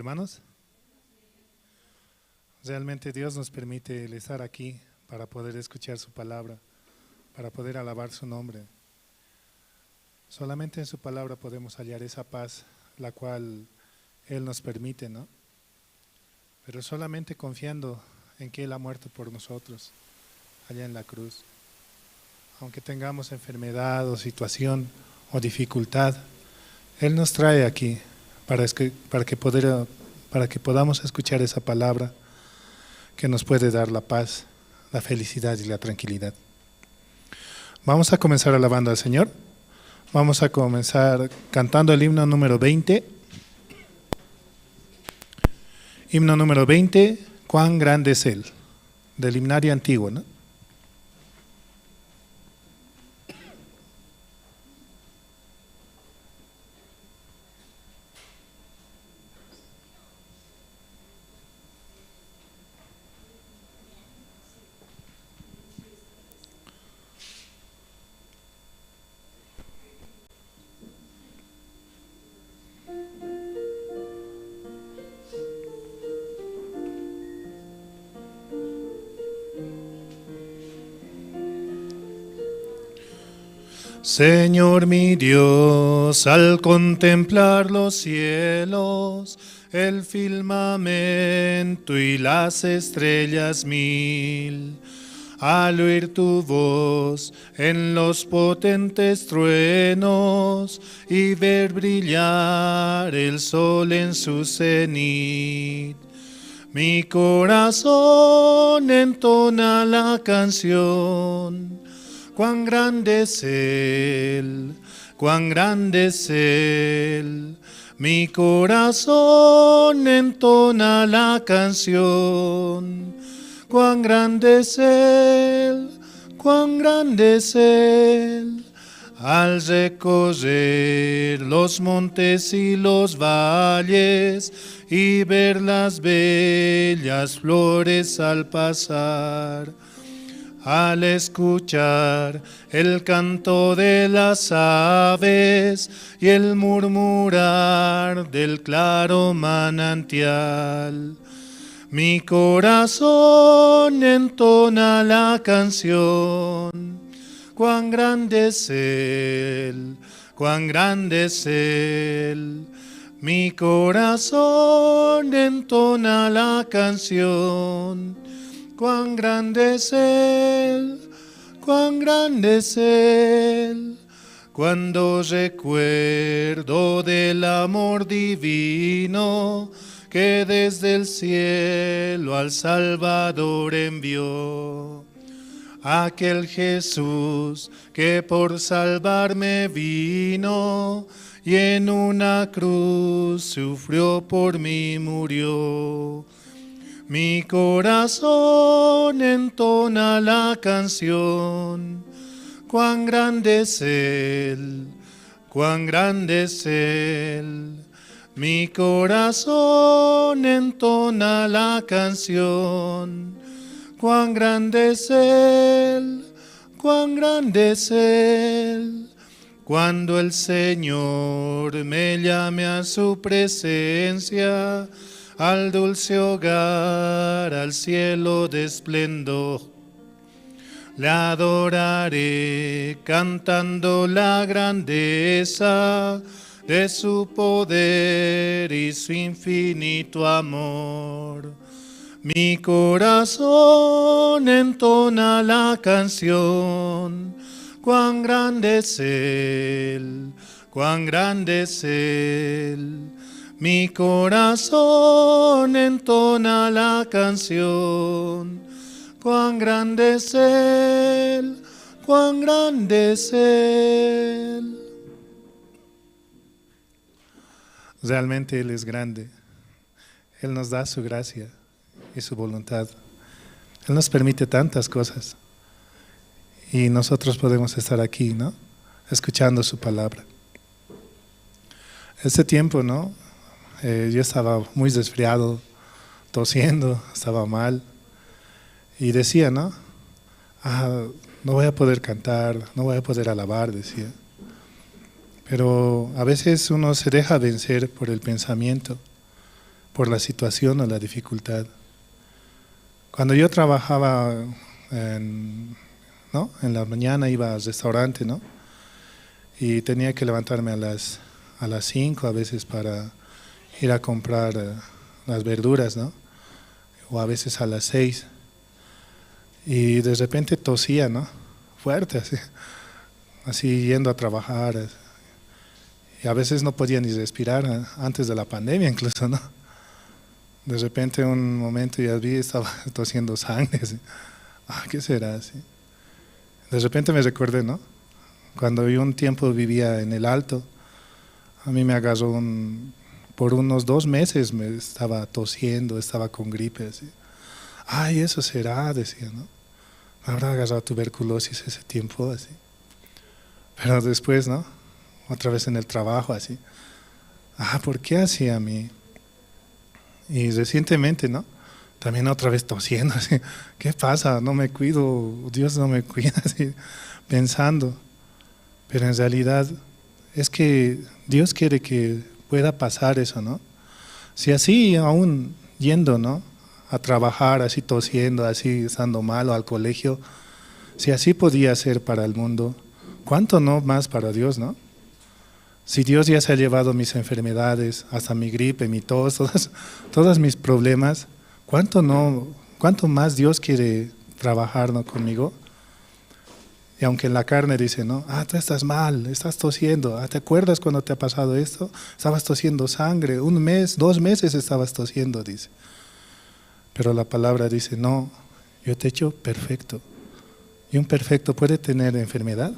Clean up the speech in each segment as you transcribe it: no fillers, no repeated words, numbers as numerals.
hermanos. Realmente Dios nos permite el estar aquí para poder escuchar su palabra, para poder alabar su nombre. Solamente en su palabra podemos hallar esa paz, la cual Él nos permite, ¿no? Pero solamente confiando en que Él ha muerto por nosotros, allá en la cruz. Aunque tengamos enfermedad o situación o dificultad, Él nos trae aquí para que podamos escuchar esa palabra que nos puede dar la paz, la felicidad y la tranquilidad. Vamos a comenzar alabando al Señor. Vamos a comenzar cantando el himno número 20. Himno número 20, cuán grande es Él, del himnario antiguo, ¿no? Señor mi Dios, al contemplar los cielos, el firmamento y las estrellas mil, al oír tu voz en los potentes truenos y ver brillar el sol en su cenit, mi corazón entona la canción. Cuán grande es Él, cuán grande es Él, mi corazón entona la canción. Cuán grande es Él, cuán grande es Él, al recorrer los montes y los valles y ver las bellas flores al pasar. Al escuchar el canto de las aves y el murmurar del claro manantial, mi corazón entona la canción. Cuán grande es Él, cuán grande es Él, mi corazón entona la canción. Cuán grande es Él, cuán grande es Él, cuando recuerdo del amor divino que desde el cielo al Salvador envió. Aquel Jesús que por salvarme vino y en una cruz sufrió por mí, murió. Mi corazón entona la canción. Cuán grande es Él, cuán grande es Él. Mi corazón entona la canción. Cuán grande es Él, cuán grande es Él. Cuando el Señor me llame a su presencia, al dulce hogar, al cielo de esplendor, le adoraré cantando la grandeza de su poder y su infinito amor. Mi corazón entona la canción. Cuán grande es Él, cuán grande es Él. Mi corazón entona la canción. Cuán grande es Él, cuán grande es Él. Realmente Él es grande. Él nos da su gracia y su voluntad. Él nos permite tantas cosas. Y nosotros podemos estar aquí, ¿no? Escuchando su palabra. Este tiempo, ¿no? Yo estaba muy resfriado, tosiendo, estaba mal. Y decía, ¿no? No voy a poder cantar, no voy a poder alabar, decía. Pero a veces uno se deja vencer por el pensamiento por la situación o la dificultad. Cuando yo trabajaba ¿no? En la mañana iba al restaurante, ¿no? Y tenía que levantarme a las 5 a veces para ir a comprar las verduras, ¿no? O a veces a las 6. Y de repente tosía, ¿no? Fuerte, así yendo a trabajar. Y a veces no podía ni respirar antes de la pandemia incluso, ¿no? De repente un momento ya vi, estaba tosiendo sangre, así. ¿Qué será? Así. De repente me recordé, ¿no? Cuando yo un tiempo vivía en el Alto, a mí me agarró por unos 2 meses me estaba tosiendo, estaba con gripe, así. Ay, eso será, decía, ¿no? Me habrá agarrado tuberculosis ese tiempo, así. Pero después, ¿no? Otra vez en el trabajo, así. ¿Por qué así a mí? Y recientemente, ¿no? También otra vez tosiendo, así. ¿Qué pasa? No me cuido, Dios no me cuida, así, pensando. Pero en realidad es que Dios quiere que pueda pasar eso, ¿no? Si así aún yendo, ¿no? A trabajar, así tosiendo, así estando mal o al colegio, si así podía ser para el mundo, ¿cuánto no más para Dios, no? Si Dios ya se ha llevado mis enfermedades, hasta mi gripe, mi tos, todos mis problemas, ¿cuánto más Dios quiere trabajar, ¿no? Conmigo? Y aunque en la carne dice, ¿no? Tú estás mal, estás tosiendo. ¿Te acuerdas cuando te ha pasado esto? Estabas tosiendo sangre, 1 mes, 2 meses estabas tosiendo, dice. Pero la palabra dice, no, yo te he hecho perfecto. ¿Y un perfecto puede tener enfermedad?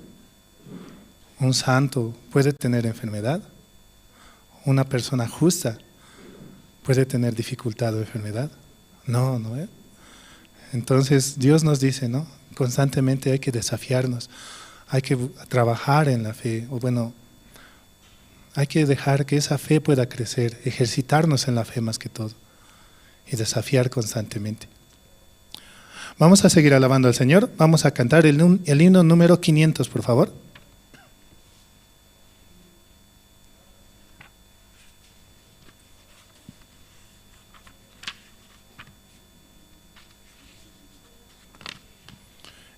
¿Un santo puede tener enfermedad? ¿Una persona justa puede tener dificultad o enfermedad? No, ¿no? Entonces Dios nos dice, ¿no? Constantemente hay que desafiarnos, hay que trabajar en la fe, o bueno, hay que dejar que esa fe pueda crecer, ejercitarnos en la fe más que todo y desafiar constantemente. Vamos a seguir alabando al Señor, vamos a cantar el himno número 500, por favor.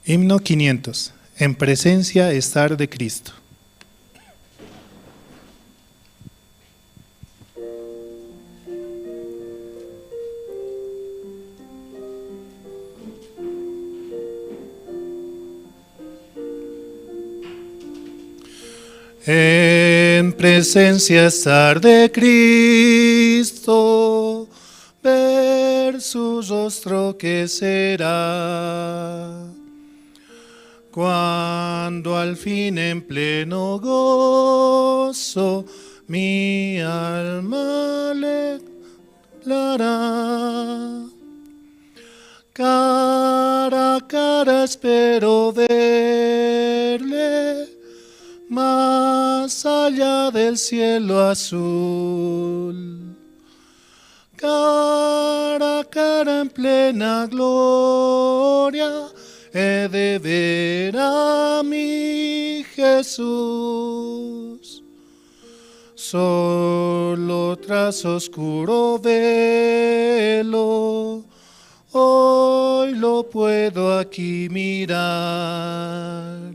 Himno 500, en presencia estar de Cristo. En presencia estar de Cristo, ver su rostro que será. Cuando al fin en pleno gozo mi alma le dará. Cara a cara espero verle, más allá del cielo azul. Cara a cara en plena gloria, he de ver a mi Jesús. Solo tras oscuro velo, hoy lo puedo aquí mirar.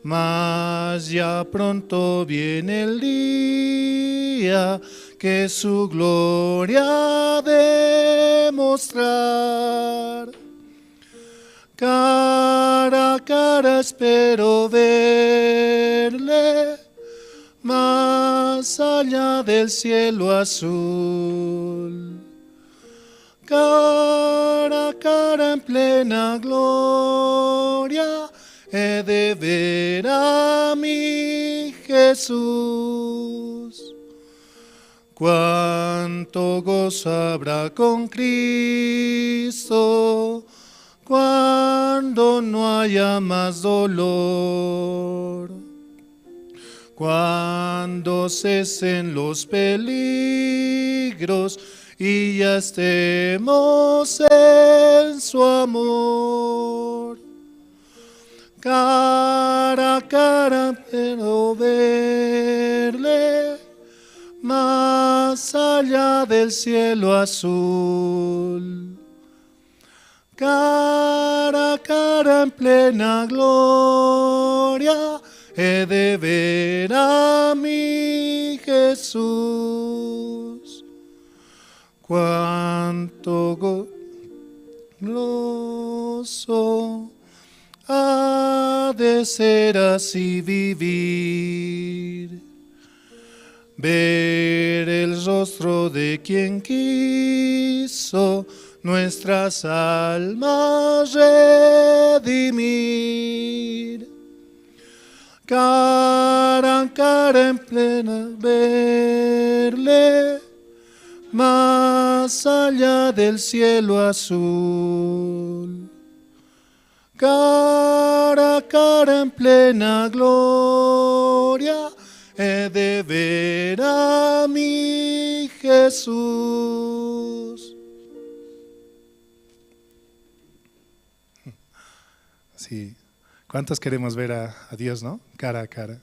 Mas ya pronto viene el día que su gloria ha de mostrar. Cara a cara espero verle, más allá del cielo azul. Cara a cara en plena gloria, he de ver a mi Jesús. Cuánto gozo habrá con Cristo, cuando no haya más dolor, cuando cesen los peligros y ya estemos en su amor. Cara a cara pero verle, más allá allá del cielo azul. Cara a cara en plena gloria, he de ver a mi Jesús. Cuánto gozoso ha de ser así vivir, ver el rostro de quien quiso nuestras almas redimir. Cara a cara en plena verle, más allá del cielo azul. Cara a cara en plena gloria, he de ver a mi Jesús. Sí, ¿cuántos queremos ver a Dios, no? Cara a cara.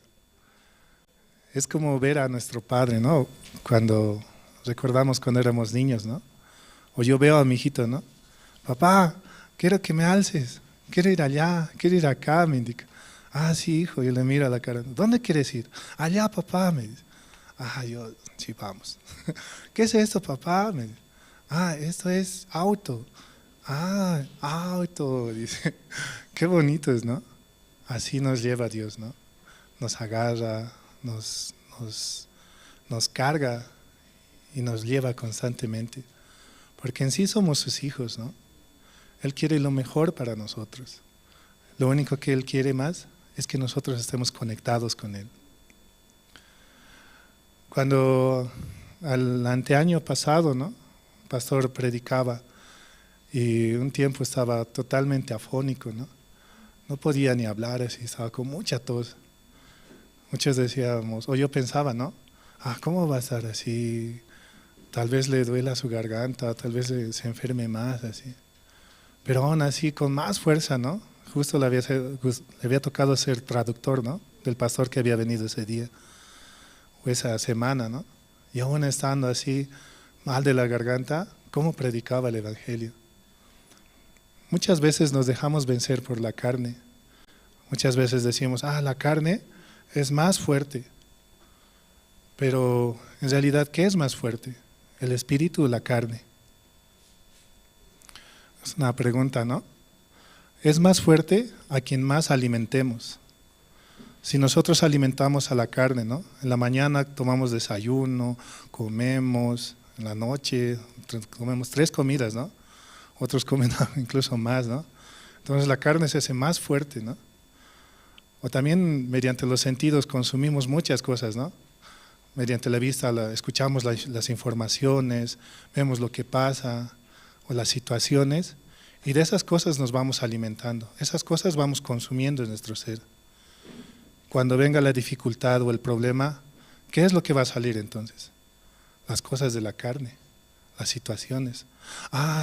Es como ver a nuestro Padre, ¿no? Cuando recordamos cuando éramos niños, ¿no? O yo veo a mi hijito, ¿no? Papá, quiero que me alces, quiero ir allá, quiero ir acá, me indica. Ah, sí, hijo, yo le miro a la cara. ¿Dónde quieres ir? Allá, papá, me dice. Ah, yo, sí, vamos. ¿Qué es esto, papá? Me dice. Ah, esto es auto. Ah, auto, dice. Qué bonito es, ¿no? Así nos lleva Dios, ¿no? Nos agarra, nos carga y nos lleva constantemente. Porque en sí somos sus hijos, ¿no? Él quiere lo mejor para nosotros. Lo único que Él quiere más es que nosotros estemos conectados con Él. Cuando al anteaño pasado, ¿no? El pastor predicaba y un tiempo estaba totalmente afónico, ¿no? No podía ni hablar, así, estaba con mucha tos. Muchos decíamos, o yo pensaba, ¿no? Ah, ¿cómo va a estar así? Tal vez le duela su garganta, tal vez se enferme más, así. Pero aún así, con más fuerza, ¿no? Justo le había tocado ser traductor, ¿no? Del pastor que había venido ese día, o esa semana, ¿no? Y aún estando así, mal de la garganta, ¿cómo predicaba el Evangelio? Muchas veces nos dejamos vencer por la carne. Muchas veces decimos, la carne es más fuerte. Pero en realidad, ¿qué es más fuerte? ¿El espíritu o la carne? Es una pregunta, ¿no? Es más fuerte a quien más alimentemos. Si nosotros alimentamos a la carne, ¿no? En la mañana tomamos desayuno, comemos, en la noche comemos 3 comidas, ¿no? Otros comen incluso más, ¿no? Entonces la carne se hace más fuerte, ¿no? O también mediante los sentidos consumimos muchas cosas, ¿no? Mediante la vista escuchamos las informaciones, vemos lo que pasa o las situaciones y de esas cosas nos vamos alimentando, esas cosas vamos consumiendo en nuestro ser. Cuando venga la dificultad o el problema, ¿qué es lo que va a salir entonces? Las cosas de la carne, las situaciones.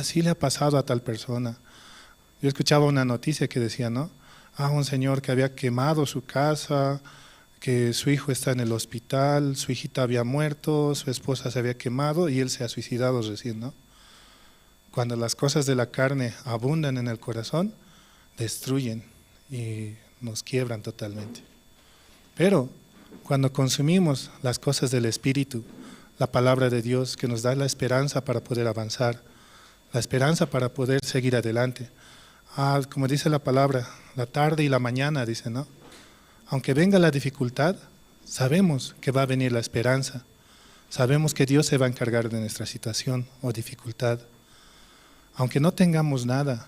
Sí le ha pasado a tal persona. Yo escuchaba una noticia que decía, ¿no? Un señor que había quemado su casa, que su hijo está en el hospital, su hijita había muerto, su esposa se había quemado y él se ha suicidado recién, ¿no? Cuando las cosas de la carne abundan en el corazón, destruyen y nos quiebran totalmente. Pero cuando consumimos las cosas del Espíritu, la palabra de Dios que nos da la esperanza para poder avanzar, la esperanza para poder seguir adelante. Como dice la palabra, la tarde y la mañana, dice, ¿no? Aunque venga la dificultad, sabemos que va a venir la esperanza. Sabemos que Dios se va a encargar de nuestra situación o dificultad. Aunque no tengamos nada,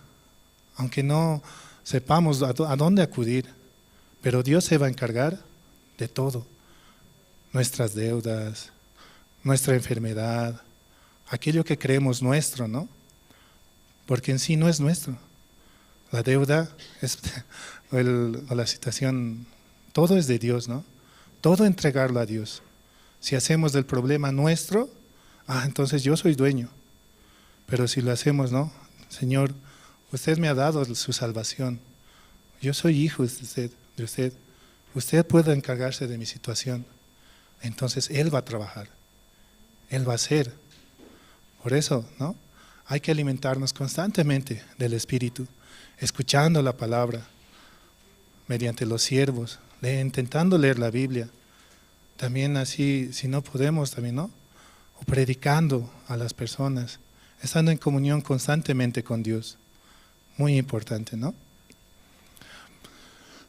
aunque no sepamos a dónde acudir, pero Dios se va a encargar de todo. Nuestras deudas, nuestra enfermedad, aquello que creemos nuestro, ¿no? Porque en sí no es nuestro. La deuda o la situación, todo es de Dios, ¿no? Todo entregarlo a Dios. Si hacemos del problema nuestro, entonces yo soy dueño. Pero si lo hacemos, ¿no? Señor, usted me ha dado su salvación. Yo soy hijo de usted. Usted puede encargarse de mi situación. Entonces Él va a trabajar. Él va a hacer. Por eso, ¿no? Hay que alimentarnos constantemente del Espíritu, escuchando la palabra, mediante los siervos, intentando leer la Biblia. También así, si no podemos, también, ¿no? O predicando a las personas, estando en comunión constantemente con Dios. Muy importante, ¿no?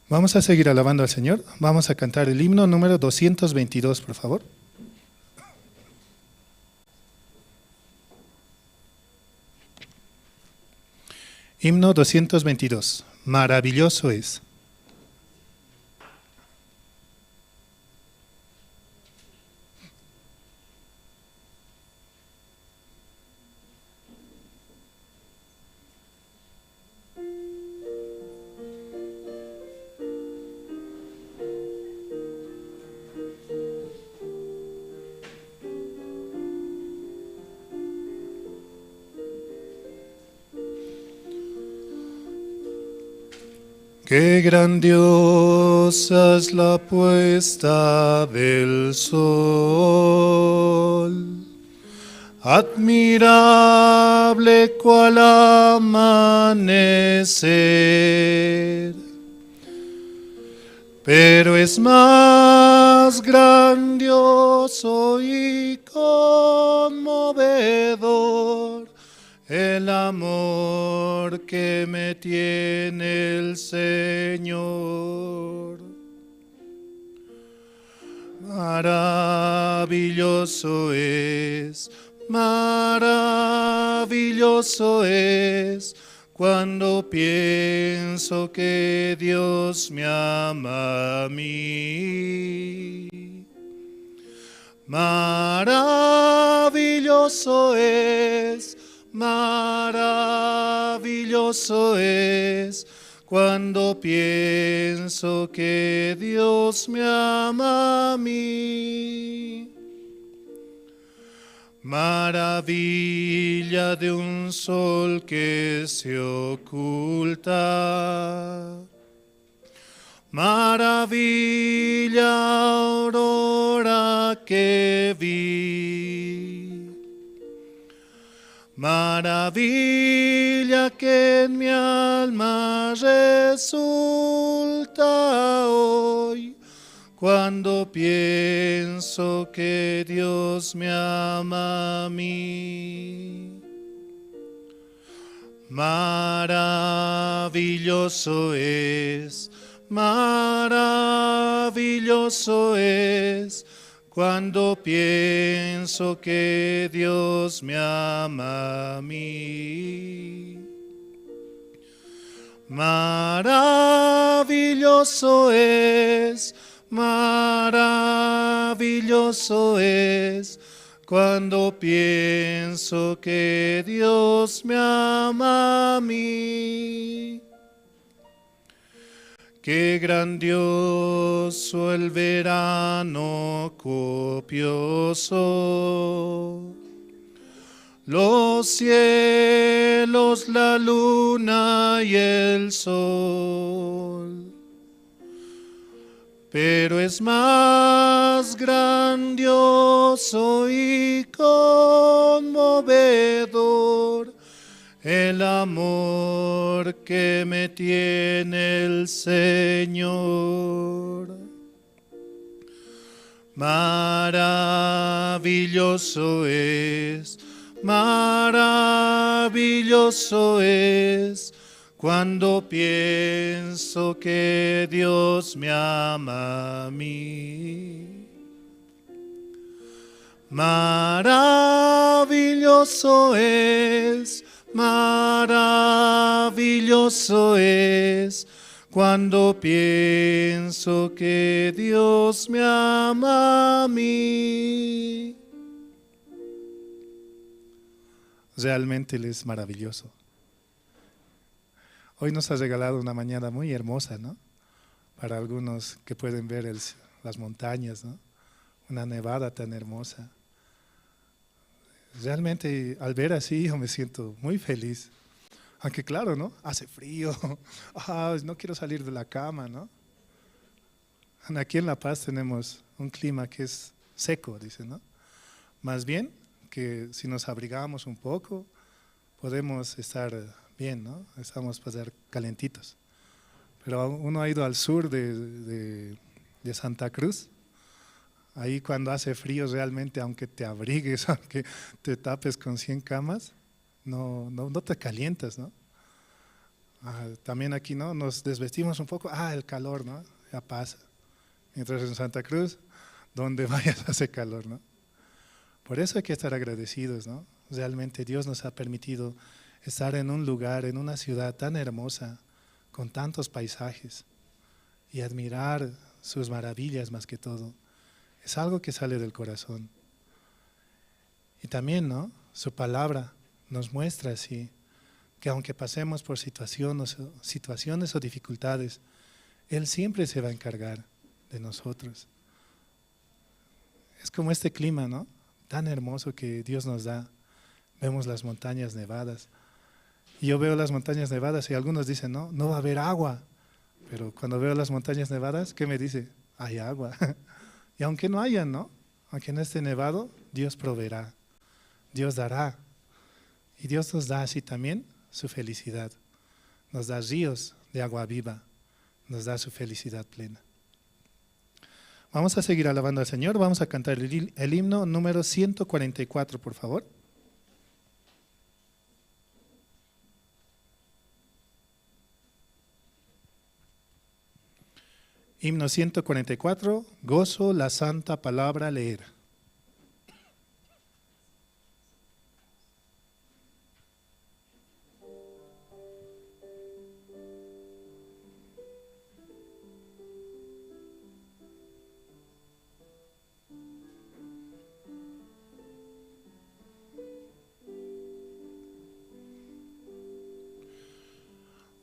Vamos a seguir alabando al Señor. Vamos a cantar el himno número 222, por favor. Himno 222. Maravilloso es. Qué grandiosa es la puesta del sol, admirable cual amanecer, pero es más grandioso y conmovedor el amor que me tiene el Señor. Maravilloso es cuando pienso que Dios me ama a mí. Maravilloso es cuando pienso que Dios me ama a mí. Maravilla de un sol que se oculta, maravilla aurora que vi. Maravilla que en mi alma resulta hoy, cuando pienso que Dios me ama a mí. Maravilloso es cuando pienso que Dios me ama a mí. Maravilloso es cuando pienso que Dios me ama a mí. Qué grandioso el verano copioso, los cielos, la luna y el sol. Pero es más grandioso y conmovedor el amor que me tiene el Señor. Maravilloso es cuando pienso que Dios me ama a mí. Maravilloso es cuando pienso que Dios me ama a mí. Realmente Él es maravilloso. Hoy nos ha regalado una mañana muy hermosa, ¿no? Para algunos que pueden ver las montañas, ¿no? Una nevada tan hermosa. Realmente al ver así yo me siento muy feliz. Aunque claro, ¿no? Hace frío. No quiero salir de la cama, ¿no? Aquí en La Paz tenemos un clima que es seco, dice, ¿no? Más bien que si nos abrigamos un poco, podemos estar bien, ¿no? Estamos calentitos. Pero uno ha ido al sur de Santa Cruz. Ahí cuando hace frío realmente, aunque te abrigues, aunque te tapes con 100 camas, no te calientas, ¿no? También aquí, ¿no? Nos desvestimos un poco, el calor, ¿no? Ya pasa. Mientras en Santa Cruz, donde vayas hace calor, ¿no? Por eso hay que estar agradecidos, ¿no? Realmente Dios nos ha permitido estar en un lugar, en una ciudad tan hermosa, con tantos paisajes, y admirar sus maravillas más que todo. Es algo que sale del corazón. Y también, ¿no? Su palabra nos muestra así, que aunque pasemos por situaciones o dificultades, Él siempre se va a encargar de nosotros. Es como este clima, ¿no? Tan hermoso que Dios nos da. Vemos las montañas nevadas. Y yo veo las montañas nevadas y algunos dicen, no va a haber agua. Pero cuando veo las montañas nevadas, ¿qué me dice? Hay agua. Y aunque no haya, ¿no? Aunque no esté nevado, Dios proveerá. Dios dará. Y Dios nos da así también su felicidad. Nos da ríos de agua viva. Nos da su felicidad plena. Vamos a seguir alabando al Señor. Vamos a cantar el himno número 144, por favor. Himno 144, gozo la santa palabra leer.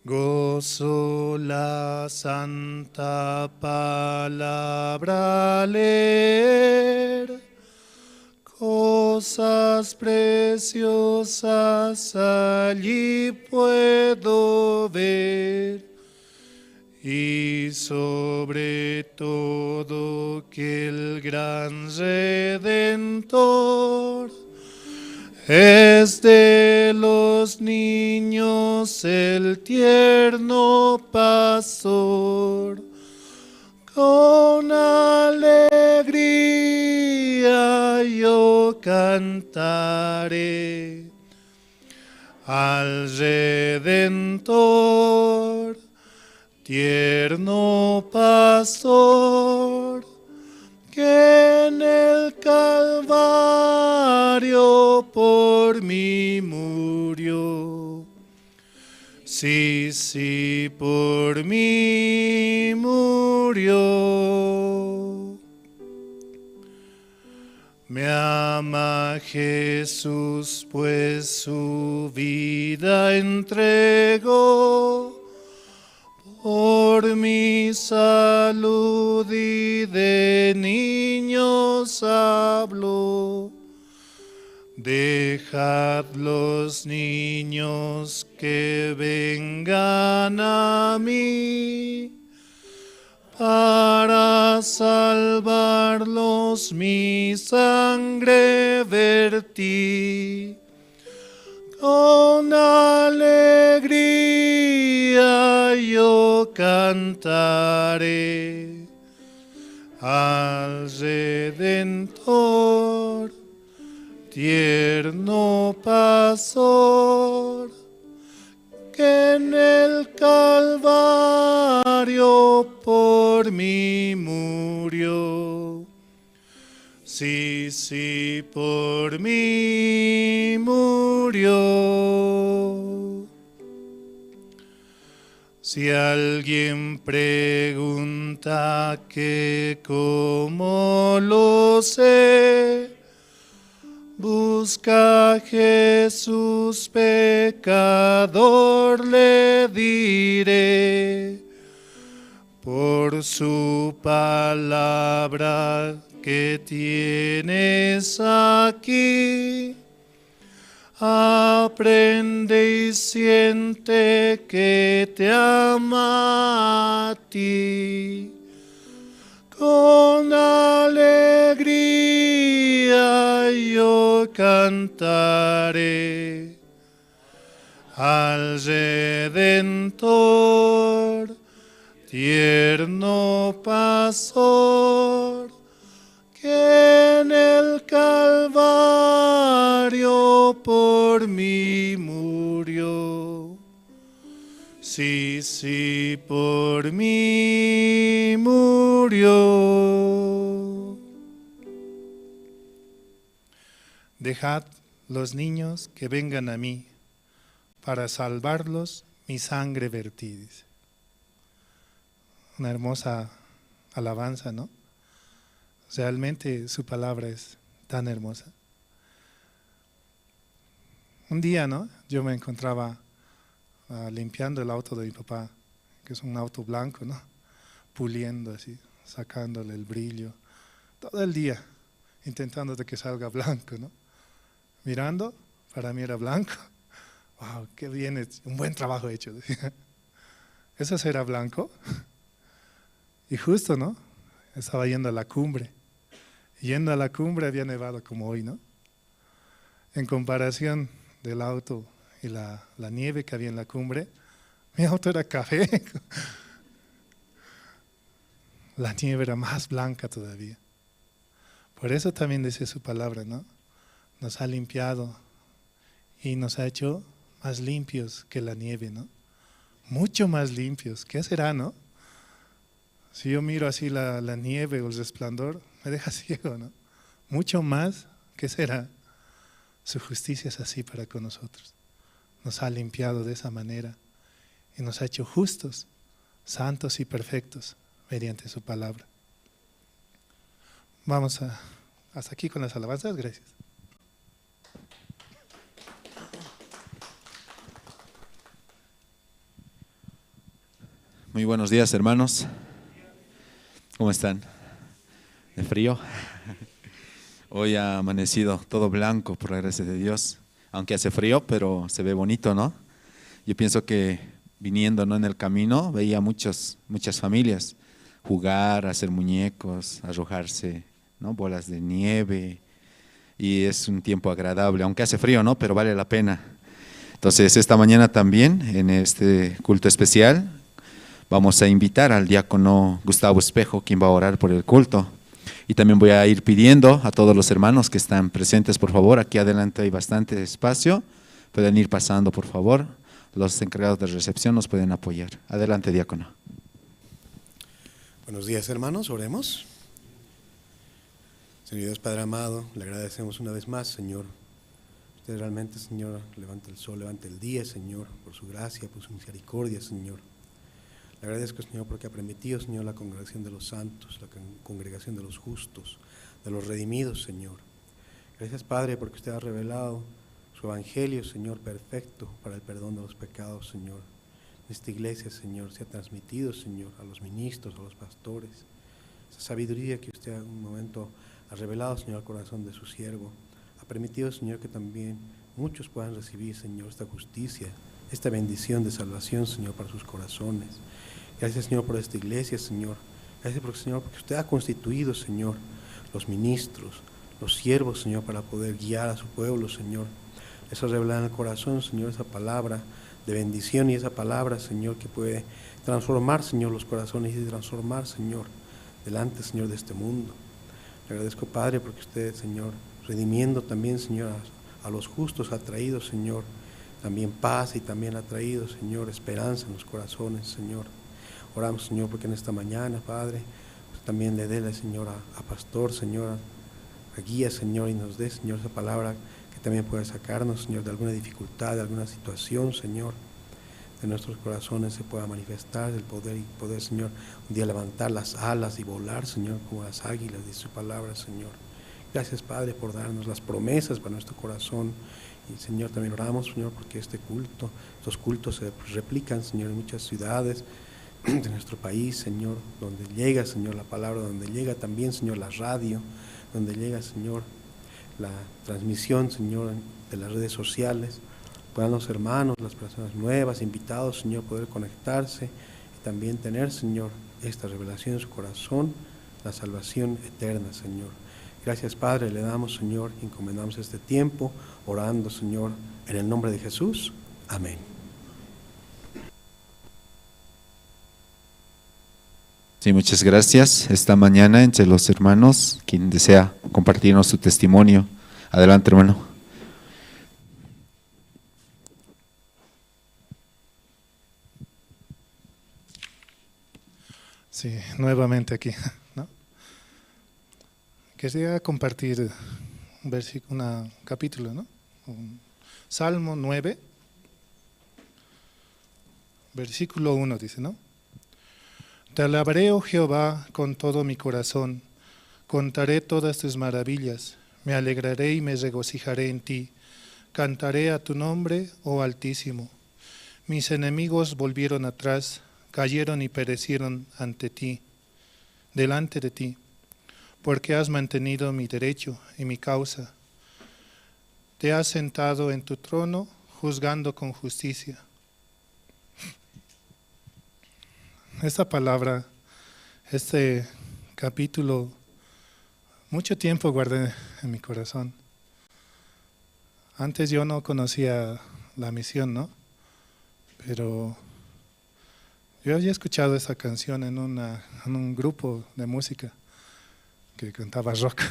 Gozo la santa palabra leer, cosas preciosas allí puedo ver, y sobre todo que el gran Redentor es de los niños el tierno pastor. Con alegría yo cantaré al Redentor, tierno pastor, que en el Calvario por mí murió. Sí, por mí murió. Me ama Jesús, pues su vida entregó por mi salud, y de niños habló. Dejad los niños que vengan a mí, para salvarlos mi sangre vertí. Con alegría yo cantaré al Redentor, tierno pastor, que en el Calvario por mí murió. Sí, por mí murió. Si alguien pregunta que cómo lo sé, busca a Jesús pecador, le diré, por su palabra que tienes aquí, aprende y siente que te ama a ti. Con alegría yo cantaré al Redentor, tierno pastor, que en el Calvario por mí murió. Sí, sí, por mí murió. Dejad los niños que vengan a mí, para salvarlos mi sangre vertí. Una hermosa alabanza, ¿no? Realmente su palabra es tan hermosa. Un día, ¿no? Yo me encontraba limpiando el auto de mi papá, que es un auto blanco, ¿no? Puliendo así, sacándole el brillo, todo el día, intentando de que salga blanco, ¿no? Mirando, para mí era blanco. ¡Wow! ¡Qué bien! Un buen trabajo hecho. ¿Eso será blanco? Y justo, ¿no? Estaba yendo a la cumbre. Yendo a la cumbre había nevado como hoy, ¿no? En comparación del auto y la nieve que había en la cumbre, mi auto era café. La nieve era más blanca todavía. Por eso también dice su palabra, ¿no? Nos ha limpiado y nos ha hecho más limpios que la nieve, ¿no? Mucho más limpios. ¿Qué será, no? Si yo miro así la nieve o el resplandor, me deja ciego, ¿no? Mucho más, ¿qué será? Su justicia es así para con nosotros. Nos ha limpiado de esa manera y nos ha hecho justos, santos y perfectos mediante su palabra. Vamos hasta aquí con las alabanzas. Gracias. Muy buenos días, hermanos. ¿Cómo están? ¿De frío? Hoy ha amanecido todo blanco, por la gracia de Dios. Aunque hace frío, pero se ve bonito, ¿no? Yo pienso que viniendo, ¿no?, en el camino, veía muchas familias jugar, hacer muñecos, arrojarse, ¿no?, bolas de nieve. Y es un tiempo agradable, aunque hace frío, ¿no?, pero vale la pena. Entonces, esta mañana también, en este culto especial, vamos a invitar al diácono Gustavo Espejo, quien va a orar por el culto. Y también voy a ir pidiendo a todos los hermanos que están presentes, por favor, aquí adelante hay bastante espacio, pueden ir pasando, por favor. Los encargados de recepción nos pueden apoyar. Adelante, diácono. Buenos días, hermanos, oremos. Señor Dios Padre amado, le agradecemos una vez más, Señor. Usted realmente, Señor, levanta el sol, levanta el día, Señor, por su gracia, por su misericordia, Señor. Le agradezco, Señor, porque ha permitido, Señor, la congregación de los santos, la congregación de los justos, de los redimidos, Señor. Gracias, Padre, porque usted ha revelado su evangelio, Señor, perfecto para el perdón de los pecados, Señor. Esta iglesia, Señor, se ha transmitido, Señor, a los ministros, a los pastores. Esa sabiduría que usted en un momento ha revelado, Señor, al corazón de su siervo, ha permitido, Señor, que también muchos puedan recibir, Señor, esta justicia, esta bendición de salvación, Señor, para sus corazones. Gracias, Señor, por esta iglesia, Señor. Gracias, Señor, porque usted ha constituido, Señor, los ministros, los siervos, Señor, para poder guiar a su pueblo, Señor. Eso revela en el corazón, Señor, esa palabra de bendición y esa palabra, Señor, que puede transformar, Señor, los corazones y transformar, Señor, delante, Señor, de este mundo. Le agradezco, Padre, porque usted, Señor, redimiendo también, Señor, a los justos ha traído, Señor, también paz y también ha traído, Señor, esperanza en los corazones, Señor. Oramos, Señor, porque en esta mañana, Padre, pues también le dé, Señor, a pastor, Señor, a guía, Señor, y nos dé, Señor, esa palabra que también puede sacarnos, Señor, de alguna dificultad, de alguna situación, Señor, de nuestros corazones se pueda manifestar el poder, Señor, un día levantar las alas y volar, Señor, como las águilas de su palabra, Señor. Gracias, Padre, por darnos las promesas para nuestro corazón. Y, Señor, también oramos, Señor, porque estos cultos se replican, Señor, en muchas ciudades de nuestro país, Señor, donde llega, Señor, la palabra, donde llega también, Señor, la radio, donde llega, Señor, la transmisión, Señor, de las redes sociales. Puedan los hermanos, las personas nuevas, invitados, Señor, poder conectarse y también tener, Señor, esta revelación en su corazón la salvación eterna, Señor. Gracias, Padre, le damos, Señor, y encomendamos este tiempo, orando, Señor, en el nombre de Jesús. Amén. Sí, muchas gracias. Esta mañana entre los hermanos, quien desea compartirnos su testimonio. Adelante, hermano. Sí, nuevamente aquí, ¿no? Quería compartir un versículo, un capítulo, ¿no? Salmo 9, versículo 1 dice, ¿no? Te alabaré, oh Jehová, con todo mi corazón, contaré todas tus maravillas, me alegraré y me regocijaré en ti, cantaré a tu nombre, oh Altísimo. Mis enemigos volvieron atrás, cayeron y perecieron ante ti, delante de ti, porque has mantenido mi derecho y mi causa. Te has sentado en tu trono, juzgando con justicia. Esta palabra, este capítulo, mucho tiempo guardé en mi corazón. Antes yo no conocía la misión, ¿no? Pero yo había escuchado esa canción en un grupo de música que cantaba rock,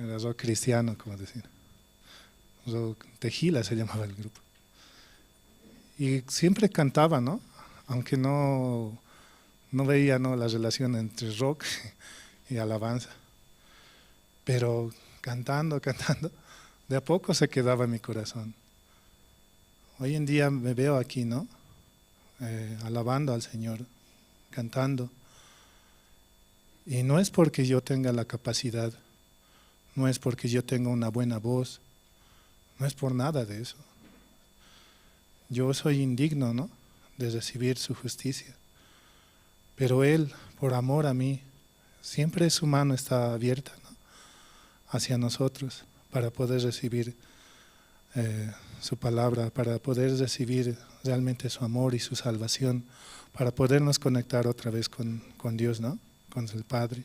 era rock cristiano, como decir. Rock Tejila se llamaba el grupo. Y siempre cantaba, ¿no? Aunque no veía, ¿no?, la relación entre rock y alabanza. Pero cantando, de a poco se quedaba en mi corazón. Hoy en día me veo aquí, ¿no? Alabando al Señor, cantando. Y no es porque yo tenga la capacidad, no es porque yo tenga una buena voz, no es por nada de eso. Yo soy indigno, ¿no?, de recibir su justicia. Pero Él, por amor a mí, siempre su mano está abierta, ¿no?, hacia nosotros para poder recibir su palabra, para poder recibir realmente su amor y su salvación, para podernos conectar otra vez con Dios, ¿no?, con el Padre.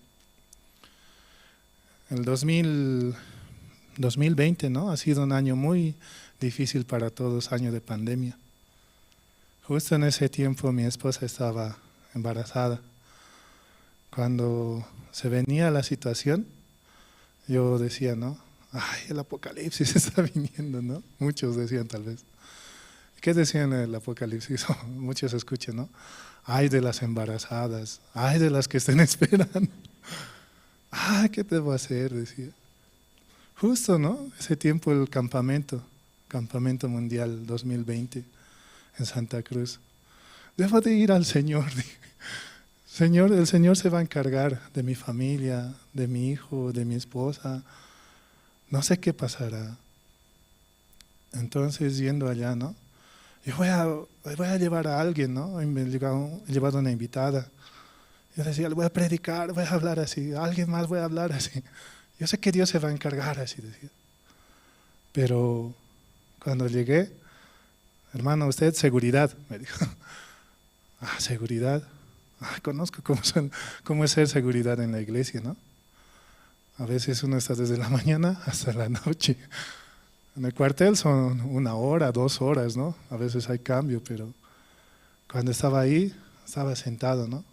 El 2020, ¿no?, ha sido un año muy difícil para todos, año de pandemia. Justo en ese tiempo mi esposa estaba embarazada. Cuando se venía la situación, yo decía, ¿no?, ay, el apocalipsis está viniendo, ¿no? Muchos decían tal vez. ¿Qué decían en el apocalipsis? Muchos escuchan, ¿no? Ay de las embarazadas, ay de las que estén esperando. Ay, ¿qué debo hacer?, decía. Justo, ¿no?, ese tiempo el campamento mundial 2020 en Santa Cruz. Debo de ir al Señor. Señor, el Señor se va a encargar de mi familia, de mi hijo, de mi esposa. No sé qué pasará. Entonces, yendo allá, ¿no?, yo voy a llevar a alguien, ¿no? He llevado una invitada. Yo decía, le voy a predicar, voy a hablar así, a alguien más voy a hablar así. Yo sé que Dios se va a encargar, así decía. Pero cuando llegué, hermano, usted seguridad, me dijo. Ah, seguridad. Ah, conozco cómo es ser seguridad en la iglesia, ¿no? A veces uno está desde la mañana hasta la noche. En el cuartel son 1 hora, 2 horas, ¿no? A veces hay cambio, pero cuando estaba ahí, estaba sentado, ¿no?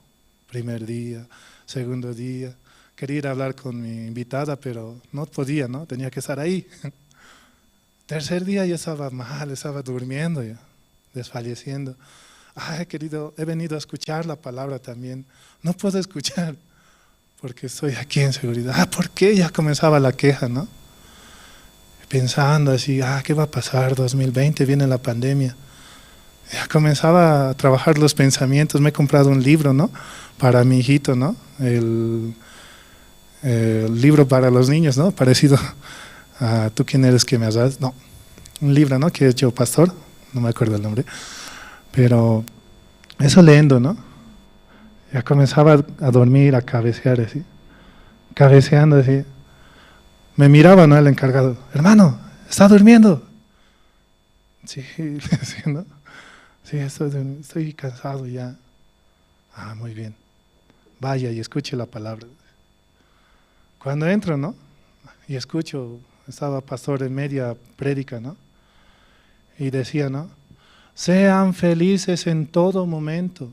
Primer día, segundo día. Quería ir a hablar con mi invitada, pero no podía, ¿no? Tenía que estar ahí. Tercer día ya estaba mal, estaba durmiendo ya, desfalleciendo. Ay, querido, he venido a escuchar la palabra también. No puedo escuchar porque estoy aquí en seguridad. Ah, ¿por qué? Ya comenzaba la queja, ¿no? Pensando así, ¿qué va a pasar? 2020, viene la pandemia. Ya comenzaba a trabajar los pensamientos. Me he comprado un libro, ¿no?, para mi hijito, ¿no? El libro para los niños, ¿no? Parecido a ¿Tú quién eres que me has dado? No, un libro, ¿no?, que he hecho pastor, no me acuerdo el nombre. Pero eso leyendo, ¿no? Ya comenzaba a dormir, a cabecear así. Cabeceando así. Me miraba, ¿no?, el encargado. Hermano, ¿está durmiendo? Sí, le decía, ¿no? Sí, estoy cansado ya. Ah, muy bien. vaya y escuche la palabra. Cuando entro, ¿no? Y escucho, estaba pastor en media prédica, ¿no? Y decía, ¿no? Sean felices en todo momento.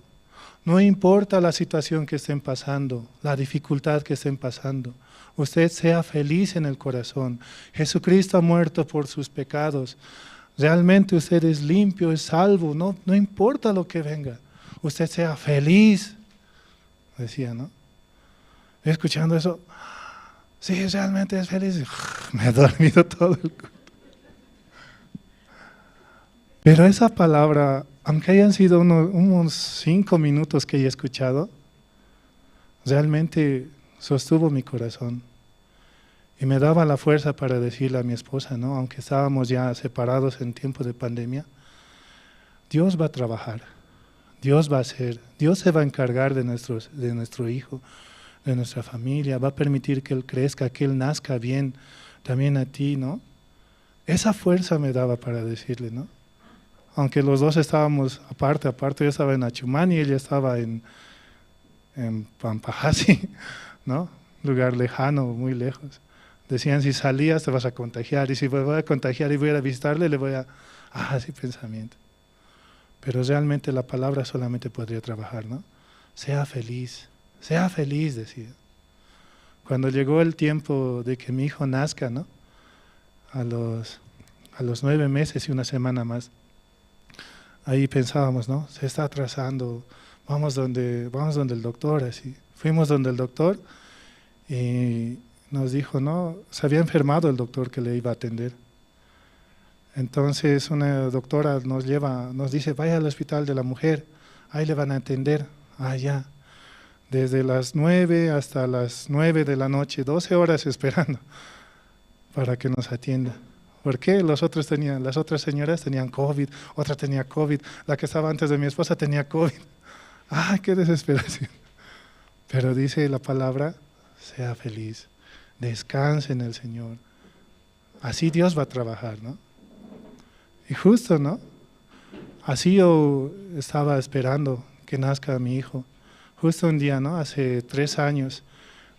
No importa la situación que estén pasando, la dificultad que estén pasando. Usted sea feliz en el corazón. Jesucristo ha muerto por sus pecados. Realmente usted es limpio, es salvo. No importa lo que venga. Usted sea feliz. Decía, ¿no? Escuchando eso, sí, realmente es feliz. Me he dormido todo el culto. Pero esa palabra, aunque hayan sido unos 5 minutos que he escuchado, realmente sostuvo mi corazón y me daba la fuerza para decirle a mi esposa, ¿no? Aunque estábamos ya separados en tiempo de pandemia, Dios va a trabajar, Dios va a hacer, Dios se va a encargar de nuestro hijo, de nuestra familia, va a permitir que él crezca, que él nazca bien, también a ti, ¿no? Esa fuerza me daba para decirle, ¿no? Aunque los dos estábamos aparte, yo estaba en Achumani y ella estaba en Pampajasi, ¿no? Lugar lejano, muy lejos. Decían, si salías te vas a contagiar, y si voy a contagiar y voy a ir a visitarle, le voy a... sí, pensamiento. Pero realmente la palabra solamente podría trabajar, ¿no? Sea feliz, decía. Cuando llegó el tiempo de que mi hijo nazca, ¿no? A los 9 meses y una semana más, ahí pensábamos, ¿no? Se está atrasando, vamos donde el doctor, así. Fuimos donde el doctor y nos dijo, no, se había enfermado el doctor que le iba a atender. Entonces una doctora nos dice, vaya al hospital de la mujer, ahí le van a atender. Ya. Desde las 9 hasta las 9 de la noche, 12 horas esperando para que nos atienda. ¿Por qué? Las otras señoras tenían COVID, otra tenía COVID, la que estaba antes de mi esposa tenía COVID. ¡Qué desesperación! Pero dice la palabra, sea feliz, descanse en el Señor. Así Dios va a trabajar, ¿no? Y justo, ¿no? Así yo estaba esperando que nazca mi hijo. Justo un día, ¿no? Hace 3 años,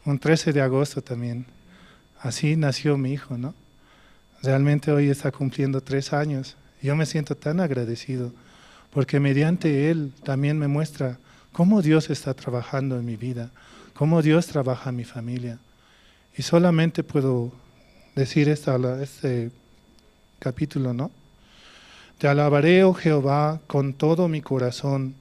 un 13 de agosto también. Así nació mi hijo, ¿no? Realmente hoy está cumpliendo 3 años. Yo me siento tan agradecido porque mediante él también me muestra cómo Dios está trabajando en mi vida, cómo Dios trabaja en mi familia. Y solamente puedo decir este capítulo, ¿no? Te alabaré, oh Jehová, con todo mi corazón.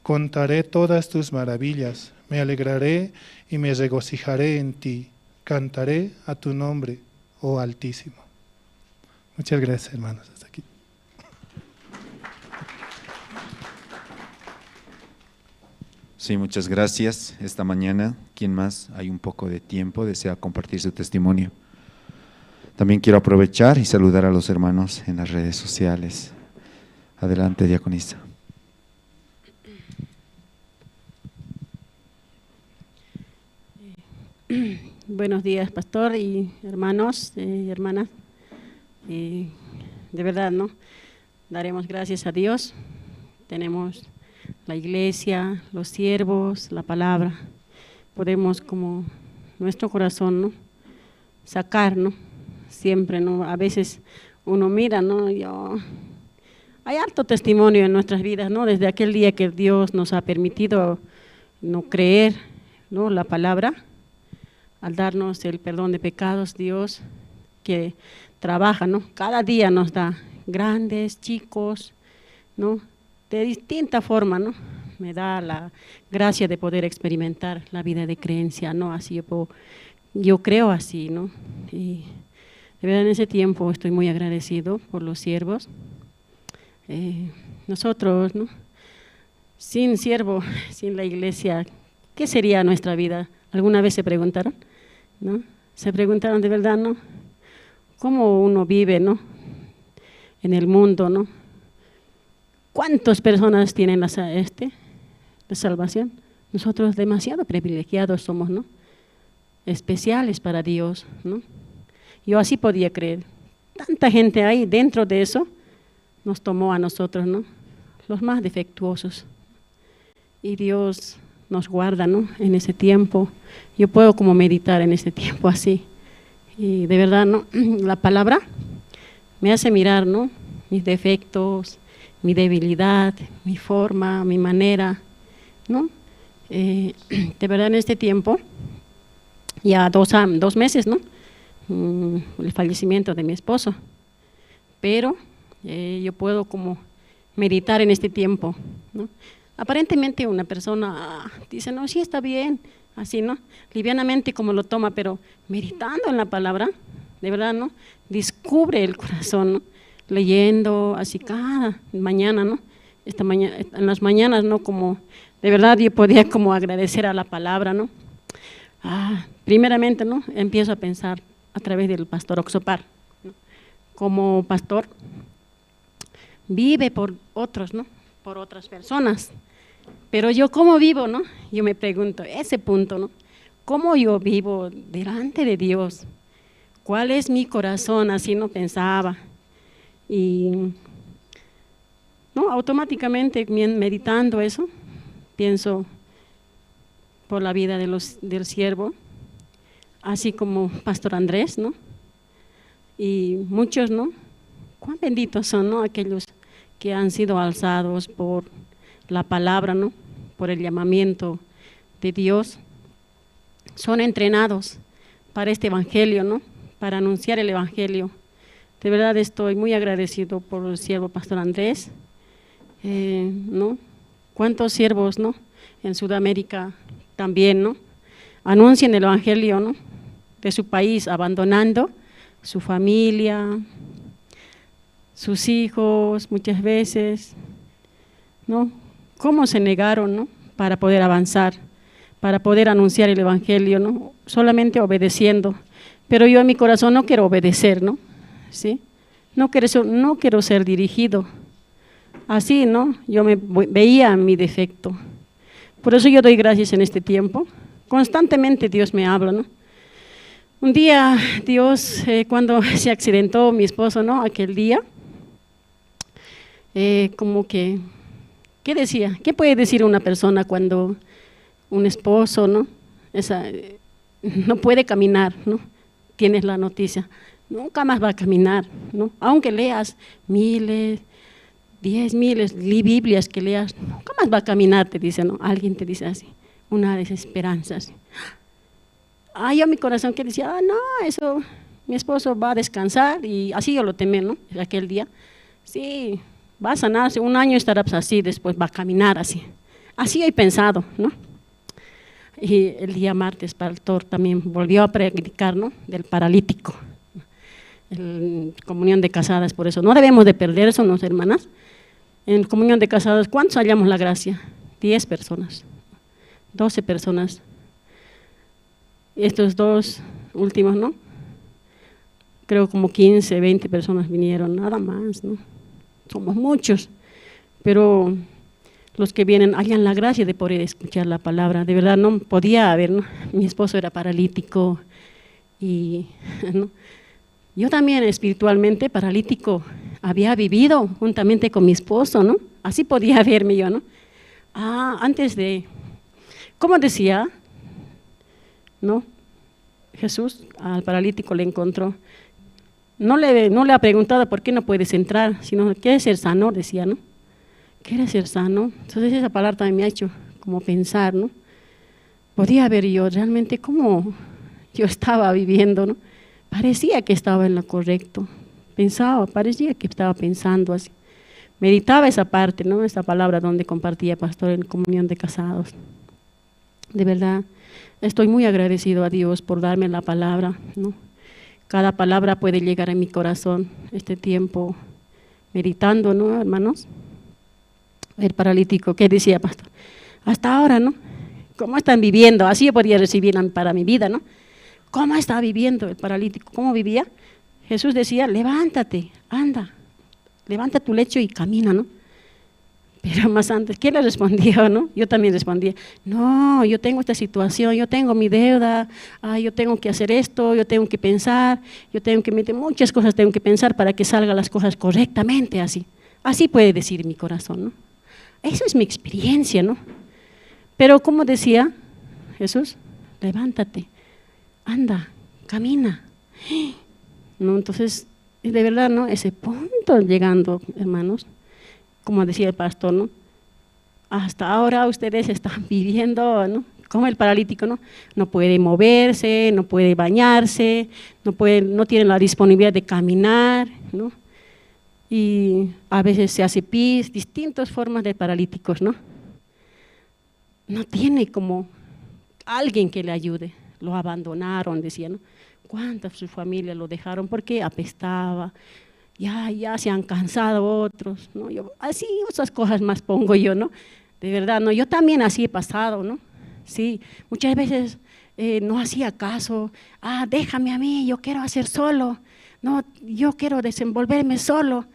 Contaré todas tus maravillas. Me alegraré y me regocijaré en ti. Cantaré a tu nombre, oh Altísimo. Muchas gracias, hermanos. Hasta aquí. Sí, muchas gracias. Esta mañana, ¿quién más? Hay un poco de tiempo, desea compartir su testimonio. También quiero aprovechar y saludar a los hermanos en las redes sociales. Adelante, diaconisa. Buenos días, pastor y hermanos y hermanas. De verdad, ¿no? Daremos gracias a Dios. Tenemos la iglesia, los siervos, la palabra. Podemos, como nuestro corazón, ¿no? Sacar, ¿no? Siempre, ¿no? A veces uno mira, ¿no? Hay harto testimonio en nuestras vidas, ¿no? Desde aquel día que Dios nos ha permitido no creer, ¿no? La palabra, al darnos el perdón de pecados, Dios que trabaja, ¿no? Cada día nos da grandes, chicos, ¿no? De distinta forma, ¿no? Me da la gracia de poder experimentar la vida de creencia, ¿no? Así yo creo así, ¿no? Y de verdad en ese tiempo estoy muy agradecido por los siervos. Nosotros, ¿no? Sin siervo, sin la iglesia, ¿qué sería nuestra vida? ¿Alguna vez se preguntaron? ¿No? Se preguntaron de verdad, ¿no? ¿Cómo uno vive, ¿no? En el mundo, ¿no? ¿Cuántas personas tienen la salvación? Nosotros demasiado privilegiados somos, ¿no? Especiales para Dios, ¿no? Yo así podía creer. Tanta gente ahí dentro de eso nos tomó a nosotros, ¿no? Los más defectuosos. Y Dios nos guarda, ¿no? En ese tiempo. Yo puedo como meditar en este tiempo así. Y de verdad, ¿no? La palabra me hace mirar, ¿no? Mis defectos, mi debilidad, mi forma, mi manera, ¿no? De verdad, en este tiempo, ya 2 meses, ¿no? El fallecimiento de mi esposo. Pero yo puedo como meditar en este tiempo, ¿no? Aparentemente una persona dice, no, sí está bien, así, ¿no? Livianamente como lo toma, pero meditando en la palabra, de verdad, ¿no? Descubre el corazón, ¿no? Leyendo así cada mañana, ¿no? Esta mañana, en las mañanas, ¿no? Como, de verdad yo podía como agradecer a la palabra, ¿no? Primeramente, ¿no? Empiezo a pensar a través del pastor Oxopar, ¿no? Como pastor, vive por otros, ¿no? Por otras personas. Pero yo, ¿cómo vivo, no? Yo me pregunto, ese punto, ¿no? ¿Cómo yo vivo delante de Dios? ¿Cuál es mi corazón? Así no pensaba. Y, ¿no? Automáticamente, meditando eso, pienso por la vida del siervo, así como Pastor Andrés, ¿no? Y muchos, ¿no? Cuán benditos son, ¿no? Aquellos que han sido alzados por la palabra, ¿no? Por el llamamiento de Dios, son entrenados para este evangelio, ¿no? Para anunciar el evangelio. De verdad estoy muy agradecido por el siervo Pastor Andrés, ¿no? Cuántos siervos, ¿no? En Sudamérica también, ¿no? Anuncian el evangelio, ¿no? De su país, abandonando su familia, sus hijos, muchas veces, ¿no? ¿Cómo se negaron, ¿no? Para poder avanzar, para poder anunciar el evangelio, ¿no? Solamente obedeciendo. Pero yo en mi corazón no quiero obedecer, ¿no? ¿Sí? No quiero ser dirigido. Así, ¿no? Yo me veía mi defecto. Por eso yo doy gracias en este tiempo. Constantemente Dios me habla, ¿no? Un día Dios, cuando se accidentó mi esposo, ¿no? Aquel día, como que, ¿qué decía? ¿Qué puede decir una persona cuando un esposo, ¿no? No puede caminar, ¿no? Tienes la noticia, nunca más va a caminar, ¿no? Aunque leas miles, 10,000 Biblias que leas, nunca más va a caminar, te dice, ¿no? Alguien te dice así, una desesperanza así. Yo mi corazón que decía, no, eso, mi esposo va a descansar, y así yo lo temí, ¿no? Aquel día, sí, va a sanarse, 1 año estará así, después va a caminar así. Así he pensado, ¿no? Y el día martes, pastor también volvió a predicar, ¿no? Del paralítico, comunión de casadas, por eso no debemos de perder eso, ¿no, hermanas? En comunión de casadas, ¿cuántos hallamos la gracia? 10 personas, 12 personas. Estos 2 últimos, ¿no? Creo como 15, 20 personas vinieron, nada más, ¿no? Somos muchos, pero los que vienen hallan la gracia de poder escuchar la palabra. De verdad no podía haber, ¿no? Mi esposo era paralítico y, ¿no? Yo también espiritualmente paralítico había vivido juntamente con mi esposo, ¿no? Así podía verme yo, ¿no? Antes de, ¿cómo decía? ¿No? Jesús al paralítico le encontró. No le ha preguntado por qué no puedes entrar, sino ¿quieres ser sano? Decía, ¿no? ¿Quieres ser sano? Entonces esa palabra también me ha hecho como pensar, ¿no? Podía ver yo realmente cómo yo estaba viviendo, ¿no? Parecía que estaba en lo correcto, parecía que estaba pensando así. Meditaba esa parte, ¿no? Esa palabra donde compartía pastor en comunión de casados. De verdad, estoy muy agradecido a Dios por darme la palabra, ¿no? Cada palabra puede llegar a mi corazón este tiempo meditando, ¿no, hermanos? El paralítico, ¿qué decía, pastor? Hasta ahora, ¿no? ¿Cómo están viviendo? Así yo podía recibir para mi vida, ¿no? ¿Cómo está viviendo el paralítico? ¿Cómo vivía? Jesús decía, levántate, anda, levanta tu lecho y camina, ¿no? Pero más antes, ¿qué le respondió, no? Yo también respondía, no, yo tengo esta situación, yo tengo mi deuda, yo tengo que hacer esto, yo tengo que pensar, yo tengo que meter muchas cosas, tengo que pensar para que salgan las cosas correctamente, así. Así puede decir mi corazón, ¿no? Eso es mi experiencia, ¿no? Pero como decía Jesús, levántate, anda, camina. ¿No? Entonces, de verdad, ¿no? Ese punto llegando, hermanos, como decía el pastor, ¿no? Hasta ahora ustedes están viviendo, ¿no? Como el paralítico, ¿no? No puede moverse, no puede bañarse, no tiene la disponibilidad de caminar, ¿no? Y a veces se hace pis, distintas formas de paralíticos, ¿no? No tiene como alguien que le ayude, lo abandonaron, decían, ¿no? ¿Cuántas su familia lo dejaron? Porque apestaba, ya se han cansado otros, ¿no? Así otras cosas más pongo yo, ¿no? De verdad, ¿no? Yo también así he pasado, ¿no? Sí, muchas veces no hacía caso, déjame a mí, yo quiero hacer solo, no, yo quiero desenvolverme solo.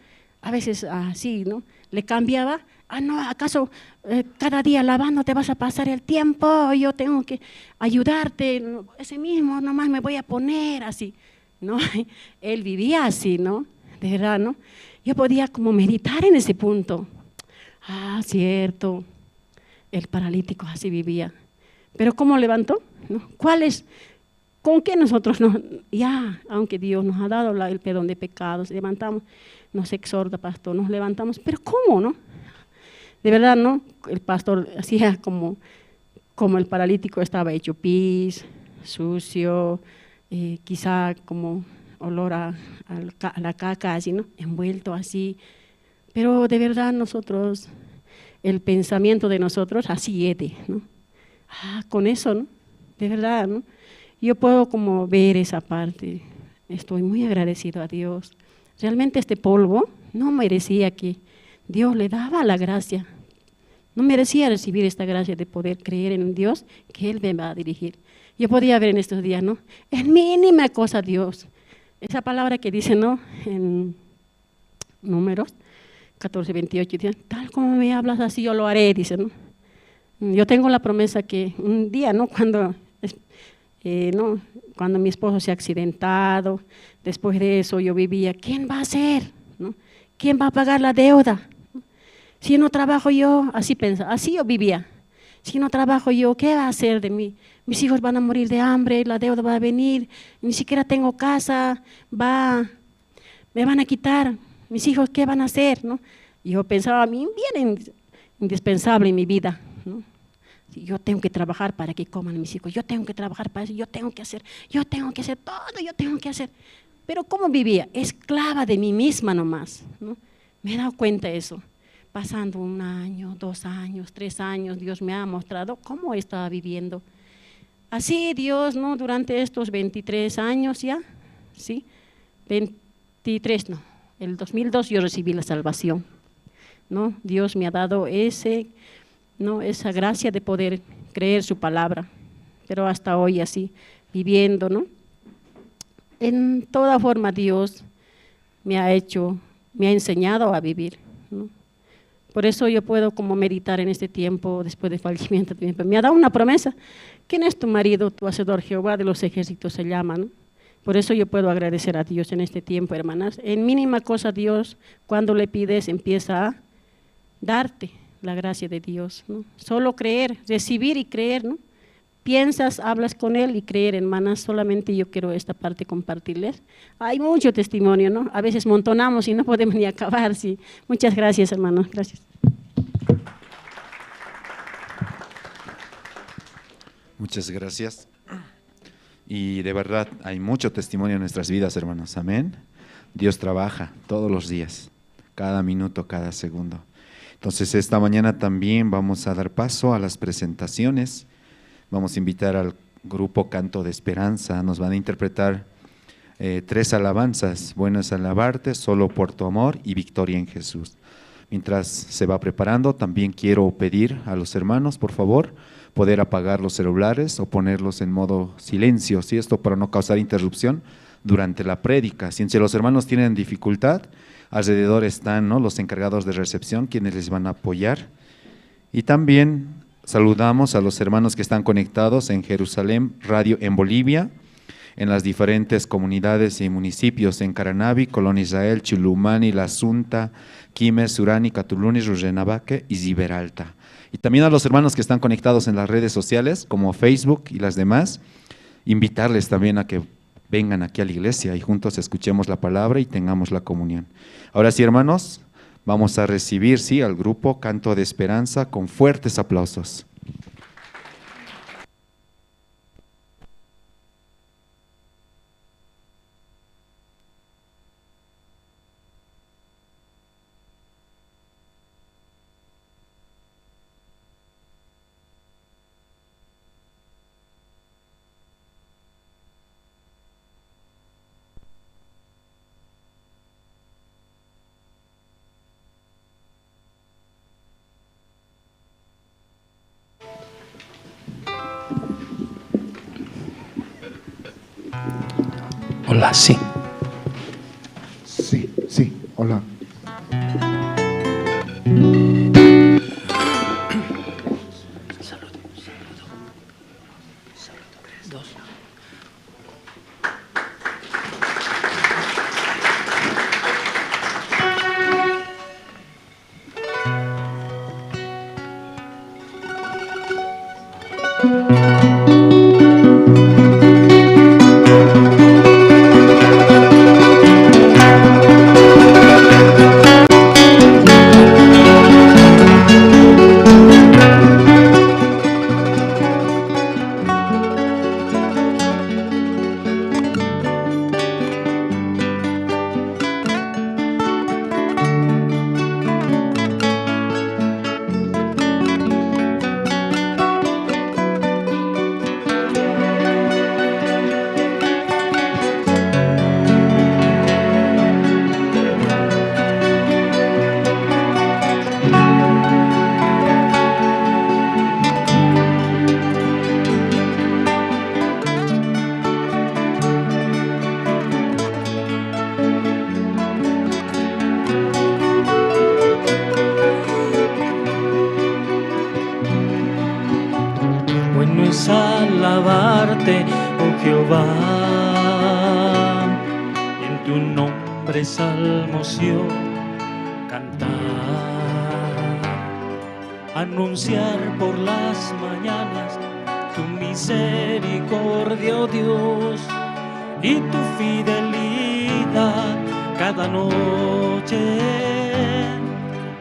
A veces así, ¿no? Le cambiaba, no, ¿acaso cada día lavando te vas a pasar el tiempo? Yo tengo que ayudarte, ese mismo nomás me voy a poner así, ¿no? Él vivía así, ¿no? De verdad, ¿no? Yo podía como meditar en ese punto. Cierto, el paralítico así vivía. Pero ¿cómo levantó? ¿No? ¿Con qué nosotros aunque Dios nos ha dado el perdón de pecados, levantamos, nos exhorta, pastor, nos levantamos, pero ¿cómo, no? De verdad, ¿no? El pastor hacía como el paralítico estaba hecho pis, sucio, quizá como olor a la caca, así, ¿no? Envuelto así. Pero de verdad nosotros, el pensamiento de nosotros así es, ¿no? Con eso, ¿no? De verdad, ¿no? Yo puedo como ver esa parte. Estoy muy agradecido a Dios. Realmente este polvo no merecía que Dios le daba la gracia. No merecía recibir esta gracia de poder creer en Dios, que Él me va a dirigir. Yo podía ver en estos días, ¿no? Es mínima cosa Dios. Esa palabra que dice, ¿no? En Números 14:28, dice, tal como me hablas así yo lo haré, dice, ¿no? Yo tengo la promesa que un día, ¿no? Cuando mi esposo se ha accidentado, después de eso yo vivía, ¿quién va a hacer? ¿No? ¿Quién va a pagar la deuda? Si no trabajo yo, así pensaba, así yo vivía. Si no trabajo yo, ¿qué va a hacer de mí? Mis hijos van a morir de hambre, la deuda va a venir, ni siquiera tengo casa, me van a quitar, mis hijos, ¿qué van a hacer? ¿No? Yo pensaba, a mí bien indispensable en mi vida, ¿no? Yo tengo que trabajar para que coman mis hijos, yo tengo que trabajar para eso, yo tengo que hacer todo, yo tengo que hacer. Pero ¿cómo vivía? Esclava de mí misma nomás, ¿no? Me he dado cuenta de eso. Pasando 1 año, 2 años, 3 años, Dios me ha mostrado cómo estaba viviendo. Así Dios, ¿no? Durante estos 23 años ya, ¿sí? 23, no, el 2002 yo recibí la salvación, ¿no? Dios me ha dado esa gracia de poder creer su palabra, pero hasta hoy así, viviendo, ¿no? En toda forma Dios me ha enseñado a vivir, ¿no? Por eso yo puedo como meditar en este tiempo después del fallecimiento de mi papá. Me ha dado una promesa. ¿Quién es tu marido, tu hacedor? Jehová de los ejércitos se llama, ¿no? Por eso yo puedo agradecer a Dios en este tiempo, hermanas. En mínima cosa Dios, cuando le pides, empieza a darte la gracia de Dios, ¿no? Solo creer, recibir y creer, ¿no? Piensas, hablas con Él y creer, hermanas. Solamente yo quiero esta parte compartirles. Hay mucho testimonio, ¿no? A veces montonamos y no podemos ni acabar, sí. Muchas gracias, hermanos. Gracias. Muchas gracias. Y de verdad, hay mucho testimonio en nuestras vidas, hermanos. Amén. Dios trabaja todos los días, cada minuto, cada segundo. Entonces, esta mañana también vamos a dar paso a las presentaciones. Vamos a invitar al grupo Canto de Esperanza. Nos van a interpretar 3 alabanzas. Bueno es alabarte, solo por tu amor y victoria en Jesús. Mientras se va preparando, también quiero pedir a los hermanos, por favor, poder apagar los celulares o ponerlos en modo silencio, ¿sí? Esto para no causar interrupción durante la prédica. Si los hermanos tienen dificultad, alrededor están, ¿no?, los encargados de recepción, quienes les van a apoyar. Y también saludamos a los hermanos que están conectados en Jerusalén Radio en Bolivia, en las diferentes comunidades y municipios en Caranavi, Colonia Israel, Chilumani, La Sunta, Quime, Surani, Catuluni, Rurrenabaque y Ziberalta. Y también a los hermanos que están conectados en las redes sociales, como Facebook y las demás, invitarles también a que vengan aquí a la iglesia y juntos escuchemos la palabra y tengamos la comunión. Ahora sí, hermanos, vamos a recibir, sí, al grupo Canto de Esperanza con fuertes aplausos. Hola, sí. Sí, hola. Bueno es alabarte, oh Jehová, y en tu nombre salmos yo cantar, anunciar por las mañanas tu misericordia, oh Dios, y tu fidelidad cada noche.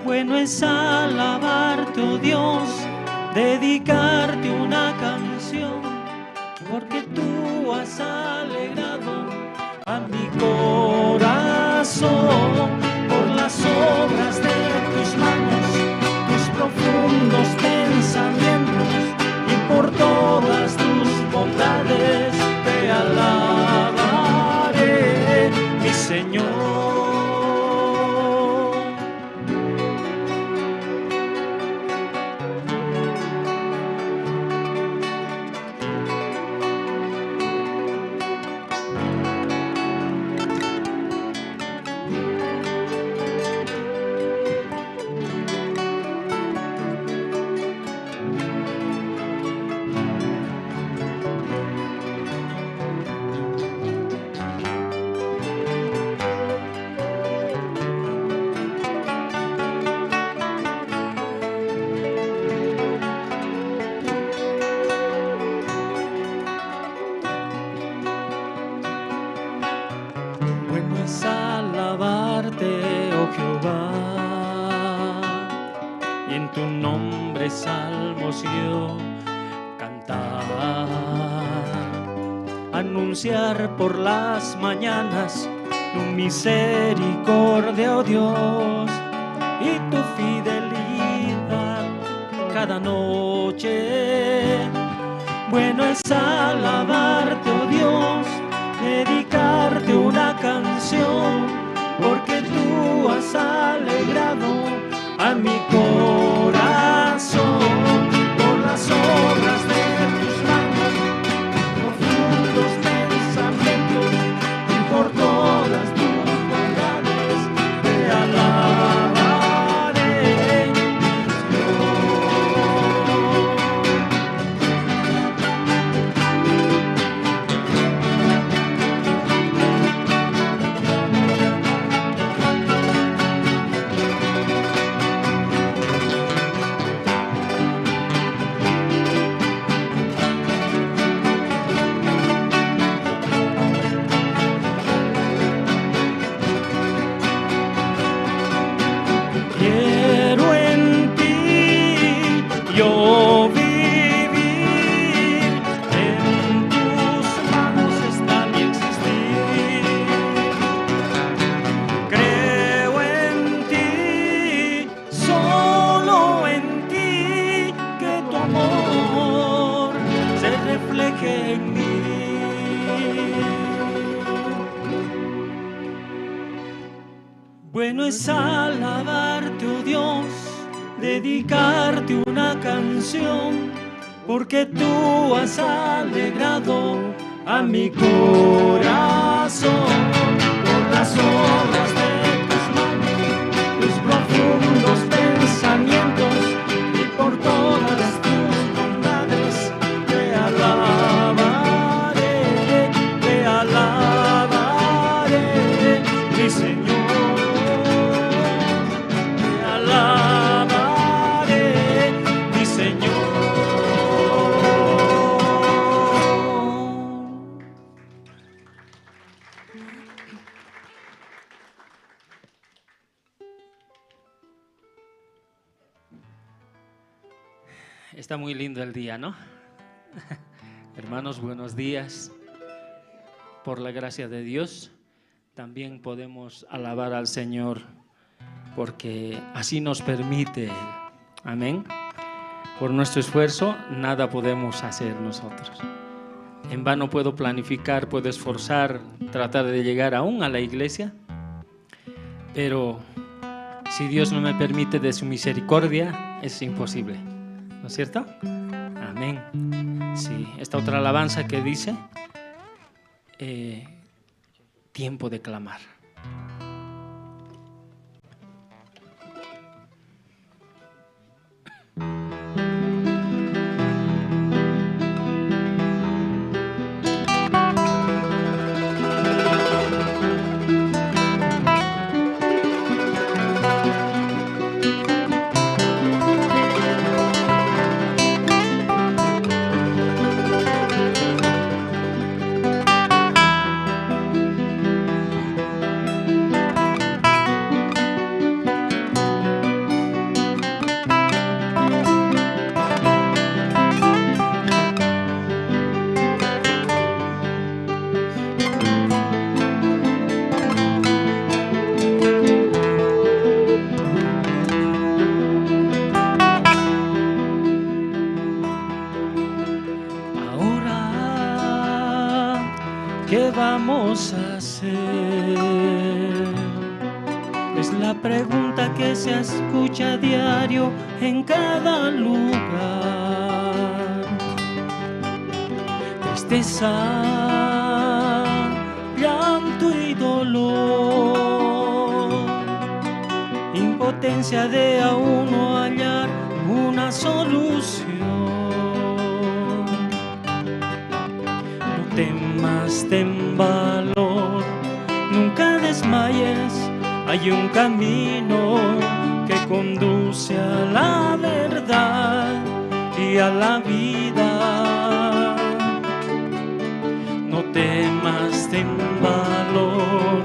Bueno es alabarte, oh Dios, dedicarte una canción, porque tú has alegrado a mi corazón por las obras de tus manos, tus profundos pensamientos, y por todas tus bondades te alabaré, mi Señor. Bueno es alabarte, oh Jehová, y en tu nombre salmos yo cantar, anunciar por las mañanas tu misericordia, oh Dios, y tu fidelidad cada noche. Bueno es alabarte, oh Dios, dedicarte una canción, porque tú has alegrado a mi corazón por las obras de tus manos, profundos pensamientos, y por todas tus bondades te alabaré, Señor. deje en mí. Bueno es alabarte, oh Dios, dedicarte una canción, porque tú has alegrado a mi corazón por las obras de tus manos, tus profundos pensamientos y por todas tus bondades. Te alabaré, mi Señor. Está muy lindo el día, ¿no? Hermanos, buenos días. Por la gracia de Dios, también podemos alabar al Señor, porque así nos permite Él. Amén. Por nuestro esfuerzo, nada podemos hacer nosotros. En vano puedo planificar, puedo esforzar, tratar de llegar aún a la iglesia, pero si Dios no me permite de su misericordia, es imposible. ¿No es cierto? Amén. Sí, esta otra alabanza que dice, tiempo de clamar. ¿Qué vamos a hacer? Es la pregunta que se escucha a diario en cada lugar. Tristeza, llanto y dolor, impotencia de aún no hallar una solución. Temas, ten valor, nunca desmayes, hay un camino que conduce a la verdad y a la vida. No temas, ten valor,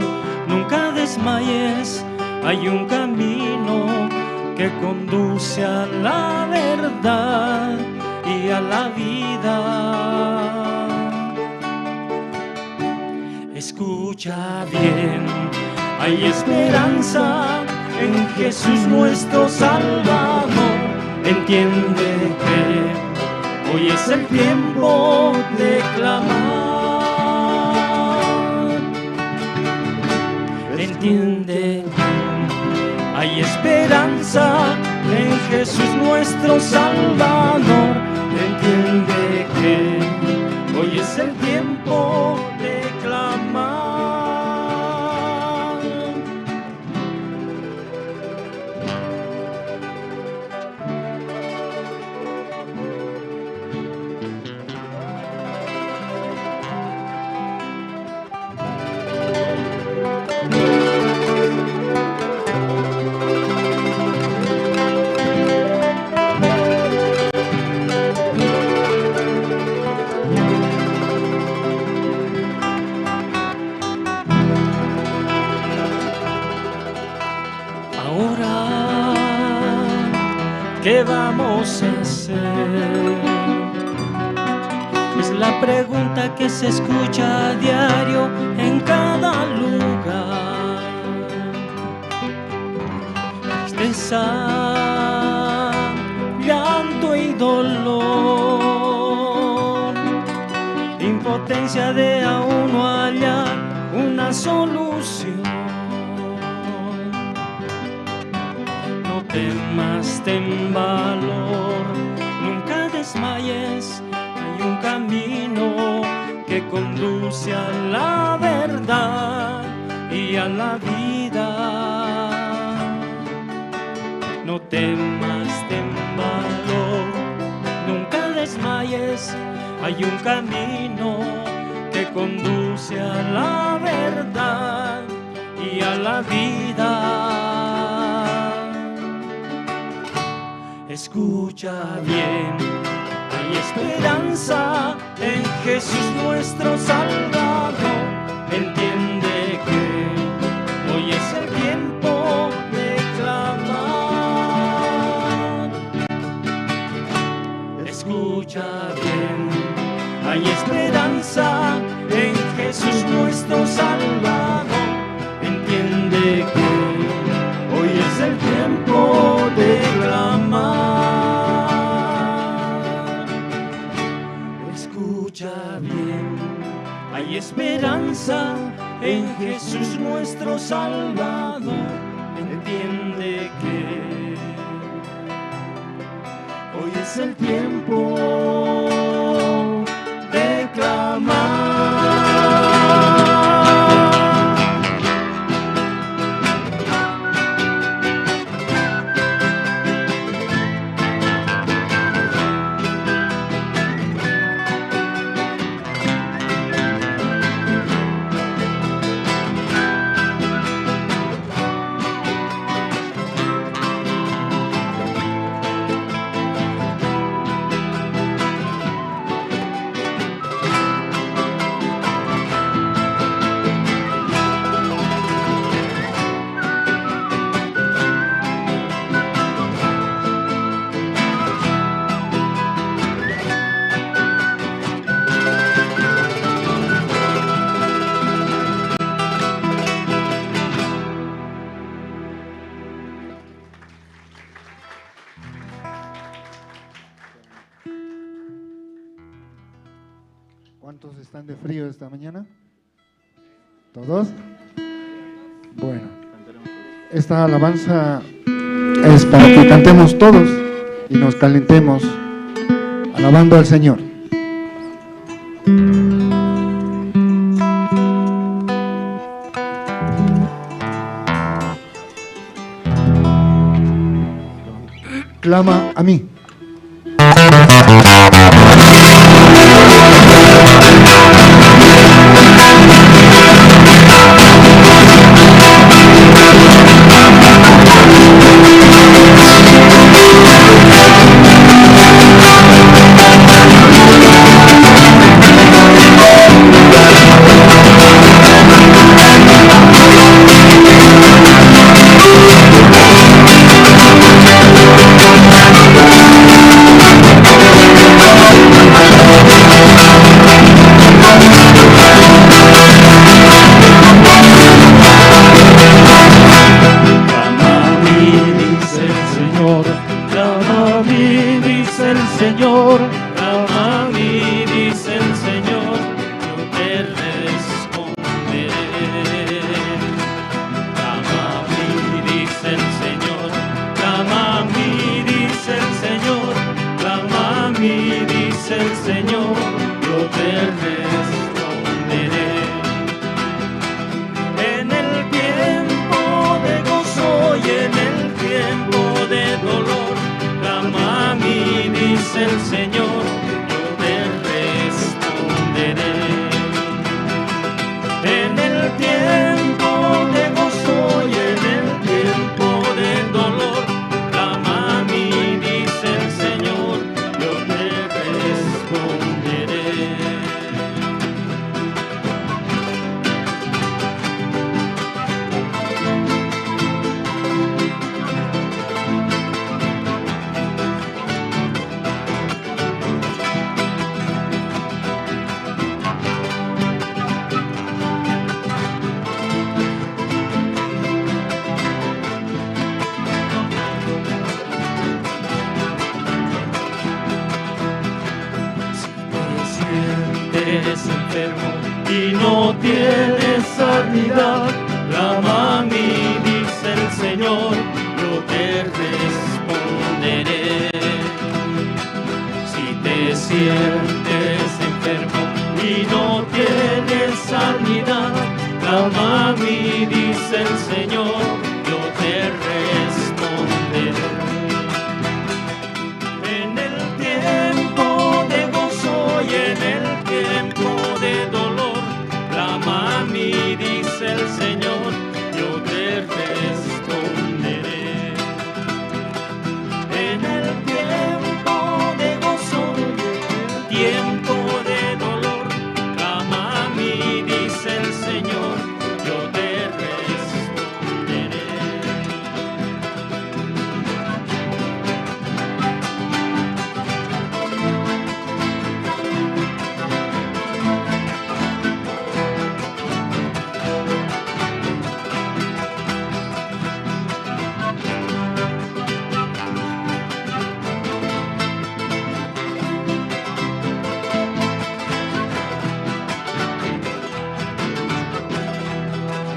nunca desmayes, hay un camino que conduce a la verdad y a la vida. Escucha bien, hay esperanza en Jesús nuestro Salvador. Entiende que hoy es el tiempo de clamar. Entiende, hay esperanza en Jesús nuestro Salvador. Entiende que hoy es el tiempo de clamar. ¿Qué vamos a hacer? Es la pregunta que se escucha a diario en cada lugar. Tristeza, llanto y dolor, impotencia de aún no hallar una solución. No temas, ten valor, nunca desmayes, hay un camino que conduce a la verdad y a la vida. No temas, ten valor, nunca desmayes, hay un camino que conduce a la verdad y a la vida. Escucha bien, hay esperanza en Jesús nuestro Salvador. Entiende que hoy es el tiempo de clamar. Escucha bien, hay esperanza en Jesús nuestro Salvador. Entiende que hoy es el tiempo de clamar. Escucha bien, hay esperanza en Jesús nuestro Salvador. Entiende que hoy es el tiempo de clamar. ¿Cuántos están de frío esta mañana? ¿Todos? Bueno, esta alabanza es para que cantemos todos y nos calentemos alabando al Señor. Clama a mí. sientes enfermo y no tienes sanidad, clama a mí, dice el Señor, yo te responderé. Si te sientes enfermo y no tienes sanidad, clama a mí, dice el Señor, yo te responderé. En el tiempo de gozo y en el tiempo de dolor, clama a mí, dice el Señor, yo te responderé. En el tiempo de gozo y en el tiempo de dolor, clama a mí, dice el Señor, yo te responderé.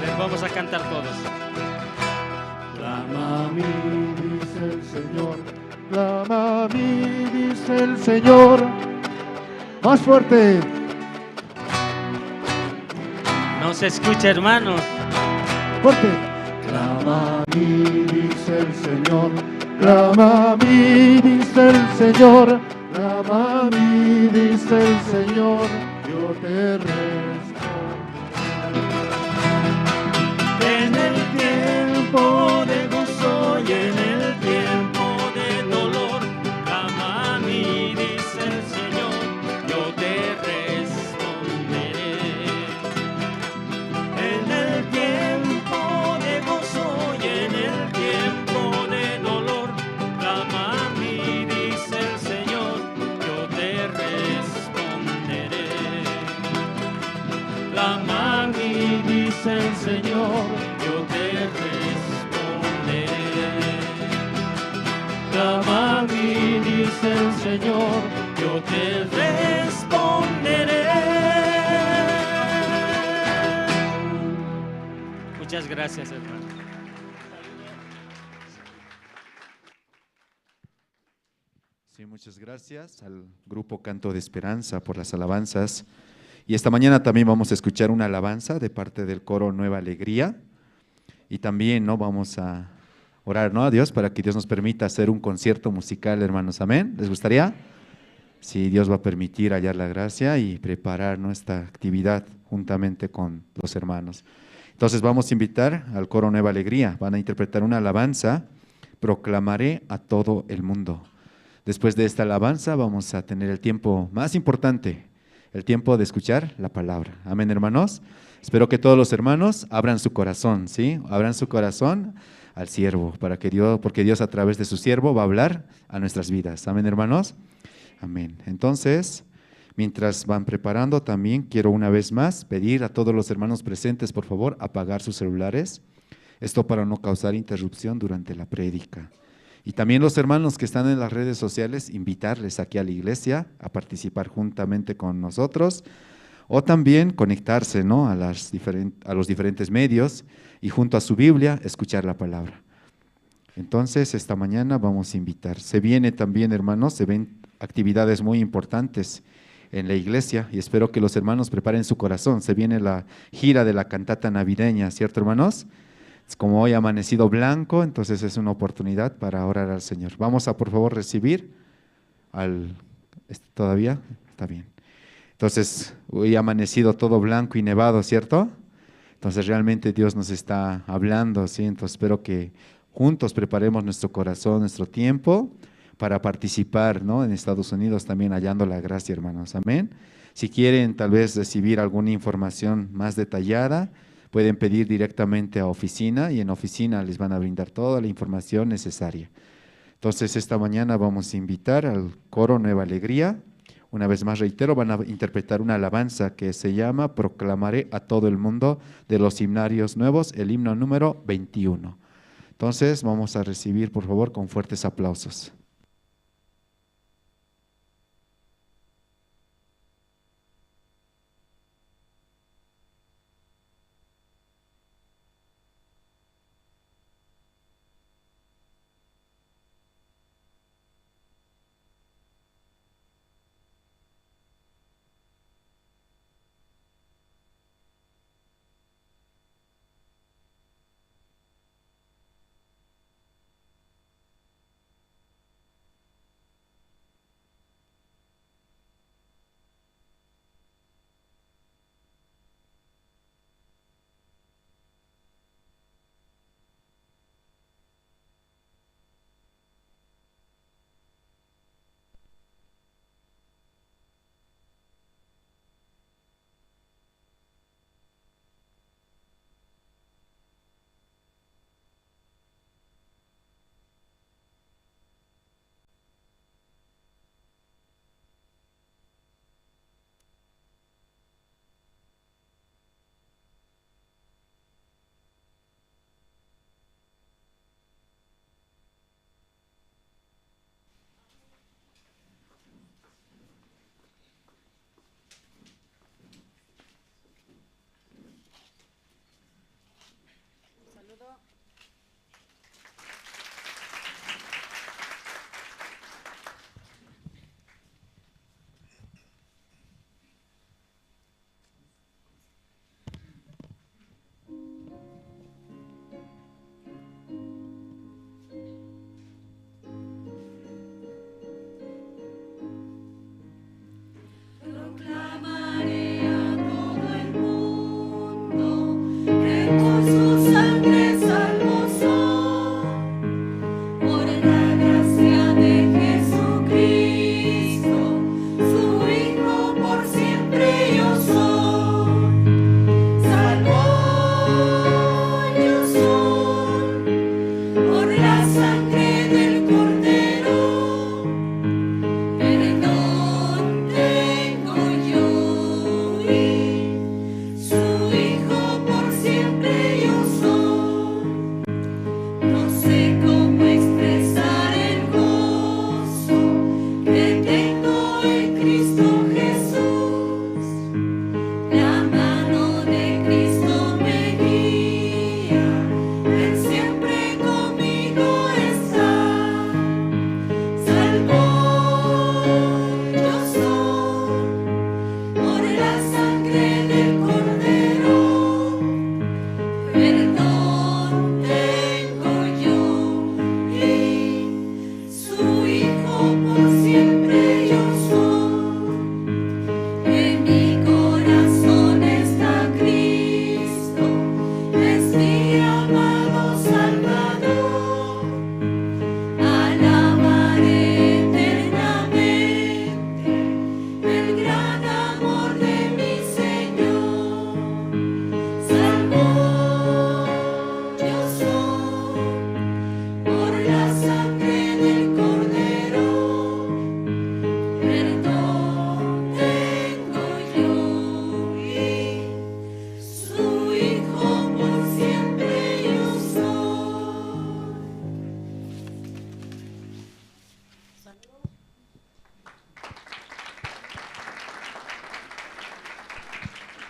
Les vamos a cantar todos. Clama a mí, dice el Señor, clama a mí, dice el Señor. Más fuerte. No se escucha, hermanos. Fuerte. Clama a mí, dice el Señor, clama a mí, dice el Señor, clama a mí, dice el Señor, yo te respondo. En el tiempo de gozo y en el tiempo de dolor, clama a mí, dice el Señor, yo te responderé. En el tiempo de gozo y en el tiempo de dolor, clama a mí, dice el Señor, yo te responderé. Clama a mí, dice el Señor, yo te responderé. Clama a mí, dice el Señor, yo te responderé. Muchas gracias, hermano. Sí, muchas gracias al grupo Canto de Esperanza por las alabanzas. Y esta mañana también vamos a escuchar una alabanza de parte del coro Nueva Alegría. Y también vamos a orar a Dios para que Dios nos permita hacer un concierto musical, hermanos. Amén. ¿Les gustaría? Sí, Dios va a permitir hallar la gracia y preparar nuestra actividad juntamente con los hermanos. Entonces vamos a invitar al coro Nueva Alegría. Van a interpretar una alabanza, Proclamaré a todo el mundo. Después de esta alabanza vamos a tener el tiempo más importante, el tiempo de escuchar la palabra. Amén, hermanos. Espero que todos los hermanos abran su corazón, ¿sí? Abran su corazón al siervo, porque Dios a través de su siervo va a hablar a nuestras vidas. Amén, hermanos. Amén. Entonces, mientras van preparando, también quiero una vez más pedir a todos los hermanos presentes, por favor, apagar sus celulares. Esto para no causar interrupción durante la prédica. Y también los hermanos que están en las redes sociales, invitarles aquí a la iglesia a participar juntamente con nosotros o también conectarse a los diferentes medios y junto a su Biblia escuchar la palabra. Entonces, esta mañana vamos a invitar. Se viene también, hermanos, se ven actividades muy importantes en la iglesia y espero que los hermanos preparen su corazón. Se viene la gira de la cantata navideña, ¿cierto, hermanos? Como hoy ha amanecido blanco, entonces es una oportunidad para orar al Señor. Vamos a, por favor, recibir ¿todavía? Está bien. Entonces, hoy ha amanecido todo blanco y nevado, ¿cierto? Entonces, realmente Dios nos está hablando, ¿sí? Entonces, espero que juntos preparemos nuestro corazón, nuestro tiempo para participar, en Estados Unidos también hallando la gracia, hermanos. Amén. Si quieren tal vez recibir alguna información más detallada, pueden pedir directamente a oficina y en oficina les van a brindar toda la información necesaria. Entonces, esta mañana vamos a invitar al coro Nueva Alegría. Una vez más reitero, van a interpretar una alabanza que se llama Proclamaré a todo el mundo, de los himnarios nuevos, el himno número 21. Entonces, vamos a recibir, por favor, con fuertes aplausos.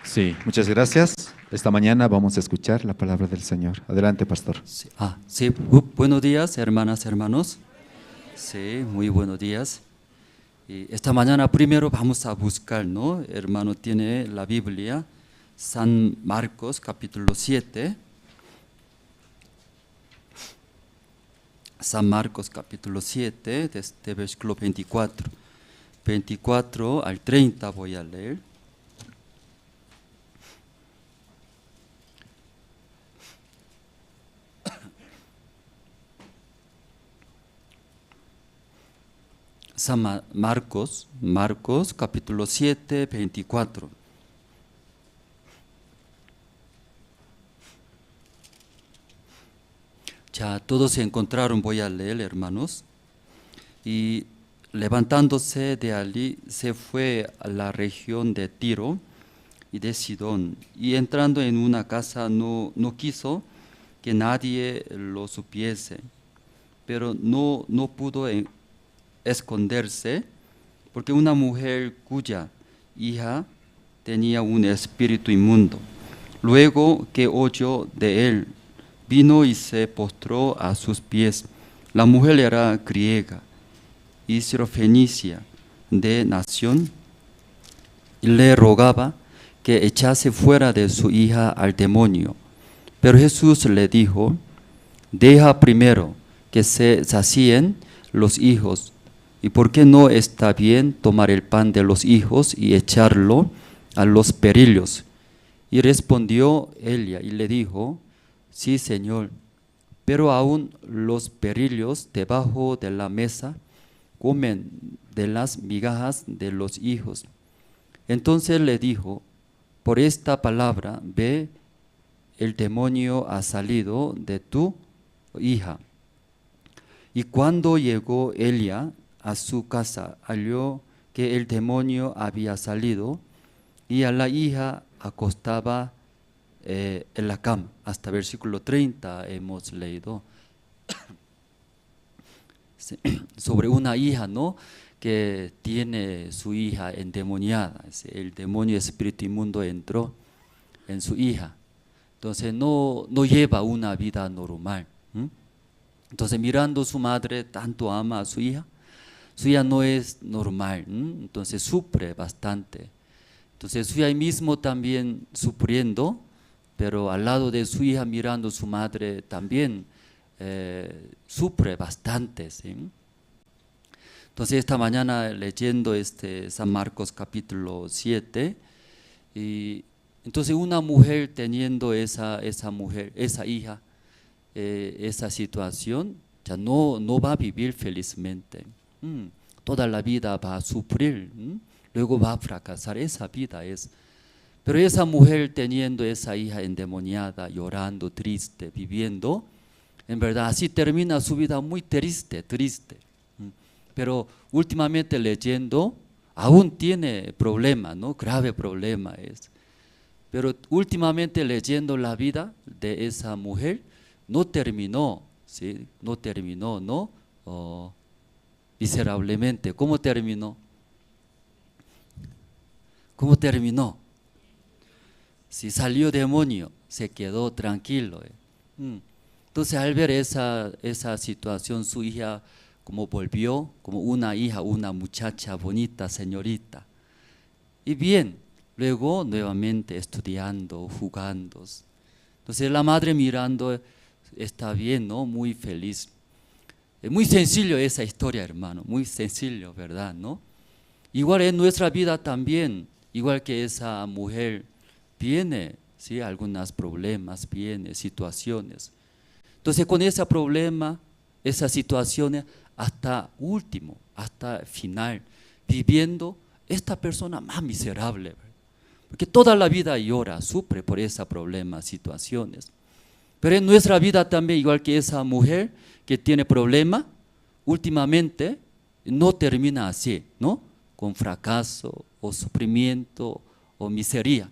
Sí, muchas gracias. Esta mañana vamos a escuchar la palabra del Señor. Adelante, pastor. Sí, buenos días, hermanas, hermanos. Sí, muy buenos días. Y esta mañana primero vamos a buscar, ¿no? Hermano tiene la Biblia, San Marcos capítulo 7. San Marcos capítulo 7, desde versículo 24. 24 al 30 voy a leer. San Marcos capítulo 7, 24. Ya todos se encontraron, voy a leer, hermanos. Y levantándose de allí, se fue a la región de Tiro y de Sidón. Y entrando en una casa, no quiso que nadie lo supiese, pero no pudo esconderse, porque una mujer cuya hija tenía un espíritu inmundo, luego que oyó de él, vino y se postró a sus pies. La mujer era griega y sirofenicia de nación, y le rogaba que echase fuera de su hija al demonio. Pero Jesús le dijo: deja primero que se sacien los hijos, y por qué no está bien tomar el pan de los hijos y echarlo a los perrillos. Y respondió ella y le dijo: sí, Señor, pero aún los perrillos debajo de la mesa comen de las migajas de los hijos. Entonces le dijo: por esta palabra, ve, el demonio ha salido de tu hija. Y cuando llegó ella a su casa, halló que el demonio había salido, y a la hija acostaba en la cama. Hasta versículo 30 hemos leído sobre una hija, ¿no?, que tiene su hija endemoniada. El demonio espíritu inmundo entró en su hija. Entonces no lleva una vida normal. Entonces, mirando su madre tanto ama a su hija no es normal. Entonces sufre bastante. Entonces su hija mismo también sufriendo, pero al lado de su hija mirando su madre también sufre bastante, ¿sí? Entonces esta mañana leyendo San Marcos capítulo 7, y entonces una mujer teniendo esa hija, esa situación, ya no va a vivir felizmente. Toda la vida va a sufrir, luego va a fracasar. Esa vida es. Pero esa mujer teniendo esa hija endemoniada, llorando, triste, viviendo, en verdad así termina su vida muy triste. Pero últimamente leyendo, aún tiene problema, ¿no? Grave problema es. Pero últimamente leyendo la vida de esa mujer, no terminó, ¿sí? No terminó, ¿no? Miserablemente. ¿Cómo terminó? ¿Cómo terminó? Si salió demonio, se quedó tranquilo. Entonces al ver esa situación, su hija como volvió como una hija, una muchacha bonita, señorita. Y bien, luego nuevamente estudiando, jugando. Entonces la madre mirando, está bien, ¿no? Muy feliz. Es muy sencillo esa historia, hermano, muy sencillo, ¿verdad? ¿No? Igual en nuestra vida también, igual que esa mujer, viene, ¿sí?, algunos problemas, viene situaciones. Entonces con ese problema, esas situaciones, hasta último, hasta final, viviendo esta persona más miserable, ¿verdad? Porque toda la vida llora, sufre por ese problema, situaciones. Pero en nuestra vida también, igual que esa mujer que tiene problema, últimamente no termina así, ¿no? Con fracaso o sufrimiento o miseria.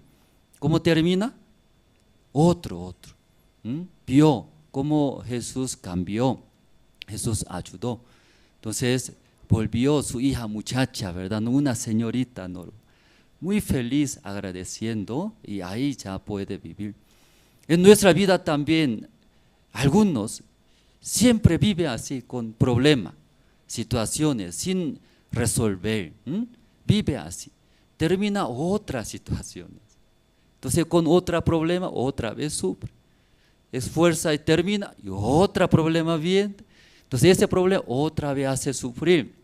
¿Cómo termina? Otro. Vio cómo Jesús cambió, Jesús ayudó. Entonces volvió su hija muchacha, ¿verdad? No una señorita, no, muy feliz agradeciendo y ahí ya puede vivir. En nuestra vida también, algunos siempre viven así con problemas, situaciones sin resolver, vive así, termina otras situaciones. Entonces con otro problema otra vez sufre, esfuerza y termina y otro problema viene. Entonces ese problema otra vez hace sufrir.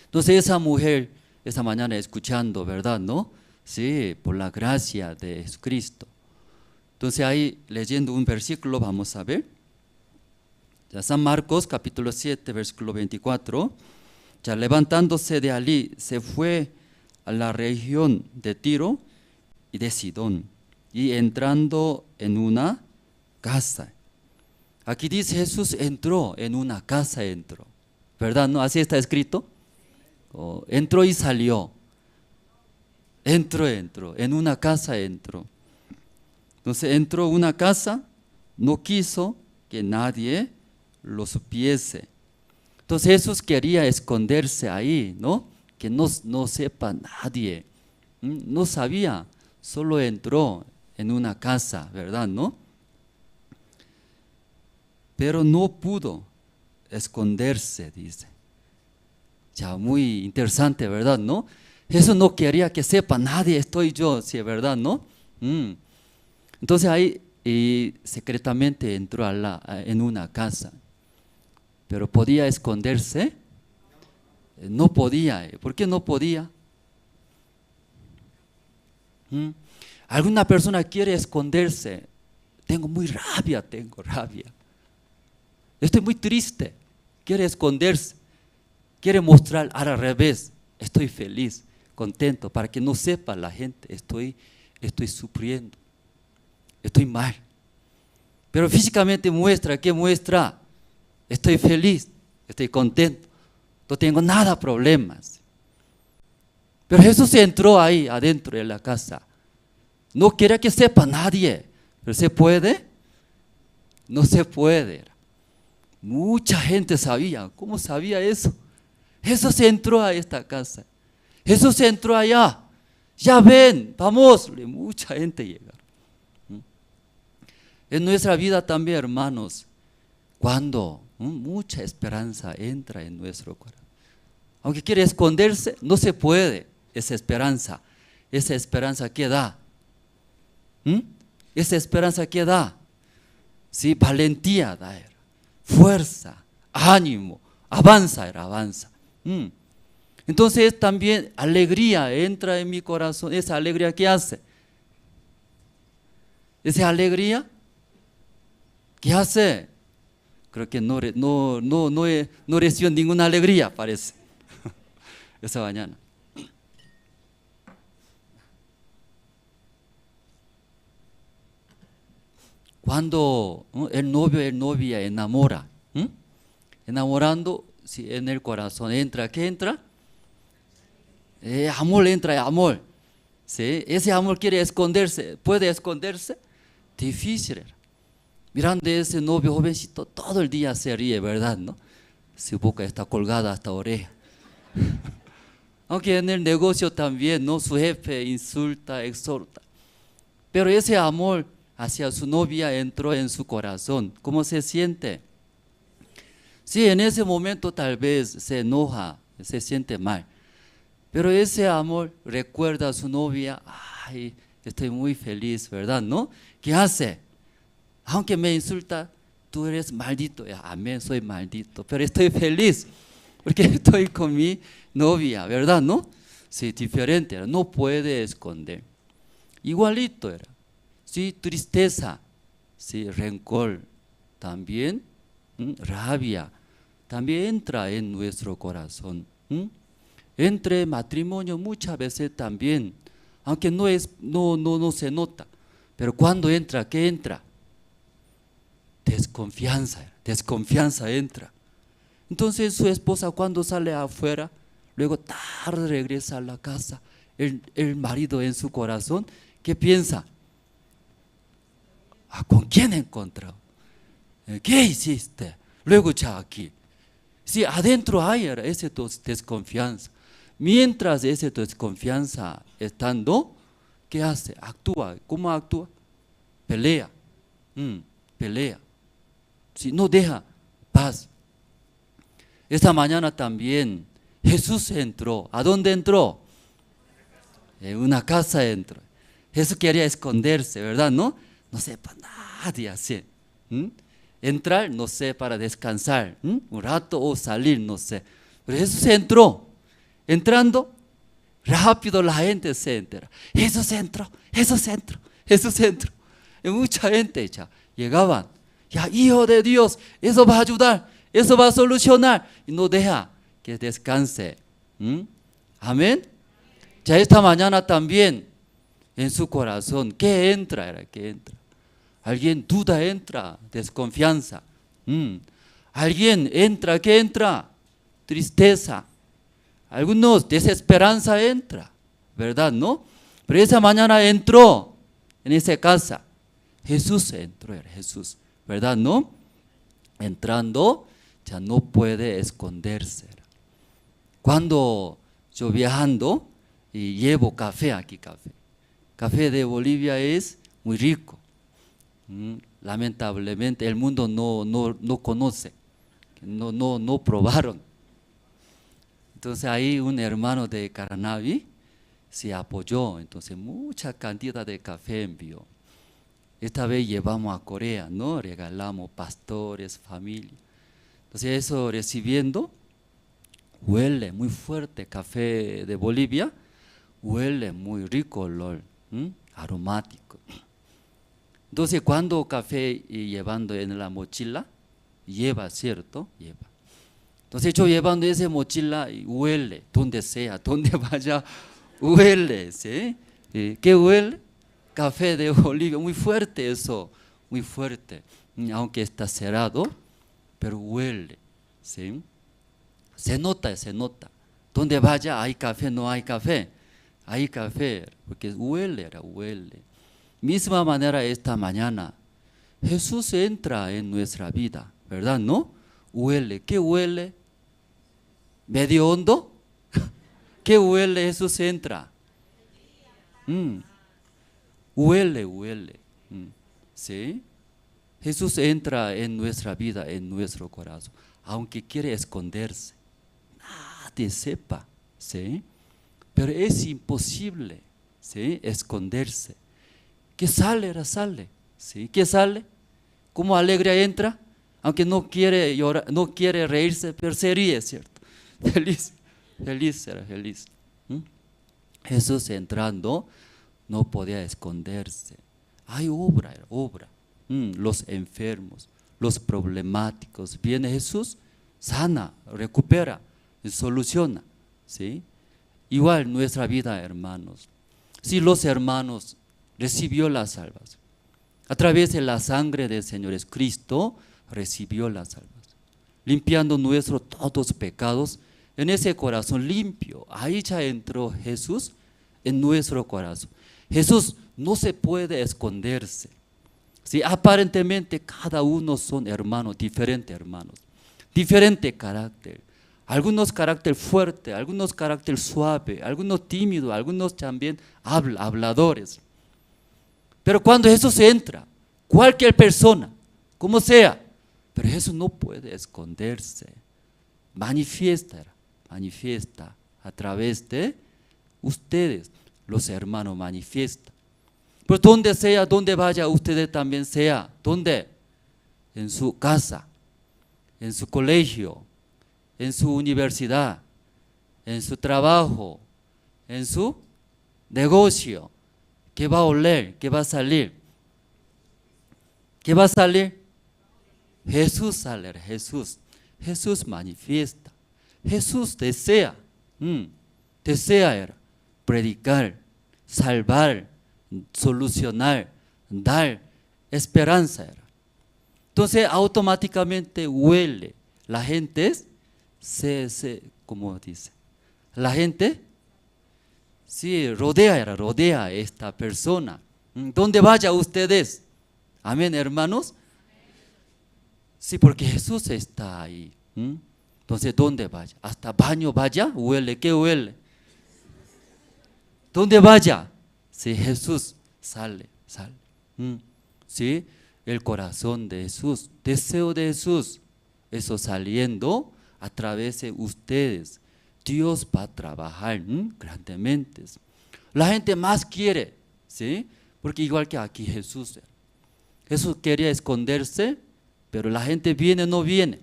Entonces esa mujer, esta mañana escuchando, ¿verdad? ¿No? Sí, por la gracia de Jesucristo. Entonces ahí leyendo un versículo vamos a ver. Ya San Marcos capítulo 7 versículo 24. Ya levantándose de allí se fue a la región de Tiro y de Sidón y entrando en una casa. Aquí dice Jesús entró en una casa, entró, ¿verdad? ¿No? Así está escrito. Entró y salió. Entró, en una casa entró. Entonces entró en una casa, no quiso que nadie lo supiese. Entonces Jesús quería esconderse ahí, ¿no? Que no sepa nadie. No sabía, solo entró en una casa, ¿verdad? ¿No? Pero no pudo esconderse, dice. Ya muy interesante, ¿verdad? ¿No? Jesús no quería que sepa nadie, estoy yo, sí, ¿verdad? ¿No? Entonces ahí secretamente entró en una casa. Pero ¿podía esconderse? No podía. ¿Por qué no podía? Alguna persona quiere esconderse. Tengo rabia. Estoy muy triste. Quiere esconderse. Quiere mostrar al revés. Estoy feliz, contento, para que no sepa la gente. Estoy sufriendo. Estoy mal. Pero físicamente muestra, ¿qué muestra? Estoy feliz, estoy contento, no tengo nada problemas. Pero Jesús entró ahí adentro de la casa. No quiere que sepa nadie. ¿Pero se puede? No se puede. Mucha gente sabía. ¿Cómo sabía eso? Jesús entró a esta casa. Jesús entró allá. Ya ven, vamos. Mucha gente llega. En nuestra vida también, hermanos, cuando mucha esperanza entra en nuestro corazón. Aunque quiere esconderse, no se puede. Esa esperanza que da. Esa esperanza que da. Sí, valentía da. Fuerza, ánimo, avanza. Entonces también alegría entra en mi corazón. Esa alegría, ¿qué hace? Esa alegría, ¿qué hace? Creo que no recibió ninguna alegría, parece, esa mañana. Cuando el novio y la novia enamora, enamorando, si en el corazón entra, ¿qué entra? Amor entra, amor. ¿Sí? Ese amor quiere esconderse, ¿puede esconderse? Difícil. Mirando ese novio jovencito, todo el día se ríe, ¿verdad? ¿No? Su boca está colgada hasta oreja. Aunque en el negocio también, ¿no? Su jefe insulta, exhorta. Pero ese amor hacia su novia entró en su corazón. ¿Cómo se siente? Sí, en ese momento tal vez se enoja, se siente mal. Pero ese amor recuerda a su novia, ay, estoy muy feliz, ¿verdad? ¿No? ¿Qué hace? Aunque me insulta, tú eres maldito. Amén, soy maldito, pero estoy feliz porque estoy con mi novia, ¿verdad? ¿No? Sí, diferente era, no puede esconder. Igualito era. Sí, tristeza, sí, rencor, también rabia, también entra en nuestro corazón. Entre matrimonio muchas veces también, aunque no se nota, pero cuando entra, ¿qué entra? Desconfianza entra. Entonces su esposa cuando sale afuera, luego tarde regresa a la casa, el marido en su corazón, ¿qué piensa? ¿Con quién encontró? ¿Qué hiciste? Luego ya aquí. Sí, adentro hay esa desconfianza. Mientras esa desconfianza estando, ¿qué hace? Actúa. ¿Cómo actúa? Pelea. Pelea. Si no deja paz. Esta mañana también Jesús entró. ¿A dónde entró? En una casa entró. Jesús quería esconderse, ¿verdad? No sepa nadie así. Entrar, no sé, para descansar, un rato o salir, no sé. Pero Jesús entró. Entrando, rápido la gente se entera. Jesús entró, Jesús entró, Jesús entró. Y mucha gente ya llegaban. Ya, hijo de Dios, eso va a ayudar, eso va a solucionar. Y no deja que descanse. Amén. Ya esta mañana también en su corazón, ¿qué entra? ¿Qué entra? Alguien duda entra, desconfianza. Alguien entra, ¿qué entra? Tristeza. Algunos desesperanza entra, ¿verdad? ¿No? Pero esa mañana entró en esa casa. Jesús entró, era Jesús, ¿verdad? ¿No? Entrando, ya no puede esconderse. Cuando yo viajando y llevo café aquí, café de Bolivia es muy rico. Lamentablemente el mundo no conoce, no probaron. Entonces ahí un hermano de Caranavi se apoyó, entonces mucha cantidad de café envió. Esta vez llevamos a Corea, ¿no? Regalamos pastores, familia. Entonces eso recibiendo, huele muy fuerte, café de Bolivia, huele muy rico olor, aromático. Entonces cuando café llevando en la mochila, lleva, ¿cierto? Lleva. Entonces yo llevando esa mochila y huele, donde sea, donde vaya, huele, ¿sí? ¿Qué huele? Café de Bolivia, muy fuerte eso, muy fuerte, aunque está cerrado, pero huele, ¿sí? Se nota. Donde vaya hay café, no hay café, hay café, porque huele. Misma manera esta mañana, Jesús entra en nuestra vida, ¿verdad? ¿No? Huele, ¿qué huele? ¿Medio hondo? ¿Qué huele? Jesús entra. Huele. ¿Sí? Jesús entra en nuestra vida, en nuestro corazón, aunque quiere esconderse. Nadie sepa, ¿sí? Pero es imposible, ¿sí? Esconderse. ¿Qué sale? ¿Sí? ¿Qué sale? ¿Cómo alegre entra? Aunque no quiere llorar, no quiere reírse, pero se ríe, ¿cierto? Feliz. Jesús entrando no podía esconderse. Hay obra. Los enfermos, los problemáticos, viene Jesús, sana, recupera, soluciona, ¿sí? Igual nuestra vida, hermanos. Si los hermanos recibió la salvación, a través de la sangre del Señor Cristo recibió la salvación, limpiando nuestros todos pecados en ese corazón limpio. Ahí ya entró Jesús en nuestro corazón. Jesús no se puede esconderse. Sí, aparentemente cada uno son hermanos, diferente carácter. Algunos carácter fuerte, algunos carácter suave, algunos tímidos, algunos también habladores. Pero cuando Jesús entra, cualquier persona, como sea, pero Jesús no puede esconderse. Manifiesta a través de ustedes, los hermanos, manifiesta. Pero donde sea, donde vaya, ustedes también sea. ¿Dónde? En su casa, en su colegio, en su universidad, en su trabajo, en su negocio. ¿Qué va a oler? ¿Qué va a salir? ¿Qué va a salir? Jesús sale, Jesús manifiesta. Jesús desea predicar, salvar, solucionar, dar esperanza. Entonces automáticamente huele. La gente ¿cómo dice? La gente rodea a esta persona. ¿Dónde vaya ustedes? Amén, hermanos. Sí, porque Jesús está ahí. Entonces, ¿dónde vaya? Hasta baño vaya, huele. ¿Qué huele? donde vaya, sí, Jesús sale. Sí, el corazón de Jesús, deseo de Jesús, eso saliendo a través de ustedes. Dios va a trabajar grandemente. La gente más quiere, ¿sí? Porque igual que aquí Jesús quería esconderse, pero la gente viene, no viene.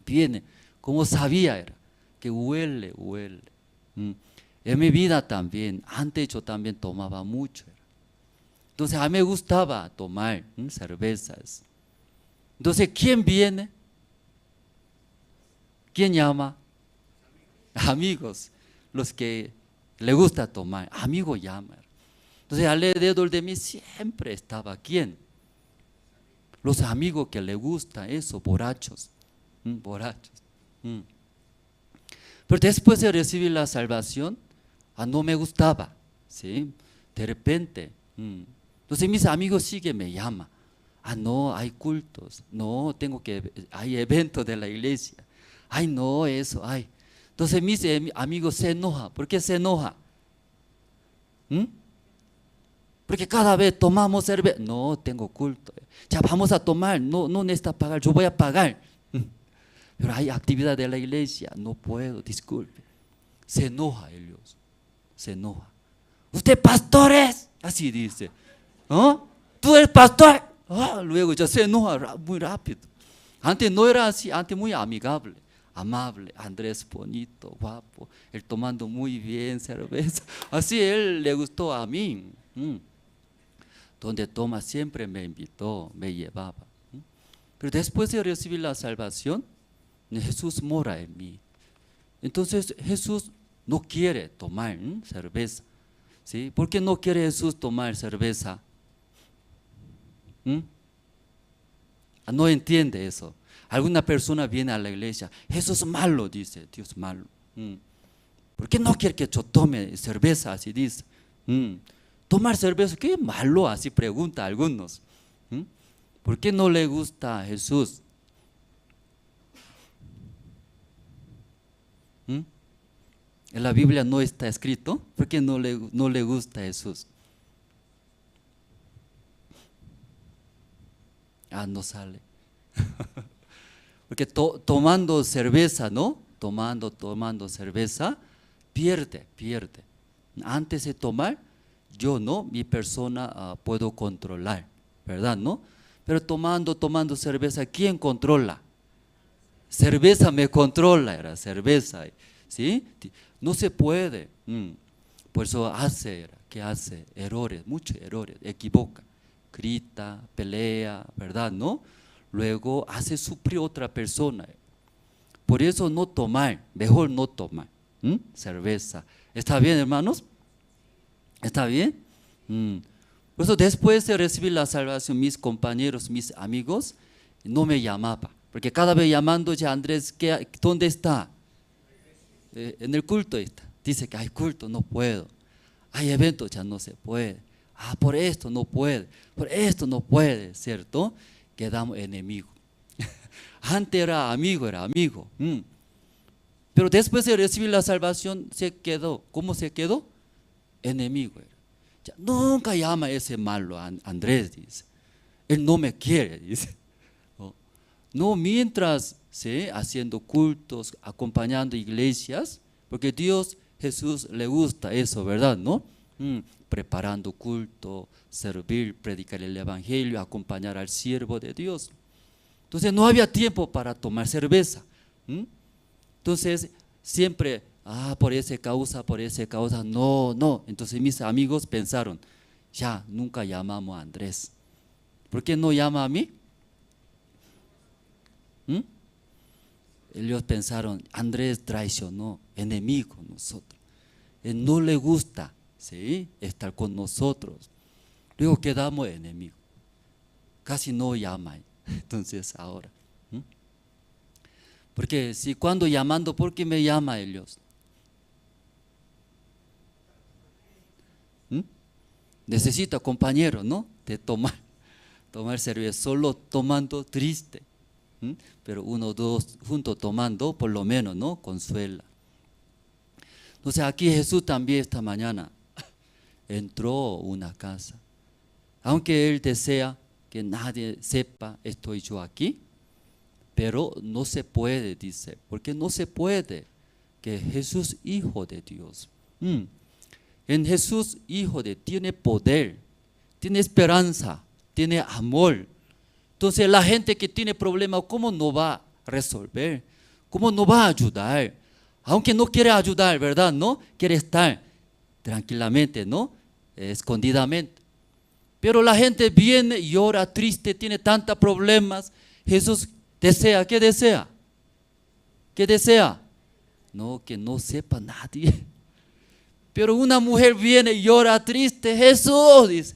Viene, como sabía era, que huele. En mi vida también, antes yo también tomaba mucho. Entonces a mí me gustaba tomar cervezas. Entonces, ¿quién viene? ¿Quién llama? Amigos, los que le gusta tomar, amigos llaman. Entonces alrededor de mí siempre estaba ¿quién? Los amigos que le gusta eso, borrachos. Pero después de recibir la salvación, no me gustaba, ¿sí? De repente, entonces mis amigos siguen me llaman. No, hay cultos, no, hay eventos de la iglesia. No, eso, hay. Entonces mis amigos se enojan. ¿Por qué se enoja? Porque cada vez tomamos cerveza. No, tengo culto. Ya vamos a tomar, no necesita pagar, yo voy a pagar. Pero hay actividad de la iglesia, no puedo, disculpe. Se enoja ellos, se enoja. ¿Usted pastor es? Así dice. ¿Tú eres pastor? Luego ya se enoja muy rápido. Antes no era así, antes muy amigable. Amable, Andrés bonito, guapo, él tomando muy bien cerveza. Así él le gustó a mí. Donde toma siempre me invitó, me llevaba. Pero después de recibir la salvación, Jesús mora en mí. Entonces Jesús no quiere tomar cerveza. ¿Sí? ¿Por qué no quiere Jesús tomar cerveza? No entiende eso. Alguna persona viene a la iglesia, Jesús es malo, dice, Dios es malo. ¿Por qué no quiere que yo tome cerveza? Así dice. Tomar cerveza, ¿qué malo? Así pregunta a algunos. ¿Por qué no le gusta a Jesús? En la Biblia no está escrito, ¿por qué no le gusta a Jesús? No sale. Porque tomando cerveza, ¿no? Tomando cerveza, pierde. Antes de tomar, yo no, mi persona puedo controlar, ¿verdad? ¿No? Pero tomando cerveza, ¿quién controla? Cerveza me controla, era cerveza, ¿sí? No se puede. Por eso hace errores, muchos errores, equivoca, grita, pelea, ¿verdad? ¿No? Luego hace sufrir otra persona. Por eso no tomar, mejor no tomar cerveza. ¿Está bien, hermanos? ¿Está bien? Por eso después de recibir la salvación, mis compañeros, mis amigos, no me llamaban. Porque cada vez llamando ya, Andrés, ¿dónde está? En el culto está. Dice que hay culto, no puedo. Hay eventos, ya no se puede. Por esto no puede. Por esto no puede, ¿cierto? Quedamos enemigos. Antes era amigo. Pero después de recibir la salvación, se quedó. ¿Cómo se quedó? Enemigo. Ya, nunca llama a ese malo Andrés, dice. Él no me quiere, dice. No, mientras haciendo cultos, acompañando iglesias, porque Dios, Jesús le gusta eso, ¿verdad? ¿No? Preparando culto, servir, predicar el evangelio, acompañar al siervo de Dios. Entonces no había tiempo para tomar cerveza. Entonces siempre, por esa causa, no. Entonces mis amigos pensaron, ya nunca llamamos a Andrés. ¿Por qué no llama a mí? Ellos pensaron, Andrés traicionó, enemigo nosotros. Él no le gusta, ¿sí?, estar con nosotros. Luego quedamos enemigos. Casi no llama. Entonces ahora. Porque si cuando llamando, ¿por qué me llama ellos? Necesita compañero, ¿no? De tomar cerveza, solo tomando triste. Pero uno o dos juntos tomando, por lo menos, ¿no? Consuela. Entonces aquí Jesús también esta mañana entró a una casa. Aunque él desea que nadie sepa estoy yo aquí, pero no se puede, dice, porque no se puede que Jesús, Hijo de Dios. En Jesús, Hijo de Dios, tiene poder, tiene esperanza, tiene amor. Entonces la gente que tiene problemas, ¿cómo no va a resolver? ¿Cómo no va a ayudar? Aunque no quiere ayudar, ¿verdad? No quiere estar tranquilamente, ¿no? Escondidamente. Pero la gente viene y llora triste, tiene tantos problemas. Jesús desea, ¿qué desea? ¿Qué desea? No, que no sepa nadie. Pero una mujer viene y llora triste. Jesús, dice,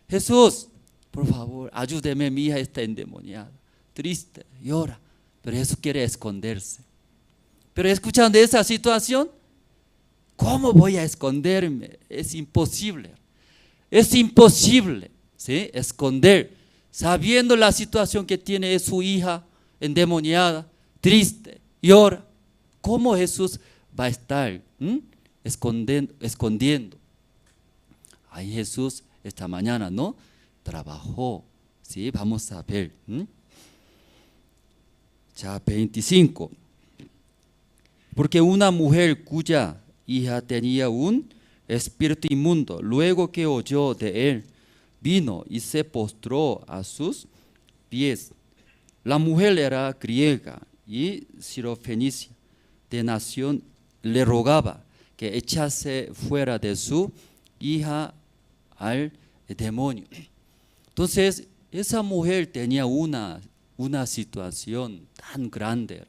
Jesús, por favor, ayúdeme, mi hija está endemoniada, triste, llora. Pero Jesús quiere esconderse. Pero escuchando esa situación, ¿cómo voy a esconderme? Es imposible. Es imposible, ¿sí? Esconder, sabiendo la situación que tiene su hija endemoniada, triste, llora. ¿Cómo Jesús va a estar escondiendo? Ahí Jesús esta mañana, ¿no? Trabajó, ¿sí? Vamos a ver. Ya 25. Porque una mujer cuya hija tenía un espíritu inmundo, luego que oyó de él, vino y se postró a sus pies. La mujer era griega y sirofenicia de nación, le rogaba que echase fuera de su hija al demonio. Entonces, esa mujer tenía una situación tan grande,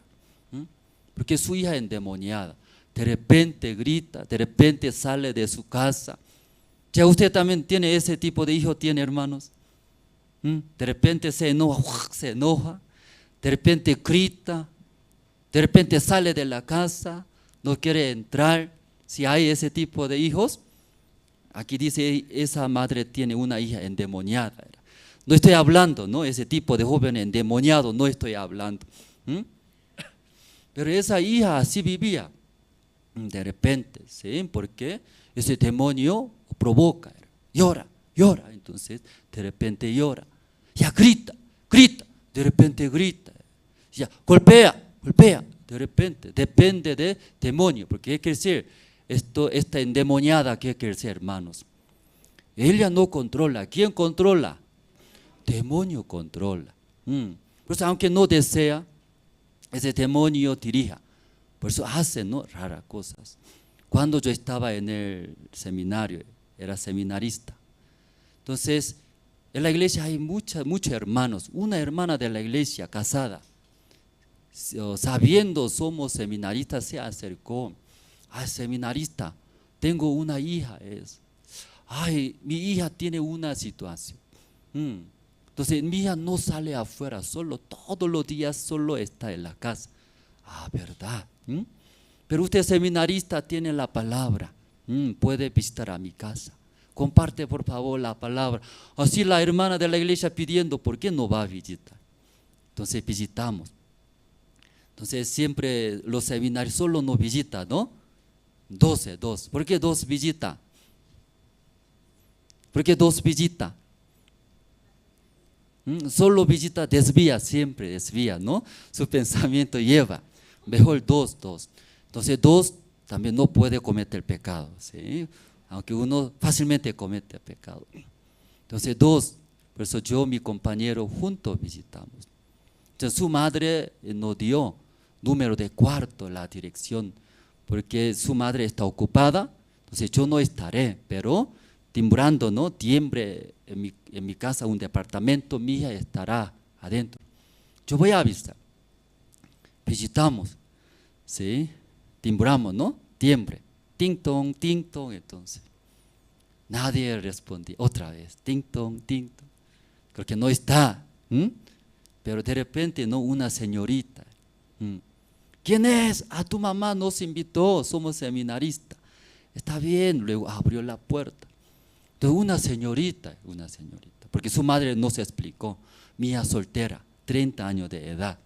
porque su hija endemoniada, de repente grita, de repente sale de su casa. ¿Ya usted también tiene ese tipo de hijo, tiene hermanos? De repente se enoja, de repente grita, de repente sale de la casa, no quiere entrar. Si hay ese tipo de hijos, aquí dice, esa madre tiene una hija endemoniada. No estoy hablando, ¿no? Ese tipo de joven endemoniado, no estoy hablando. Pero esa hija así vivía. De repente, ¿sí? Porque ese demonio provoca, llora. Entonces, de repente llora. Ya grita, de repente grita. Ya golpea, de repente. Depende de demonio, porque hay que decir, esta endemoniada que hay que decir, hermanos. Ella no controla. ¿Quién controla? Demonio controla. Pues aunque no desea, ese demonio dirija. Por eso hace, ¿no? Raras cosas. Cuando yo estaba en el seminario, era seminarista. Entonces, en la iglesia hay muchos hermanos. Una hermana de la iglesia casada, sabiendo somos seminaristas, se acercó. Seminarista, tengo una hija. Mi hija tiene una situación. Entonces, mi hija no sale afuera, todos los días solo está en la casa. ¿Verdad? Pero usted seminarista tiene la palabra, puede visitar a mi casa, comparte por favor la palabra. Así la hermana de la iglesia pidiendo, ¿por qué no va a visitar? Entonces visitamos. Entonces siempre los seminarios solo no visitan, ¿no? 12. ¿Por qué 2 visita? ¿Por qué 2 visita? Solo visita, siempre desvía, ¿no? Su pensamiento lleva. Mejor 2. Entonces 2 también no puede cometer pecado, ¿sí? Aunque uno fácilmente comete pecado. Entonces 2, por eso yo y mi compañero juntos visitamos. Entonces su madre nos dio número de cuarto, la dirección, porque su madre está ocupada, entonces yo no estaré, pero timbrando, ¿no? Timbre en mi casa, un departamento, mi hija estará adentro. Yo voy a avisar. Visitamos, ¿sí? Timbramos, ¿no? Timbre. Ting tong, entonces. Nadie respondió. Otra vez. Ting tong. Creo que no está. Pero de repente, ¿no? Una señorita. ¿Quién es? Tu mamá nos invitó, somos seminaristas. Está bien, luego abrió la puerta. Entonces una señorita, porque su madre no se explicó, mi hija soltera, 30 años de edad,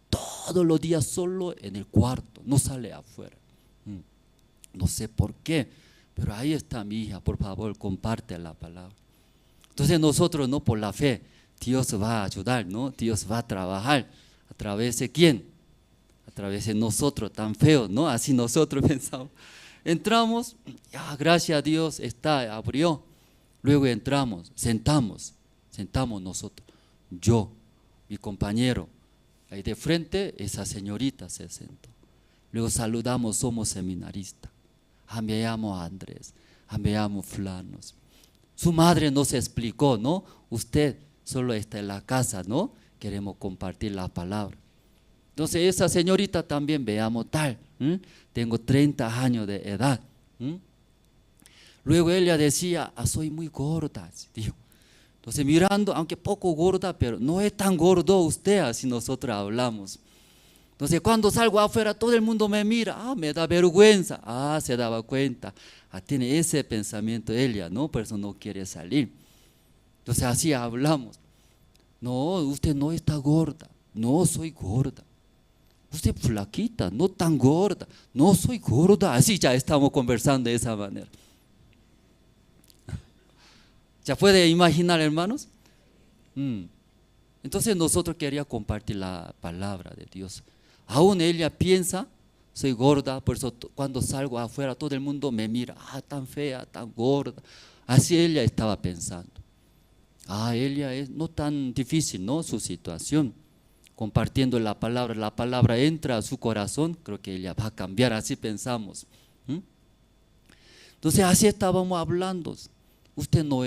todos los días solo en el cuarto, no sale afuera. No sé por qué, Pero ahí está mi hija, por favor, comparte la palabra. Entonces nosotros, no, por la fe, Dios va a ayudar, ¿no? Dios va a trabajar. ¿A través de quién? A través de nosotros, tan feos, ¿no? Así nosotros pensamos. Entramos, gracias a Dios, abrió. Luego entramos, sentamos nosotros. Yo, mi compañero, ahí de frente, esa señorita se sentó. Luego saludamos, somos seminaristas. Me llamo Andrés, me llamo Flanos. Su madre nos explicó, ¿no? Usted solo está en la casa, ¿no? Queremos compartir la palabra. Entonces esa señorita también, veamos tal, tengo 30 años de edad. Luego ella decía, soy muy gorda, dijo. Entonces mirando, aunque poco gorda, pero no es tan gordo usted, así nosotros hablamos. Entonces cuando salgo afuera todo el mundo me mira, me da vergüenza, se daba cuenta, tiene ese pensamiento ella, ¿no? Por eso no quiere salir. Entonces así hablamos. No, usted no está gorda, no soy gorda. Usted flaquita, no tan gorda, no soy gorda. Así ya estamos conversando de esa manera. ¿Ya puede imaginar, hermanos? Entonces nosotros queríamos compartir la palabra de Dios. Aún ella piensa, soy gorda, por eso cuando salgo afuera todo el mundo me mira, tan fea, tan gorda. Así ella estaba pensando. Ella es no tan difícil, ¿no? Su situación. Compartiendo la palabra entra a su corazón, creo que ella va a cambiar, así pensamos. Entonces así estábamos hablando. Usted no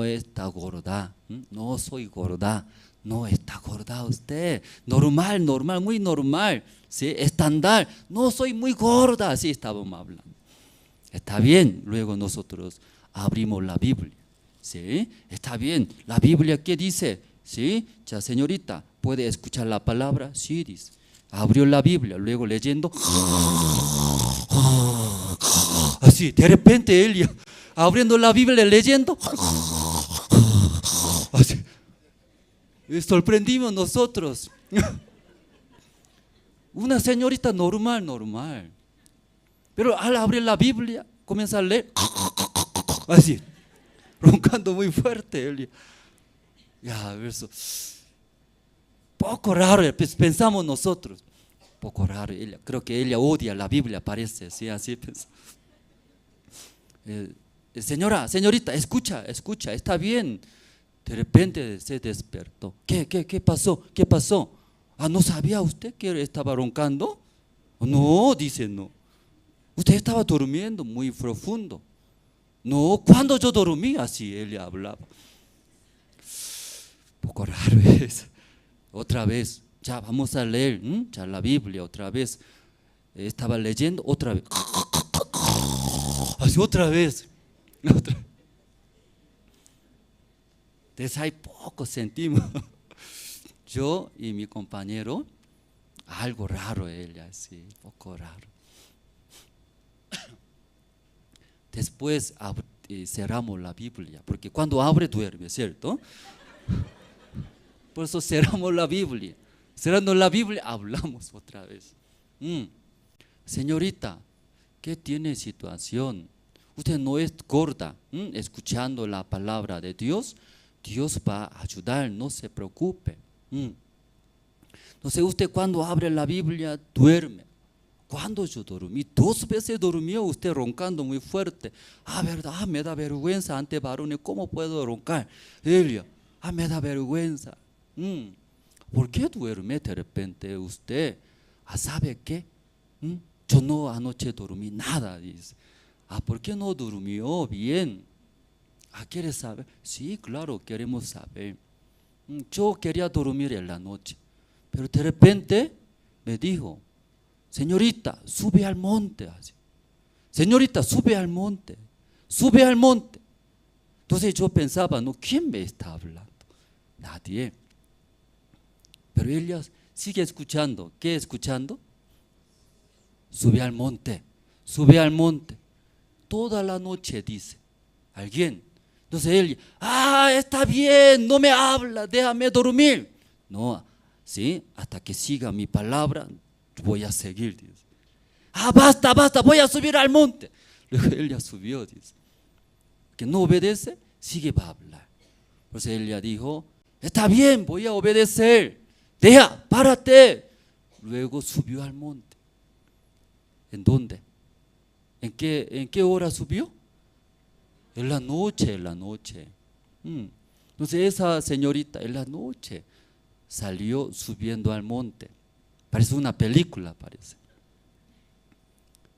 está gorda, no soy gorda, no está gorda usted, normal, muy normal, ¿sí? Estándar, no soy muy gorda, así estábamos hablando. Está bien, luego nosotros abrimos la Biblia, ¿sí? Está bien, la Biblia ¿qué dice? ¿Sí? Ya señorita, ¿puede escuchar la palabra? Sí, dice. Abrió la Biblia, luego leyendo, así, de repente ella abriendo la Biblia, leyendo, así. Sorprendimos nosotros. Una señorita normal. Pero al abrir la Biblia, comienza a leer, así, roncando muy fuerte. Ella. Eso. Poco raro, pensamos nosotros. Poco raro, creo que ella odia la Biblia, parece, ¿sí? Así pensamos. Señorita, escucha, está bien. De repente se despertó. ¿Qué pasó? ¿No sabía usted que estaba roncando? No, dice, no. Usted estaba durmiendo muy profundo. No, cuando yo dormí, así ella hablaba. Poco raro es. Otra vez, ya vamos a leer, ya la Biblia otra vez. Estaba leyendo otra vez. Así otra vez. Desde ahí poco sentimos, yo y mi compañero, algo raro ella, sí, poco raro. Después cerramos la Biblia, porque cuando abre duerme, ¿cierto? Por eso cerramos la Biblia. Cerrando la Biblia, hablamos otra vez. Señorita, ¿qué tiene situación? Usted no es gorda, escuchando la palabra de Dios. Dios va a ayudar, no se preocupe. Entonces usted cuando abre la Biblia duerme. Cuando yo dormí, 2 veces durmió usted roncando muy fuerte. Verdad, me da vergüenza ante varones, ¿cómo puedo roncar? Ella, me da vergüenza. ¿Por qué duerme de repente usted? ¿Sabe qué? Yo no anoche dormí nada, dice. ¿Por qué no durmió bien? ¿Quiere saber? Sí, claro, queremos saber. Yo quería dormir en la noche, pero de repente me dijo, señorita, sube al monte. Así. Señorita, sube al monte. Entonces yo pensaba, ¿no? ¿Quién me está hablando? Nadie. Pero ella sigue escuchando. ¿Qué escuchando? Sube al monte. Toda la noche dice, alguien. Entonces él, está bien, no me habla, déjame dormir. No, ¿sí? Hasta que siga mi palabra, voy a seguir. Dice. Basta, voy a subir al monte. Luego ella subió, dice, que no obedece, sigue va a hablar. Por eso ella dijo, está bien, voy a obedecer, deja, párate. Luego subió al monte. ¿En dónde? ¿En qué hora subió? En la noche, en la noche. Entonces esa señorita en la noche salió subiendo al monte. Parece una película, parece.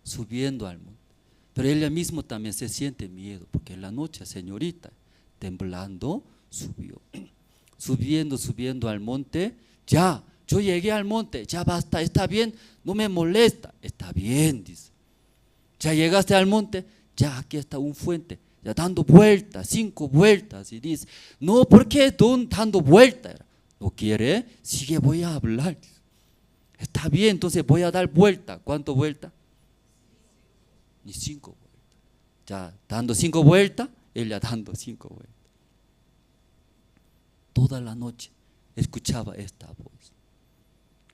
Subiendo al monte. Pero ella misma también se siente miedo, porque en la noche, señorita, temblando, subió. Subiendo al monte. Ya, yo llegué al monte, ya basta, está bien, no me molesta. Está bien, dice. Ya llegaste al monte, ya aquí está un fuente. Ya dando vueltas, 5 vueltas. Y dice, no, ¿por qué dando vueltas? ¿No quiere? Sigue, voy a hablar. Está bien, entonces voy a dar vuelta. ¿Cuánto vuelta? Ni 5 vueltas. Ya dando 5 vueltas, ella dando 5 vueltas. Toda la noche escuchaba esta voz.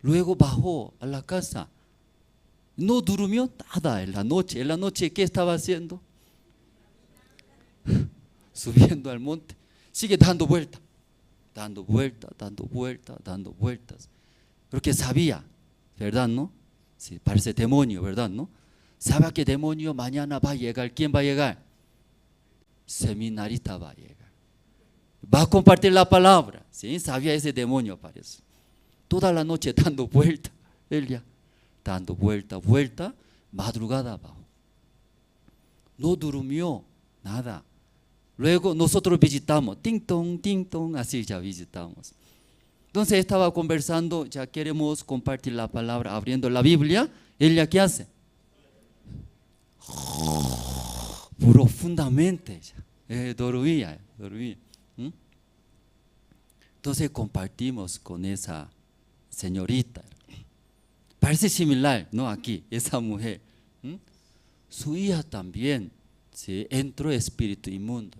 Luego bajó a la casa. No durmió nada en la noche. En la noche, ¿qué estaba haciendo? Subiendo al monte. Sigue dando vueltas. Dando vueltas, dando vueltas, dando vueltas. Porque sabía, ¿verdad, no? Sí, parece demonio, ¿verdad, no? Sabe que demonio mañana va a llegar. ¿Quién va a llegar? Seminarista va a llegar. Va a compartir la palabra. ¿Sí? Sabía ese demonio, parece. Toda la noche dando vuelta. Ella dando vuelta, madrugada abajo. No durmió nada. Luego nosotros visitamos, ting tong, así ya visitamos. Entonces estaba conversando, ya queremos compartir la palabra, abriendo la Biblia. ¿Ella qué hace? Profundamente, dormía. Entonces compartimos con esa señorita. Parece similar, ¿no? Aquí, esa mujer. Su hija también, ¿sí? Entró espíritu inmundo.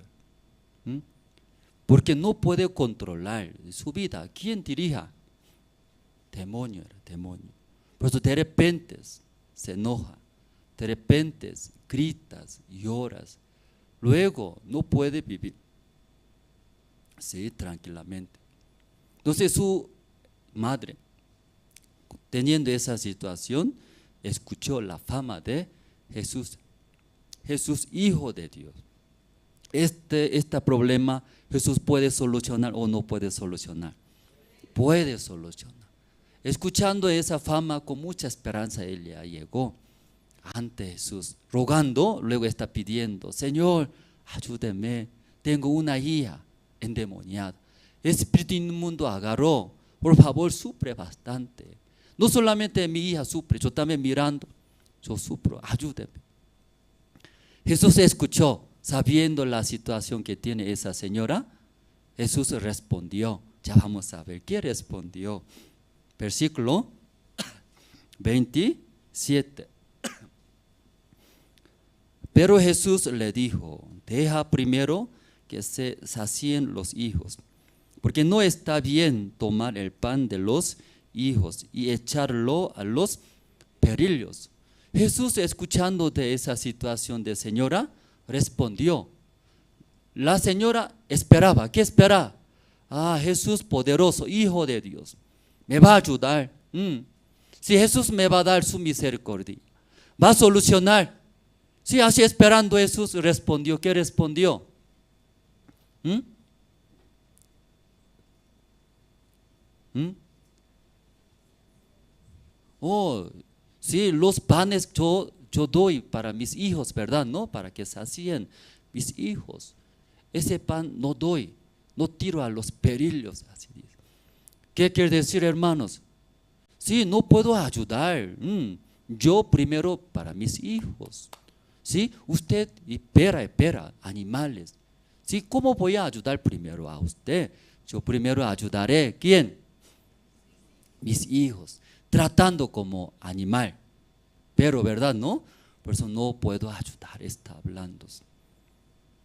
Porque no puede controlar su vida. ¿Quién dirija? Demonio era, demonio. Por eso de repente se enoja, de repente gritas, lloras. Luego no puede vivir, sí, tranquilamente. Entonces su madre, teniendo esa situación, escuchó la fama de Jesús. Jesús, Hijo de Dios. Este problema Jesús puede solucionar o no puede solucionar. Puede solucionar. Escuchando esa fama con mucha esperanza, ella llegó ante Jesús, rogando, luego está pidiendo, Señor, ayúdeme, tengo una hija endemoniada. Espíritu inmundo agarró, por favor, sufre bastante. No solamente mi hija sufre, yo también mirando, yo sufro, ayúdeme. Jesús escuchó, sabiendo la situación que tiene esa señora. Jesús respondió. Ya vamos a ver qué respondió. Versículo 27. Pero Jesús le dijo, deja primero que se sacien los hijos, porque no está bien tomar el pan de los hijos y echarlo a los perrillos. Jesús, escuchando de esa situación de señora, respondió. La señora esperaba. ¿Qué espera? Jesús poderoso, Hijo de Dios, me va a ayudar. Si Jesús me va a dar su misericordia, va a solucionar. Si así esperando, Jesús respondió. ¿Qué respondió? Sí, los panes yo doy para mis hijos, ¿verdad? No, para que sacien mis hijos. Ese pan no doy, no tiro a los perillos, así dice. ¿Qué quiere decir, hermanos? Sí, no puedo ayudar. Yo primero para mis hijos. Sí, usted espera, animales. Sí, ¿cómo voy a ayudar primero a usted? Yo primero ayudaré. ¿Quién? Mis hijos. Tratando como animal, pero ¿verdad? No, por eso no puedo ayudar, está hablando.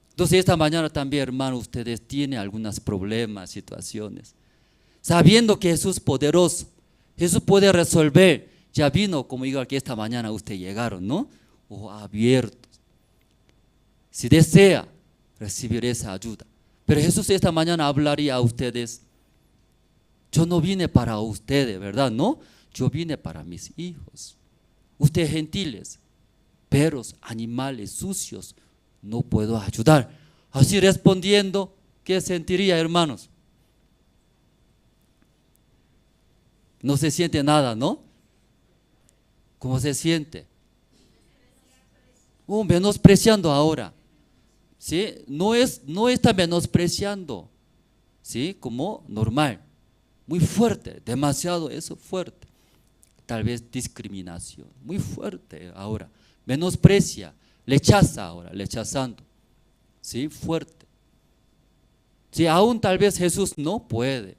Entonces esta mañana también, hermano, ustedes tienen algunos problemas, situaciones, sabiendo que Jesús es poderoso, Jesús puede resolver. Ya vino, como digo aquí esta mañana, ustedes llegaron, ¿no? Ojos abiertos, si desea recibir esa ayuda. Pero Jesús esta mañana hablaría a ustedes, yo no vine para ustedes, ¿verdad? No, yo vine para mis hijos. Ustedes gentiles, perros, animales sucios, no puedo ayudar. Así respondiendo, ¿qué sentiría, hermanos? No se siente nada, ¿no? ¿Cómo se siente? Menospreciando ahora. ¿Sí? No está menospreciando, ¿sí? Como normal. Muy fuerte, demasiado eso fuerte. Tal vez discriminación, muy fuerte ahora. Menosprecia, rechaza ahora, rechazando. ¿Sí? Fuerte. Sí, aún tal vez Jesús no puede,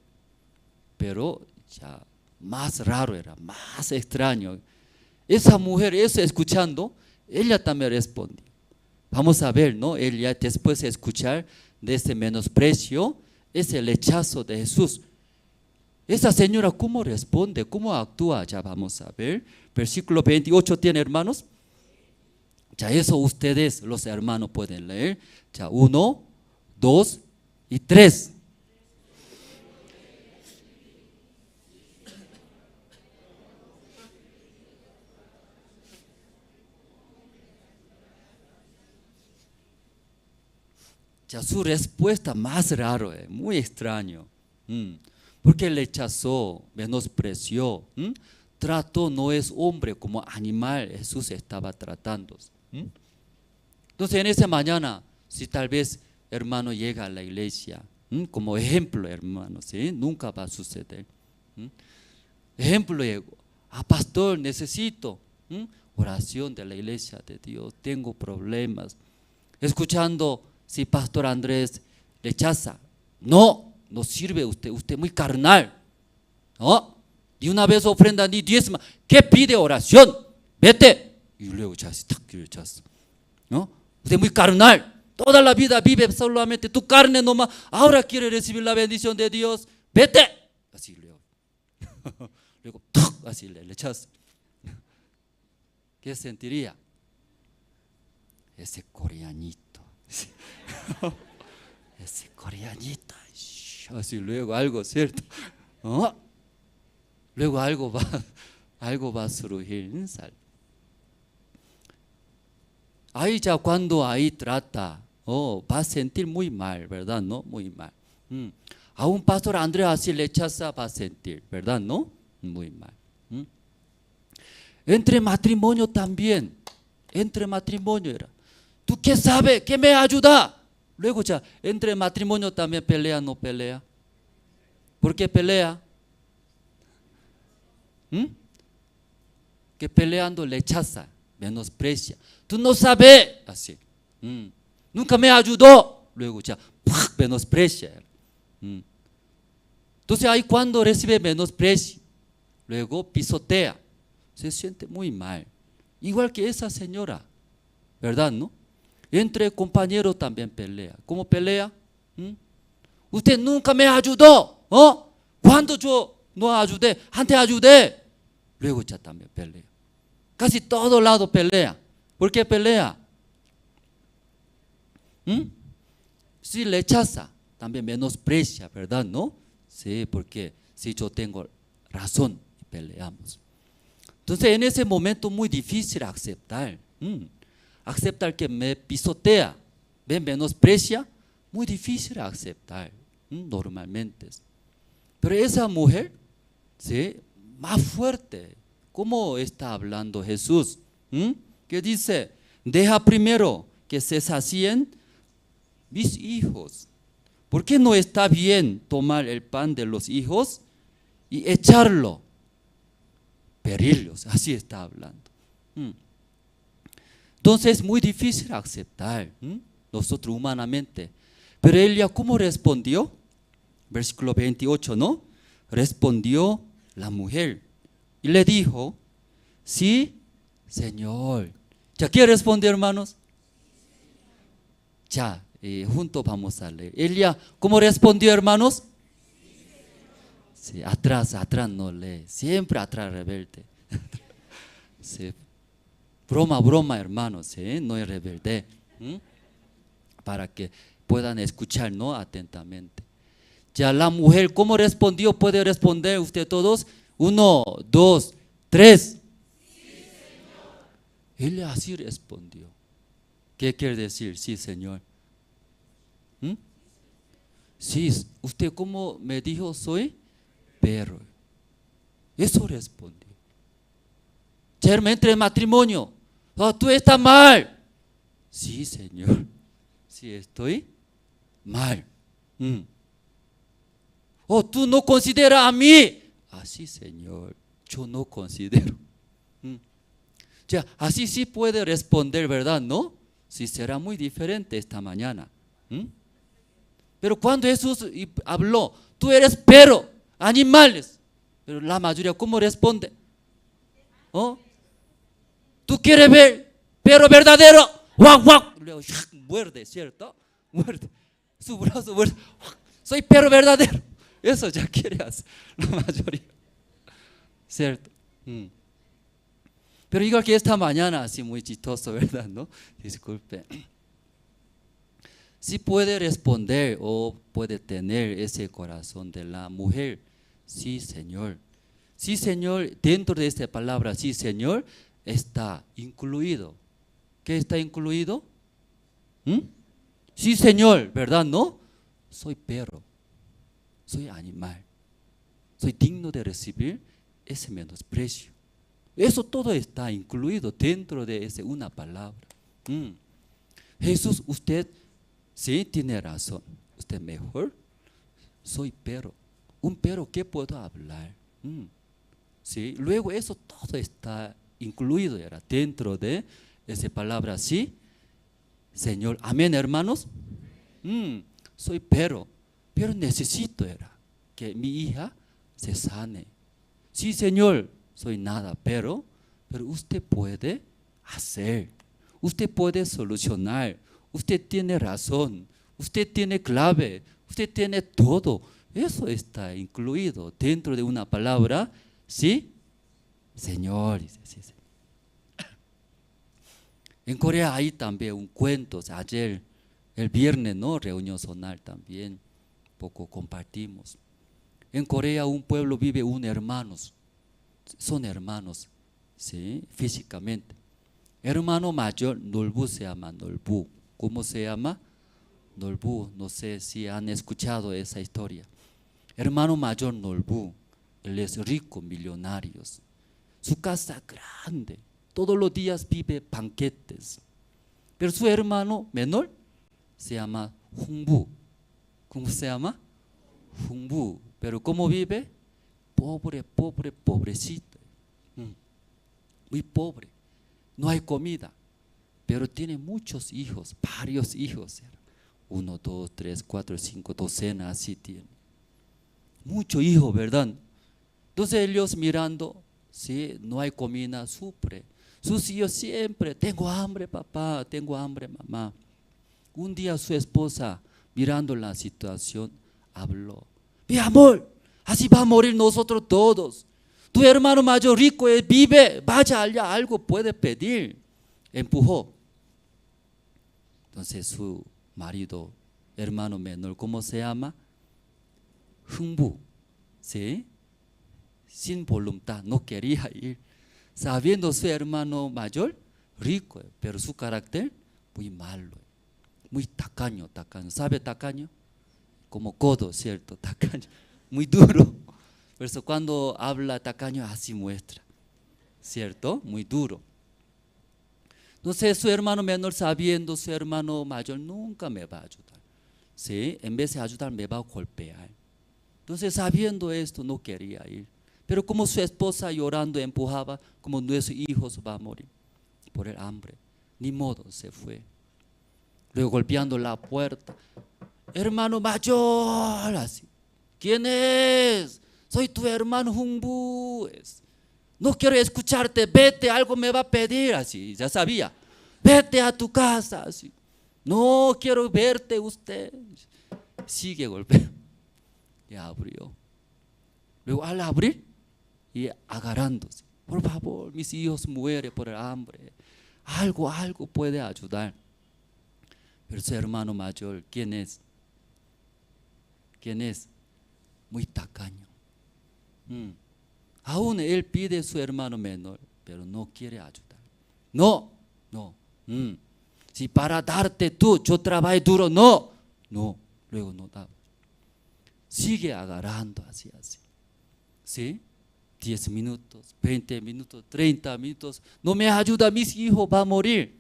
pero ya más raro era, más extraño. Esa mujer, eso escuchando, ella también respondió. Vamos a ver, ¿no? Ella después de escuchar de ese menosprecio, ese rechazo de Jesús. Esa señora, ¿cómo responde? ¿Cómo actúa? Ya vamos a ver. Versículo 28 tiene, hermanos. Ya eso ustedes, los hermanos, pueden leer. Ya 1, 2 y 3. Ya su respuesta más raro, muy extraño. Porque rechazó, menospreció, trató, no es hombre como animal, Jesús estaba tratando. Entonces en esa mañana, si tal vez hermano llega a la iglesia, como ejemplo hermano, ¿sí? Nunca va a suceder. Ejemplo llegó, pastor, necesito oración de la iglesia de Dios, tengo problemas. Escuchando, si pastor Andrés rechaza, no sirve usted es muy carnal, ¿no? Ni una vez ofrenda ni diezma, ¿qué pide oración? Vete. Y luego ya está, ¿no? Usted es muy carnal, toda la vida vive solamente tu carne nomás, ahora quiere recibir la bendición de Dios, vete. Así luego, así le rechaza. ¿Qué sentiría? Ese coreanito. Ese coreanito, así luego algo, ¿cierto? ¿No? Luego algo va a surgir. Ahí ya cuando ahí trata, va a sentir muy mal, ¿verdad? ¿No? Muy mal. A un pastor Andrés así rechaza, va a sentir, ¿verdad? ¿No? Muy mal. Entre matrimonio también, entre matrimonio era. ¿Tú qué sabes? ¿Qué me ayuda? Luego ya, entre matrimonio también pelea, no pelea. ¿Por qué pelea? Que peleando rechaza, menosprecia. Tú no sabes, así. Nunca me ayudó. Luego ya, menosprecia. Entonces ahí cuando recibe menosprecio, luego pisotea, se siente muy mal. Igual que esa señora, ¿verdad? ¿No? Entre compañeros también pelea. ¿Cómo pelea? Usted nunca me ayudó. Cuando yo no ayudé, antes ayudé. Luego ya también pelea. Casi todo lado pelea. ¿Por qué pelea? Si rechaza, también menosprecia, ¿verdad? ¿No? Sí, porque si yo tengo razón, peleamos. Entonces en ese momento muy difícil aceptar. Aceptar que me pisotea, me menosprecia, muy difícil aceptar, normalmente. Pero esa mujer, ¿sí? Más fuerte, ¿cómo está hablando Jesús? ¿Qué dice? Deja primero que se sacien mis hijos. ¿Por qué no está bien tomar el pan de los hijos y echarlo? Perillos, así está hablando. Entonces es muy difícil aceptar nosotros humanamente. Pero ella, ¿cómo respondió? Versículo 28, ¿no? Respondió la mujer y le dijo, sí, Señor. ¿Ya quiere responder, hermanos? Ya, juntos vamos a leer. Ella, ¿cómo respondió, hermanos? Sí, atrás no lee. Siempre atrás rebelde. Sí. Broma, hermanos, no es rebelde. para que puedan escuchar, ¿no? Atentamente. Ya la mujer, ¿cómo respondió? ¿Puede responder usted todos? 1, 2, 3. Él así respondió. ¿Qué quiere decir? Sí, Señor. Sí, usted como me dijo, soy perro. Eso respondió. Germen, entre matrimonio. Oh, tú estás mal. Sí, Señor. Sí, estoy mal. Oh, tú no consideras a mí. Así, Señor, yo no considero. Ya, así sí puede responder, ¿verdad? ¿No? Sí, será muy diferente esta mañana. Pero cuando Jesús habló, tú eres perro, animales. Pero la mayoría, ¿cómo responde? ¿Oh? ¿Tú quieres ver perro verdadero? ¡Guau, guau! Luego muerde, ¿cierto? Muerde. Su brazo muerde. Soy perro verdadero. Eso ya quiere hacer la mayoría. ¿Cierto? Pero igual que esta mañana, así muy chistoso, ¿verdad? ¿No? Disculpe. Sí puede responder o puede tener ese corazón de la mujer. Sí, Señor. Sí, Señor, dentro de esta palabra, sí, Señor, está incluido. ¿Qué está incluido? Sí, Señor, ¿verdad? ¿No? Soy perro, soy animal, soy digno de recibir ese menosprecio. Eso todo está incluido dentro de esa una palabra. Jesús, usted sí tiene razón. Usted mejor, soy perro. Un perro, ¿qué puedo hablar? Sí, luego eso todo está incluido era dentro de esa palabra, sí, Señor. Amén, hermanos. Soy pero necesito era que mi hija se sane. Sí, Señor, soy nada, pero usted puede hacer, usted puede solucionar, usted tiene razón, usted tiene clave, usted tiene todo. Eso está incluido dentro de una palabra, sí, Señor. Sí. En Corea hay también un cuento, ayer, el viernes, ¿no? Reunión zonal también, poco compartimos. En Corea un pueblo vive hermanos, son hermanos, ¿sí? Físicamente. Hermano mayor, Nolbu se llama Nolbu. ¿Cómo se llama? Nolbu, no sé si han escuchado esa historia. Hermano mayor Nolbu, él es rico, millonario. Su casa grande, todos los días vive banquetes. Pero su hermano menor se llama Hungbu. ¿Cómo se llama? Hungbu. Pero ¿cómo vive? Pobrecito. Muy pobre. No hay comida. Pero tiene muchos hijos, varios hijos. 1, 2, 3, 4, 5, docenas, así tiene. Muchos hijos, ¿verdad? Entonces ellos mirando, sí, no hay comida, sufre. Sus hijos siempre, tengo hambre papá, tengo hambre mamá. Un día su esposa, mirando la situación, habló. Mi amor, así va a morir nosotros todos. Tu hermano mayor rico vive, vaya allá, algo puede pedir. Empujó. Entonces su marido, hermano menor, ¿cómo se llama? Hungbu, ¿sí? Sin voluntad, no quería ir. Sabiendo su hermano mayor, rico, pero su carácter muy malo, muy tacaño. ¿Sabe tacaño? Como codo, ¿cierto? Tacaño, muy duro. Por eso cuando habla tacaño así muestra, ¿cierto? Muy duro. Entonces su hermano menor, sabiendo su hermano mayor nunca me va a ayudar, ¿sí? En vez de ayudar me va a golpear. Entonces sabiendo esto no quería ir. Pero como su esposa llorando empujaba, como nuestros hijos van a morir por el hambre, ni modo, se fue. Luego golpeando la puerta, hermano mayor, así, ¿quién es? Soy tu hermano Hungbu. No quiero escucharte, vete, algo me va a pedir, así, ya sabía. Vete a tu casa, así. No quiero verte usted. Sigue golpeando. Y abrió. Luego al abrir y agarrándose, por favor, mis hijos mueren por el hambre. Algo puede ayudar. Pero su hermano mayor, ¿quién es? ¿Quién es? Muy tacaño. Aún él pide a su hermano menor, pero no quiere ayudar. No. Si para darte tú, yo trabajé duro, no. Luego no da. Sigue agarrando así. ¿Sí? 10 minutos, 20 minutos, 30 minutos. No me ayuda, mis hijos van a morir.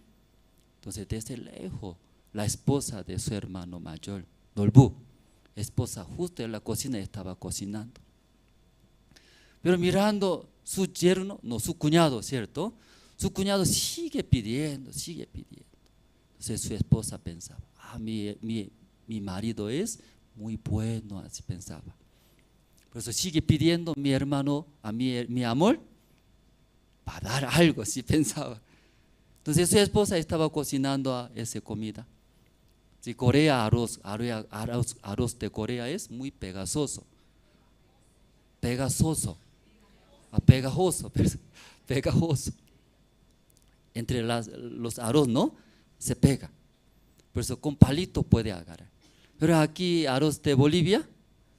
Entonces desde lejos, la esposa de su hermano mayor, Nolbu, esposa justo en la cocina estaba cocinando. Pero mirando su yerno, no, su cuñado, ¿cierto? Su cuñado sigue pidiendo. Entonces su esposa pensaba, mi marido es muy bueno, así pensaba. Por eso sigue pidiendo mi hermano, mi amor, para dar algo, así pensaba. Entonces su esposa estaba cocinando esa comida. Si Corea, arroz de Corea es muy pegajoso. Pegajoso. Entre los arroz, ¿no? Se pega. Por eso con palito puede agarrar. Pero aquí arroz de Bolivia,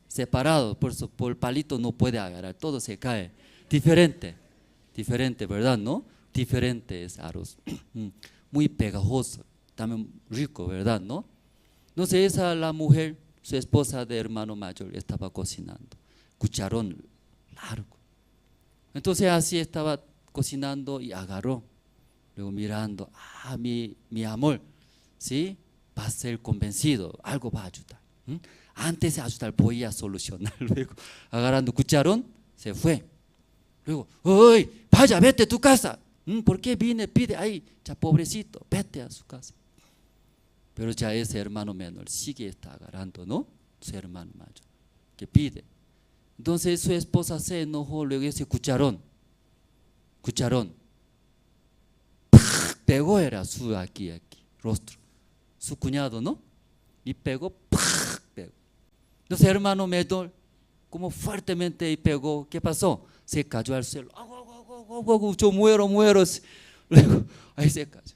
separado, por eso por palito no puede agarrar, todo se cae. Diferente, ¿verdad? ¿No? Diferente es arroz. Muy pegajoso, también rico, ¿verdad? ¿No? Entonces la mujer, su esposa de hermano mayor, estaba cocinando. Cucharón largo. Entonces así estaba cocinando y agarró. Luego mirando, mi amor, ¿sí? Va a ser convencido, algo va a ayudar. Antes de ayudar voy a solucionar. Luego agarrando cucharón, se fue. Luego, ¡uy! Vaya, vete a tu casa. ¿Por qué viene? Pide ahí, ya pobrecito, vete a su casa. Pero ya ese hermano menor sigue está agarrando, ¿no? Su hermano mayor, que pide. Entonces su esposa se enojó, luego ese cucharón, pegó era su aquí, rostro, su cuñado, ¿no? Y pegó. Entonces hermano menor, como fuertemente y pegó, ¿qué pasó? Se cayó al suelo. Yo muero. Luego ahí se cayó.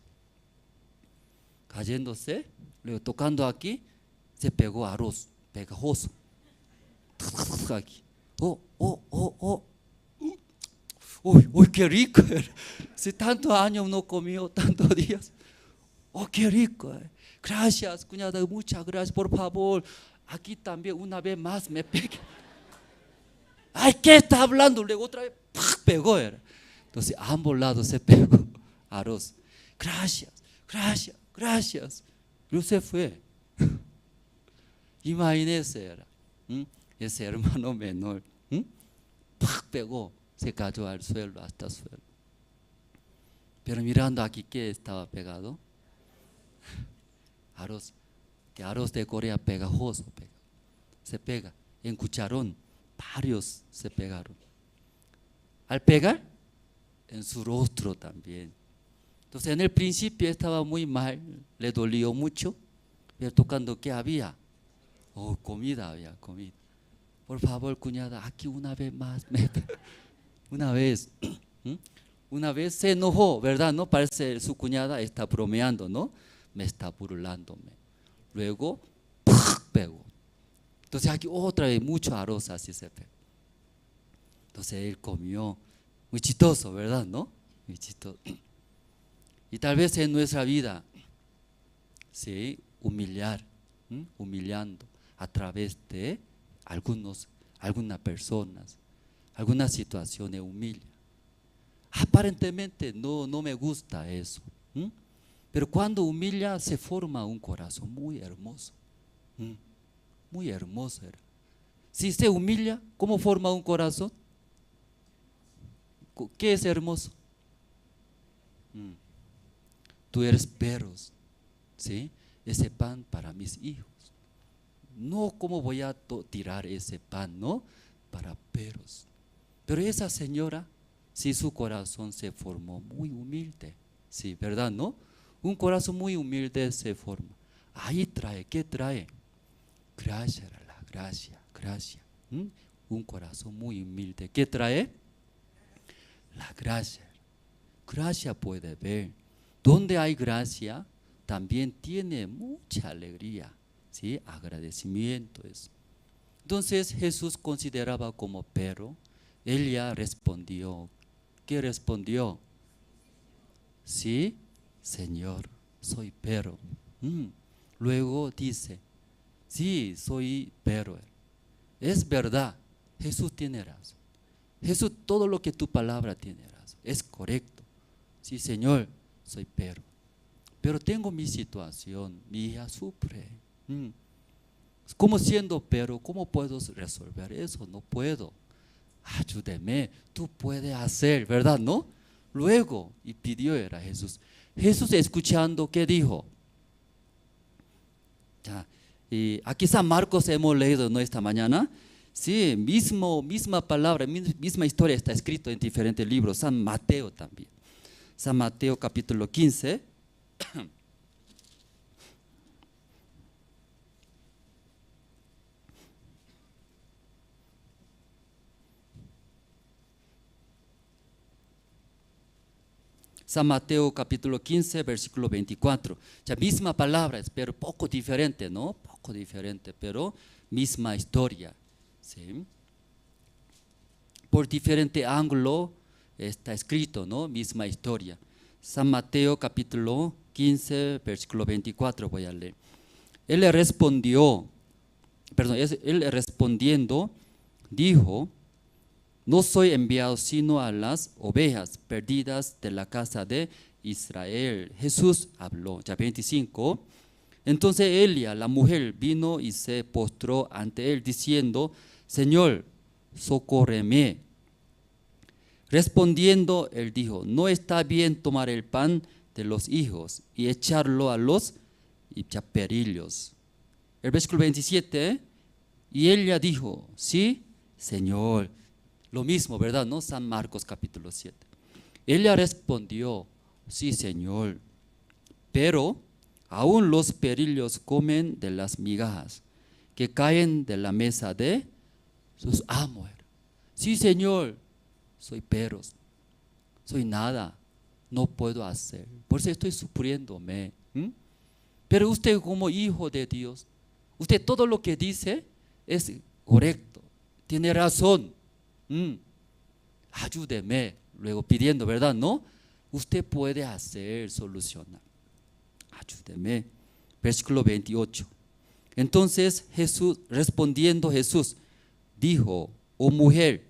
Cayéndose, luego tocando aquí, se pegó arroz, pegajoso. Aquí. Uy, qué rico. Si tantos años no comió, tantos días. Qué rico. Gracias, cuñada, muchas gracias, por favor. Aquí también una vez más me pegué. Ay, ¿qué está hablando? Luego otra vez pegó. Entonces a ambos lados se pegó arroz. Gracias. Luego se fue. Imagínese, ese hermano menor pegó, se cayó al suelo, hasta el suelo. Pero mirando aquí, ¿qué estaba pegado? Arroz. Que arroz de Corea pegajoso, se pega. En cucharón, varios se pegaron. Al pegar, en su rostro también. Entonces en el principio estaba muy mal, le dolió mucho, pero tocando, ¿qué había? Comida había, comida. Por favor, cuñada, aquí una vez más. Una vez se enojó, ¿verdad? ¿No? Parece su cuñada está bromeando, ¿no? Me está burlándome. Luego, pegó. Entonces aquí otra vez mucho arroz así se pegó. Entonces él comió. Muy chistoso, ¿verdad? ¿No? Muy chistoso. Y tal vez en nuestra vida, sí, humillando a través de algunas personas, algunas situaciones humilla. Aparentemente no me gusta eso. Pero cuando humilla se forma un corazón muy hermoso. Muy hermoso era. Si se humilla, ¿cómo forma un corazón? ¿Qué es hermoso? Tú eres perros, ¿sí? Ese pan para mis hijos. No, ¿cómo voy a tirar ese pan, no? Para perros. Pero esa señora, sí, su corazón se formó muy humilde, sí, ¿verdad, no? Un corazón muy humilde se forma. Ahí trae, ¿qué trae? Gracia. Un corazón muy humilde. ¿Qué trae? La gracia. Gracia puede ver. ¿Dónde hay gracia? también tiene mucha alegría, ¿sí? Agradecimiento es. Entonces Jesús consideraba como pero, ella respondió. ¿Qué respondió? Sí, Señor, soy pero. Luego dice, sí, soy pero. Es verdad, Jesús tiene razón. Jesús, todo lo que tu palabra tiene razón, es correcto. Sí, Señor, soy pero tengo mi situación, mi hija sufre. Como siendo pero, ¿cómo puedo resolver eso? No puedo. Ayúdeme, tú puedes hacer, ¿verdad? ¿No? Luego, y pidió era Jesús. Jesús escuchando, ¿qué dijo? Y aquí San Marcos hemos leído, ¿no? Esta mañana. Sí, misma palabra, misma historia está escrito en diferentes libros. San Mateo también. San Mateo capítulo 15. San Mateo capítulo 15, versículo 24. Ya misma palabra, pero poco diferente, ¿no? Poco diferente, pero misma historia. ¿Sí? Por diferente ángulo está escrito, ¿no? Misma historia. San Mateo capítulo 15, versículo 24 voy a leer. Él respondiendo dijo, no soy enviado sino a las ovejas perdidas de la casa de Israel. Jesús habló, ya 25. Entonces Elia, la mujer, vino y se postró ante él diciendo, Señor, socórreme. Respondiendo, él dijo, no está bien tomar el pan de los hijos y echarlo a los perrillos. El versículo 27, y ella dijo, sí, Señor. Lo mismo, ¿verdad? ¿No? San Marcos capítulo 7. Ella respondió, sí, Señor, pero aún los perrillos comen de las migajas que caen de la mesa de sus amos. Sí, Señor, soy peros, soy nada, no puedo hacer, por eso estoy sufriéndome. Pero usted como hijo de Dios, usted todo lo que dice es correcto, tiene razón. Ayúdeme, luego pidiendo, ¿verdad? ¿No? Usted puede hacer, solucionar. Ayúdeme. Versículo 28. Entonces respondiendo Jesús, dijo, oh mujer,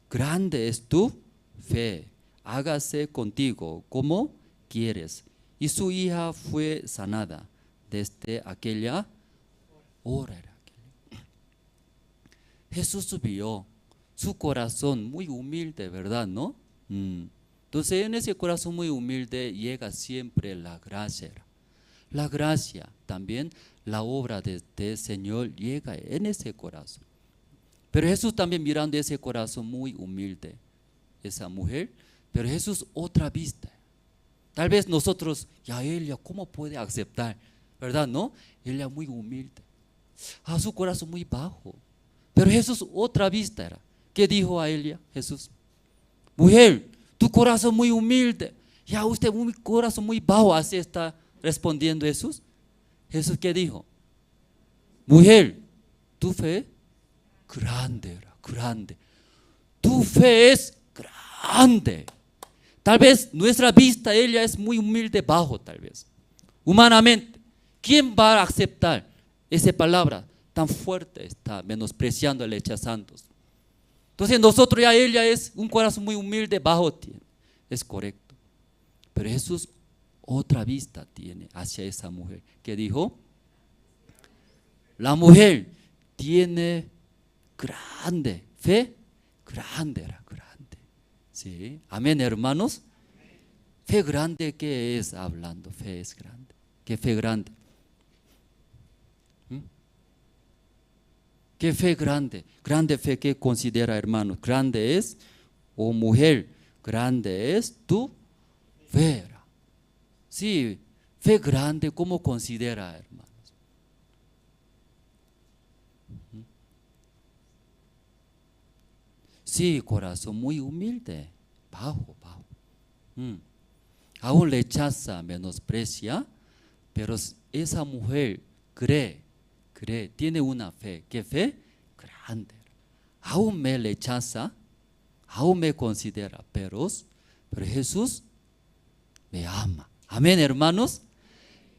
grande es tu fe, hágase contigo como quieres. Y su hija fue sanada desde aquella hora. Jesús vio su corazón muy humilde, ¿verdad? ¿No? Entonces en ese corazón muy humilde llega siempre la gracia. La gracia también, la obra del Señor llega en ese corazón. Pero Jesús también mirando ese corazón muy humilde, esa mujer, pero Jesús otra vista. Tal vez nosotros, ya ella, ¿cómo puede aceptar? ¿Verdad? ¿No? Ella muy humilde. Su corazón muy bajo. Pero Jesús otra vista era. ¿Qué dijo a ella Jesús? Mujer, tu corazón muy humilde. Ya usted un corazón muy bajo, así está respondiendo Jesús. Jesús ¿qué dijo? Mujer, tu fe grande era, grande. Tu fe es grande. Tal vez nuestra vista, ella es muy humilde, bajo tal vez. Humanamente, ¿quién va a aceptar esa palabra tan fuerte? Está menospreciando, rechazando. Entonces nosotros ya ella es un corazón muy humilde, bajo tiene. Es correcto. Pero Jesús otra vista tiene hacia esa mujer. ¿Qué dijo? La mujer tiene grande fe, grande era grande. ¿Sí? Amén, hermanos. Fe grande, ¿qué es hablando? Fe es grande. ¿Qué fe grande? ¿Qué fe grande? Grande fe, ¿qué considera, hermano? Grande es, oh mujer, grande es tu fe. Sí, fe grande, ¿cómo considera, hermanos? Sí, corazón muy humilde, bajo. Aún rechaza, menosprecia, Pero esa mujer cree, tiene una fe. ¿Qué fe? Grande. Aún me rechaza, aún me considera, pero Jesús me ama. Amén, hermanos.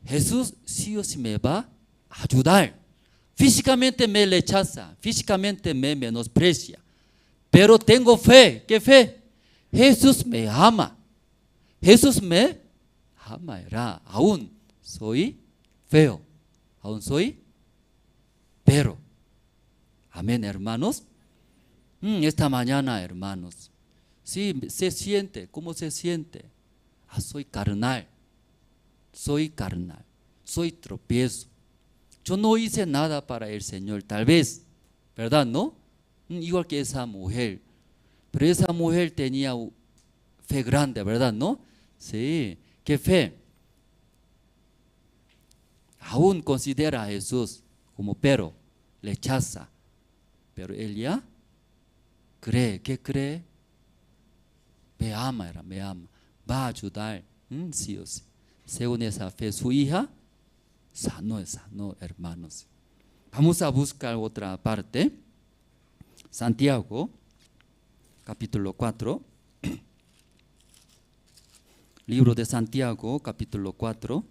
Jesús sí o sí me va a ayudar. Físicamente me rechaza, físicamente me menosprecia, pero tengo fe. ¿Qué fe? Jesús me ama. Jesús me amará. Aún soy feo, aún soy pero. Amén, hermanos. Esta mañana, hermanos, sí, se siente, ¿cómo se siente? Soy carnal, soy tropiezo. Yo no hice nada para el Señor, tal vez, ¿verdad? ¿No? Igual que esa mujer. Pero esa mujer tenía fe grande, ¿verdad? ¿No? Sí, ¿qué fe? Aún considera a Jesús como pero, rechaza. Pero ella cree, ¿qué cree? Me ama, va a ayudar, sí o sí. Según esa fe, su hija sanó, hermanos. Vamos a buscar otra parte. Santiago, capítulo 4. Libro de Santiago, capítulo 4.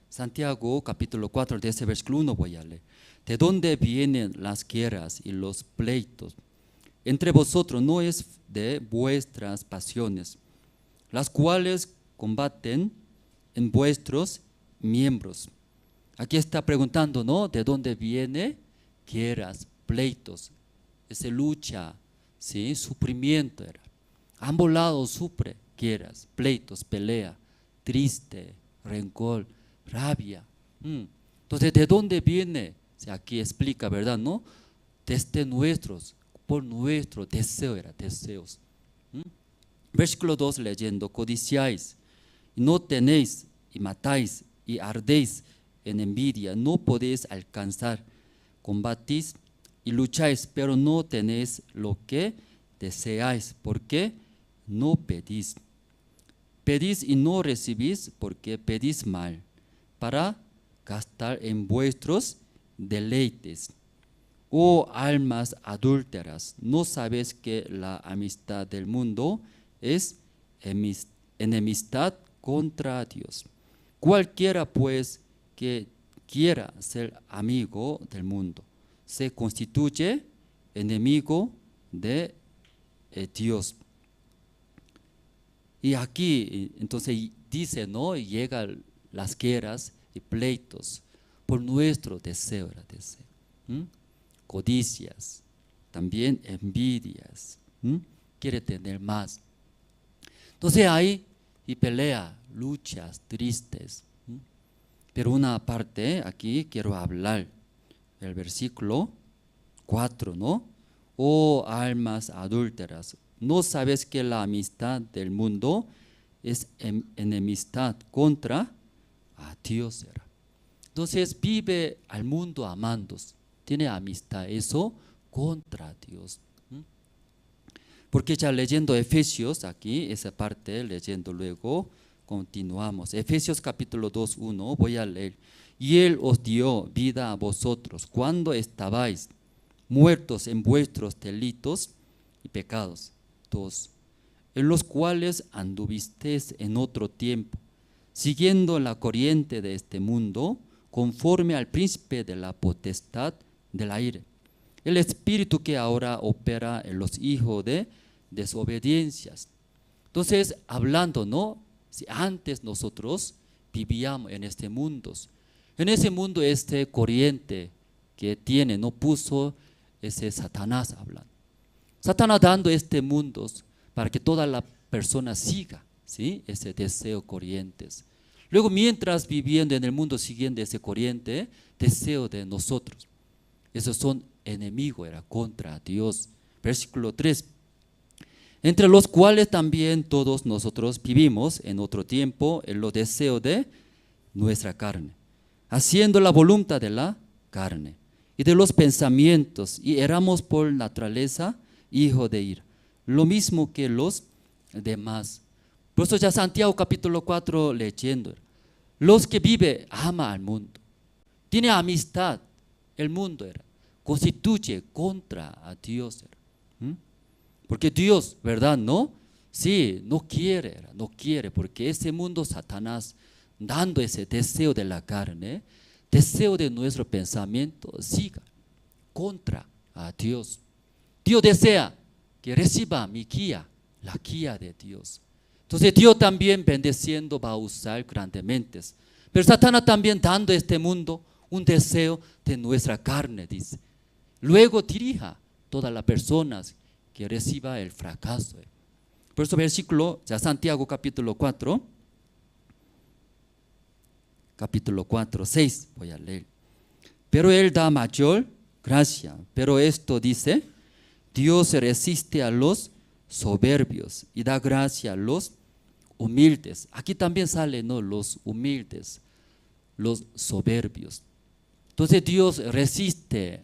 Santiago capítulo 4, de ese versículo 1 voy a leer. ¿De dónde vienen las guerras y los pleitos entre vosotros? No es de vuestras pasiones, las cuales combaten en vuestros miembros. Aquí está preguntando, ¿no? ¿De dónde vienen guerras, pleitos? Esa lucha, ¿sí? Sufrimiento era. Ambos lados sufre guerras, pleitos, pelea, triste, rencor, rabia. Entonces, ¿de dónde viene? Aquí explica, ¿verdad? ¿No? Desde por nuestro deseo era, deseos. Versículo 2 leyendo: codiciáis, y no tenéis, y matáis, y ardéis en envidia, no podéis alcanzar, combatís y lucháis, pero no tenéis lo que deseáis, porque no pedís. Pedís y no recibís, porque pedís mal, para gastar en vuestros deleites. Oh almas adúlteras, ¿no sabéis que la amistad del mundo es enemistad contra Dios? Cualquiera pues que quiera ser amigo del mundo se constituye enemigo de Dios. Y aquí entonces dice, ¿no? Llegan las guerras y pleitos por nuestro deseo, codicias, también envidias, quiere tener más. Entonces hay y pelea, luchas, tristes. Pero una parte aquí quiero hablar, el versículo 4, ¿no? Oh almas adúlteras, ¿no sabes que la amistad del mundo es enemistad contra a Dios? Entonces vive al mundo amándose, tiene amistad, eso contra Dios. Porque ya leyendo Efesios, aquí esa parte, leyendo luego, continuamos. Efesios capítulo 2, 1, voy a leer. Y Él os dio vida a vosotros cuando estabais muertos en vuestros delitos y pecados. 2. En los cuales anduvisteis en otro tiempo, siguiendo la corriente de este mundo, conforme al príncipe de la potestad del aire, el espíritu que ahora opera en los hijos de desobediencias. Entonces, hablando, ¿no? Si antes nosotros vivíamos en este mundo, este corriente que tiene, no puso ese Satanás hablando. Satanás dando este mundo para que toda la persona siga, ¿sí? Ese deseo corrientes. Luego, mientras viviendo en el mundo siguiendo ese corriente, deseo de nosotros. Esos son enemigos, era contra Dios. Versículo 3. Entre los cuales también todos nosotros vivimos en otro tiempo en los deseos de nuestra carne, haciendo la voluntad de la carne y de los pensamientos, y éramos por naturaleza hijos de ira, lo mismo que los demás. Por eso ya Santiago capítulo 4 leyendo, los que viven ama al mundo, tiene amistad, el mundo constituye contra a Dios. Porque Dios, ¿verdad? No, sí, no quiere, porque ese mundo Satanás dando ese deseo de la carne, deseo de nuestro pensamiento, siga contra a Dios. Dios desea que reciba mi guía, la guía de Dios. Entonces Dios también bendeciendo va a usar grandemente. Pero Satanás también dando a este mundo un deseo de nuestra carne, dice. Luego dirija a todas las personas que reciba el fracaso. Por eso versículo, ya Santiago capítulo 4, 6, voy a leer. Pero Él da mayor gracia. Pero esto dice, Dios resiste a los soberbios y da gracia a los humildes. Aquí también sale, ¿no? Los humildes, los soberbios. Entonces Dios resiste.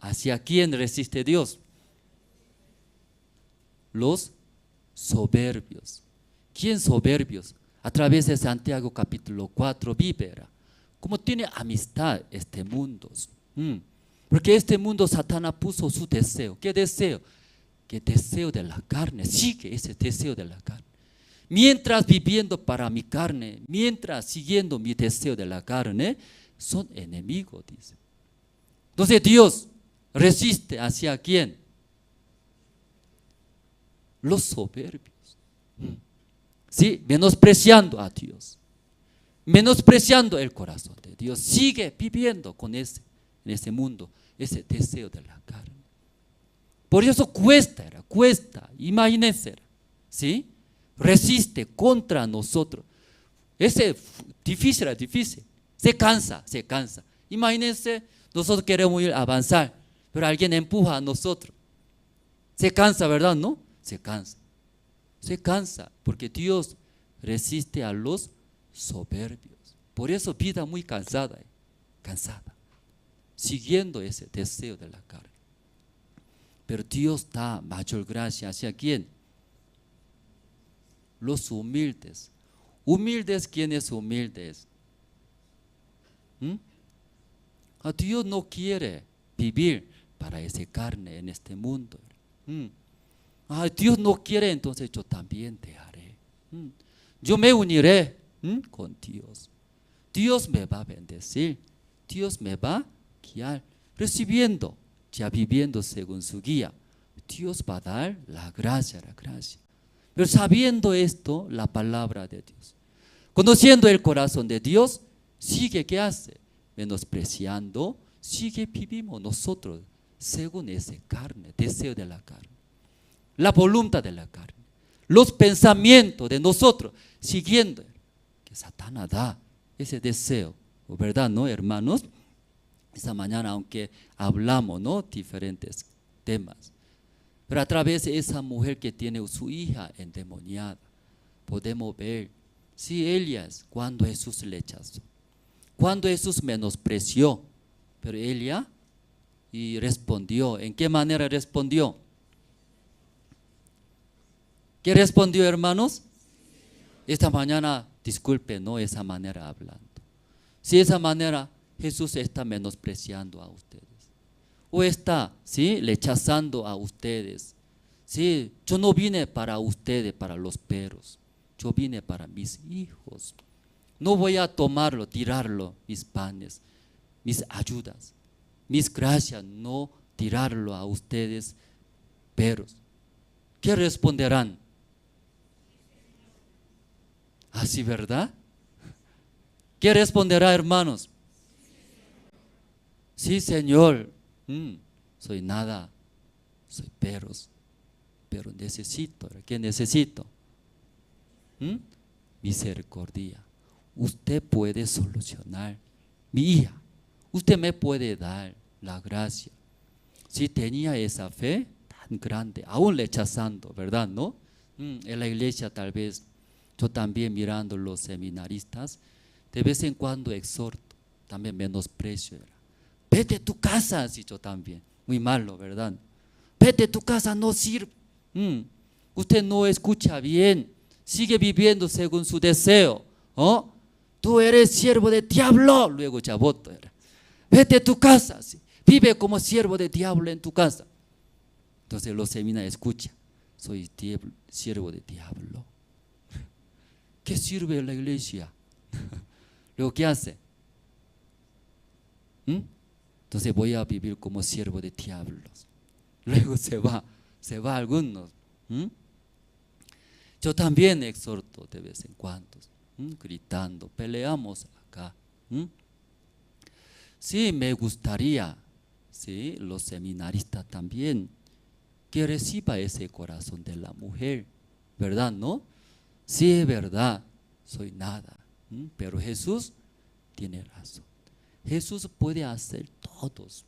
¿Hacia quién resiste Dios? Los soberbios. ¿Quién soberbios? A través de Santiago capítulo 4 vive, como tiene amistad este mundo. Porque este mundo Satanás puso su deseo. ¿Qué deseo? Que deseo de la carne. Sigue ese deseo de la carne. Mientras viviendo para mi carne, mientras siguiendo mi deseo de la carne, son enemigos, dice. Entonces Dios resiste hacia quién? Los soberbios. Sí, menospreciando a Dios, menospreciando el corazón de Dios, sigue viviendo con en ese mundo, ese deseo de la carne. Por eso cuesta, imagínense, ¿sí? Resiste contra nosotros. Ese difícil, se cansa. Imagínense, nosotros queremos ir a avanzar, pero alguien empuja a nosotros. Se cansa, ¿verdad? ¿No? Se cansa, porque Dios resiste a los soberbios. Por eso vida muy cansada, siguiendo ese deseo de la carne. Pero Dios da mayor gracia hacia quién? Los humildes. ¿Humildes? ¿Quiénes humildes? A Dios no quiere vivir para esa carne en este mundo. Dios no quiere, entonces yo también te haré. Yo me uniré con Dios. Dios me va a bendecir. Dios me va a guiar. Recibiendo, ya viviendo según su guía. Dios va a dar la gracia. Pero sabiendo esto, la palabra de Dios, conociendo el corazón de Dios, sigue, ¿qué hace? Menospreciando, sigue vivimos nosotros según ese carne, deseo de la carne, la voluntad de la carne, los pensamientos de nosotros, siguiendo que Satanás da ese deseo, ¿verdad? ¿No, hermanos? Esta mañana, aunque hablamos, ¿no?, diferentes temas, pero a través de esa mujer que tiene su hija endemoniada, podemos ver, si Elías, cuando Jesús le rechazó, cuando Jesús menospreció, pero ella y respondió. ¿En qué manera respondió? ¿Qué respondió, hermanos? Esta mañana, disculpe, no esa manera hablando. Si esa manera Jesús está menospreciando a ustedes, o está, ¿sí?, rechazando a ustedes. Sí, yo no vine para ustedes, para los perros, yo vine para mis hijos. No voy a tomarlo, tirarlo, mis panes, mis ayudas, mis gracias, no tirarlo a ustedes, perros. ¿Qué responderán? ¿Así, verdad? ¿Qué responderá, hermanos? Sí, Señor, soy nada, soy perros, pero necesito, ¿qué necesito? Misericordia. Usted puede solucionar, mi hija, usted me puede dar la gracia. Si tenía esa fe tan grande, aún rechazando, ¿verdad? ¿No? En la iglesia tal vez, yo también mirando los seminaristas, de vez en cuando exhorto, también menosprecio. vete a tu casa, así yo también. Muy malo, ¿verdad? Vete a tu casa, no sirve. Usted no escucha bien, sigue viviendo según su deseo. Tú eres siervo de diablo. Luego ya voto era. Vete a tu casa, ¿sí? Vive como siervo de diablo en tu casa. Entonces los seminarios escuchan, soy siervo de diablo. ¿Qué sirve la iglesia? Luego, ¿qué hace? Entonces voy a vivir como siervo de diablos. Luego se va algunos. Yo también exhorto de vez en cuando, gritando, peleamos acá. Sí, me gustaría, sí, los seminaristas también, que reciba ese corazón de la mujer, ¿verdad? ¿No? Sí, es verdad, soy nada, pero Jesús tiene razón. Jesús puede hacer todos.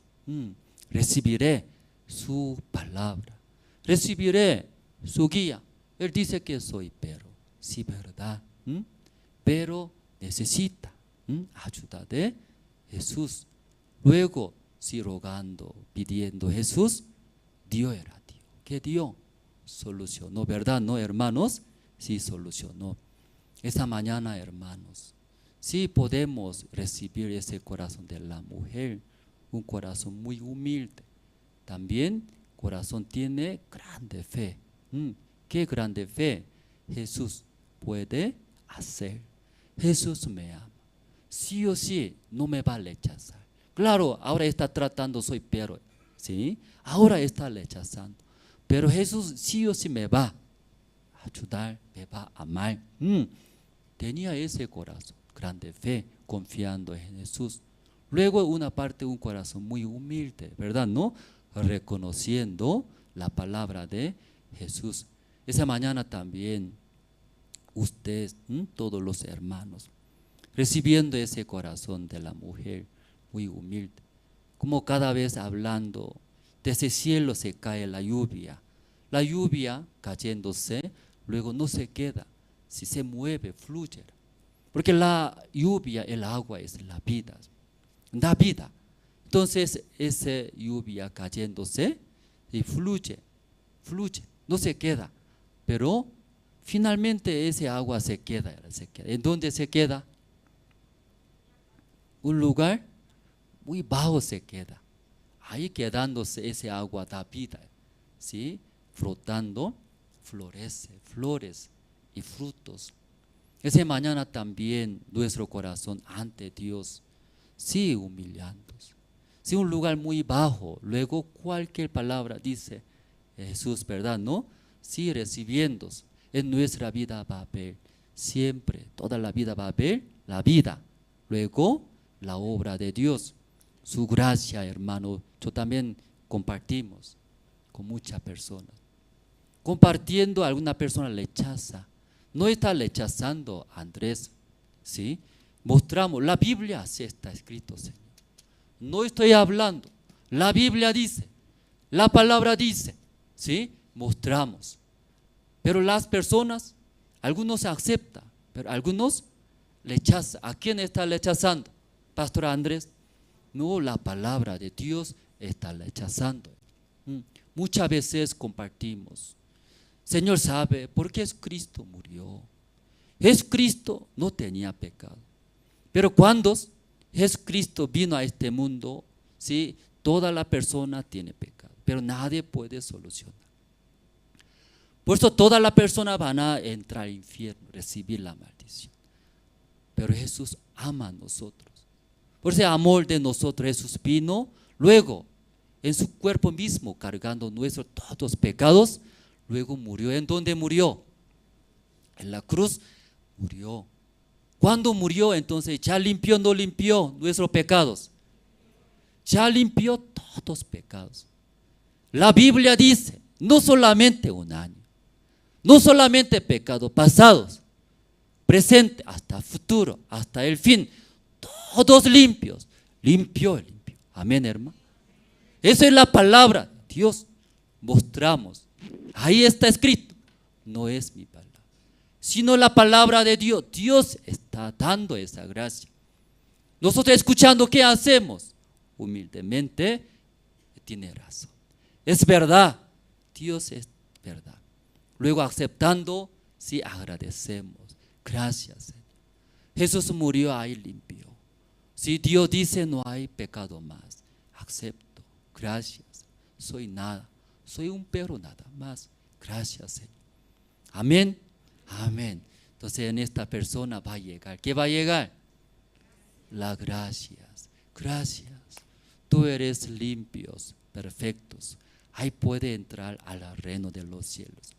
Recibiré su palabra, recibiré su guía. Él dice que soy pero, sí, verdad, pero necesita ayuda de Jesús. Luego, sí, rogando, pidiendo, Jesús dio el radio. ¿Qué dio? Solucionó, ¿verdad? ¿No, hermanos? Sí, solucionó. Esa mañana, hermanos, sí podemos recibir ese corazón de la mujer, un corazón muy humilde. También corazón tiene grande fe. ¿Qué grande fe? Jesús puede hacer. Jesús me ama. Sí o sí, no me va a rechazar. Claro, ahora está tratando, soy pero, ¿sí? Ahora está rechazando. Pero Jesús sí o sí me va a ayudar, me va a amar. Tenía ese corazón, grande fe, confiando en Jesús. Luego una parte, un corazón muy humilde, ¿verdad? ¿No? Reconociendo la palabra de Jesús. Esa mañana también, ustedes, todos los hermanos, recibiendo ese corazón de la mujer muy humilde, como cada vez hablando, desde el cielo se cae la lluvia cayéndose, luego no se queda, si se mueve, fluye, porque la lluvia, el agua es la vida, da vida. Entonces esa lluvia cayéndose y fluye, no se queda, pero finalmente ese agua se queda. ¿En dónde se queda? Un lugar muy bajo se queda. Ahí quedándose ese agua da vida, ¿sí? Flotando, florece, flores y frutos. Esa mañana también nuestro corazón ante Dios, sí, humillándose. Sí, un lugar muy bajo, luego cualquier palabra dice Jesús, ¿verdad? ¿No? Sí, recibiendo. En nuestra vida va a haber, siempre, toda la vida va a haber la vida. Luego, la obra de Dios, su gracia, hermano. Yo también compartimos con muchas personas. Compartiendo, alguna persona rechaza. No está rechazando a Andrés, ¿sí? Mostramos, la Biblia sí está escrito, Señor. No estoy hablando, la Biblia dice, la palabra dice, ¿sí? Mostramos. Pero las personas, algunos aceptan, pero algunos rechazan. ¿A quién está rechazando? Pastor Andrés. No, la palabra de Dios está rechazando. Muchas veces compartimos. Señor sabe por qué Jesucristo murió. Jesucristo no tenía pecado. Pero cuando Jesucristo vino a este mundo, ¿sí? Toda la persona tiene pecado, pero nadie puede solucionar. Por eso toda la persona van a entrar al infierno, recibir la maldición. Pero Jesús ama a nosotros. Por ese amor de nosotros Jesús vino, luego en su cuerpo mismo cargando nuestros todos pecados, luego murió. ¿En dónde murió? En la cruz murió. ¿Cuándo murió? Entonces ya limpió, no limpió nuestros pecados. Ya limpió todos pecados. La Biblia dice, no solamente un año, no solamente pecados pasados, presente, hasta futuro, hasta el fin, todos limpios, limpio. Amén, hermano. Esa es la palabra de Dios. Mostramos. Ahí está escrito. No es mi palabra, sino la palabra de Dios. Dios está dando esa gracia. Nosotros escuchando, ¿qué hacemos? humildemente, tiene razón. Es verdad, Dios es verdad. Luego aceptando, sí agradecemos. Gracias, Señor. Jesús murió ahí limpio. Si Dios dice no hay pecado más, acepto. Gracias. Soy nada. Soy un perro nada más. Gracias, Señor. Amén. Amén. Entonces en esta persona va a llegar. ¿Qué va a llegar? Las gracias. Gracias. Tú eres limpios, perfectos. Ahí puede entrar al reino de los cielos.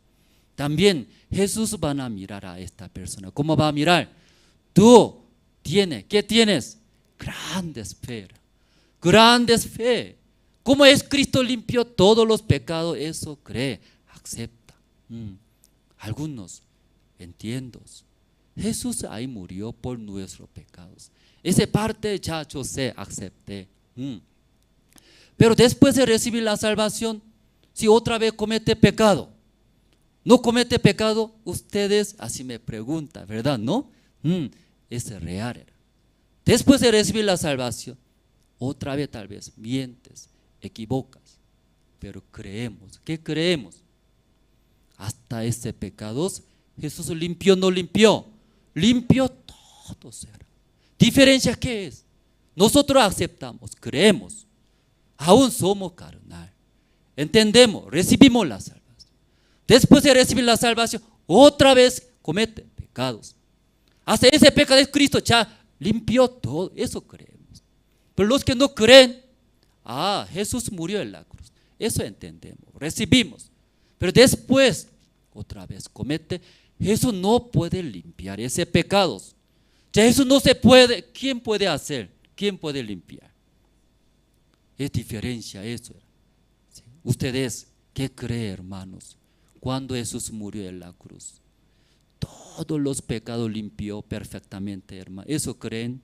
También Jesús va a mirar a esta persona. ¿Cómo va a mirar? Tú tienes, ¿qué tienes? Grandes fe. Grandes fe. ¿Cómo es Cristo limpió todos los pecados? Eso cree, acepta. Algunos entiendo. Jesús ahí murió por nuestros pecados. Esa parte ya yo sé, acepté. Pero después de recibir la salvación, si otra vez comete pecado, no comete pecado, ustedes así me preguntan, ¿verdad? ¿No? Es real. Después de recibir la salvación, otra vez tal vez mientes, equivocas, pero creemos. ¿Qué creemos? Hasta ese pecado, Jesús limpió, no limpió. Limpió todo ser. ¿Diferencia qué es? Nosotros aceptamos, creemos. Aún somos carnal. Entendemos, recibimos la salvación. Después de recibir la salvación, otra vez comete pecados. Hasta ese pecado de Cristo ya limpió todo. Eso creemos. Pero los que no creen, Jesús murió en la cruz. Eso entendemos, recibimos. Pero después, otra vez comete. Jesús no puede limpiar ese pecado. Ya eso no se puede. ¿Quién puede hacer? ¿Quién puede limpiar? Es diferencia eso. ¿Sí? Ustedes, ¿qué creen, hermanos? Cuando Jesús murió en la cruz, todos los pecados limpió perfectamente, hermano. ¿Eso creen?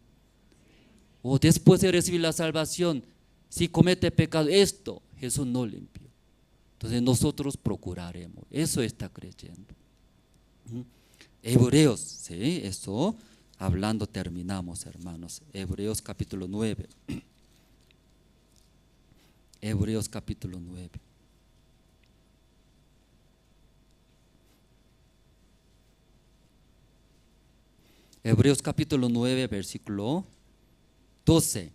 O después de recibir la salvación, si comete pecado, esto Jesús no limpió. Entonces nosotros procuraremos. Eso está creyendo. Hebreos, ¿sí? Eso, hablando terminamos, hermanos. Hebreos capítulo 9. Hebreos capítulo 9. Hebreos capítulo 9, versículo 12.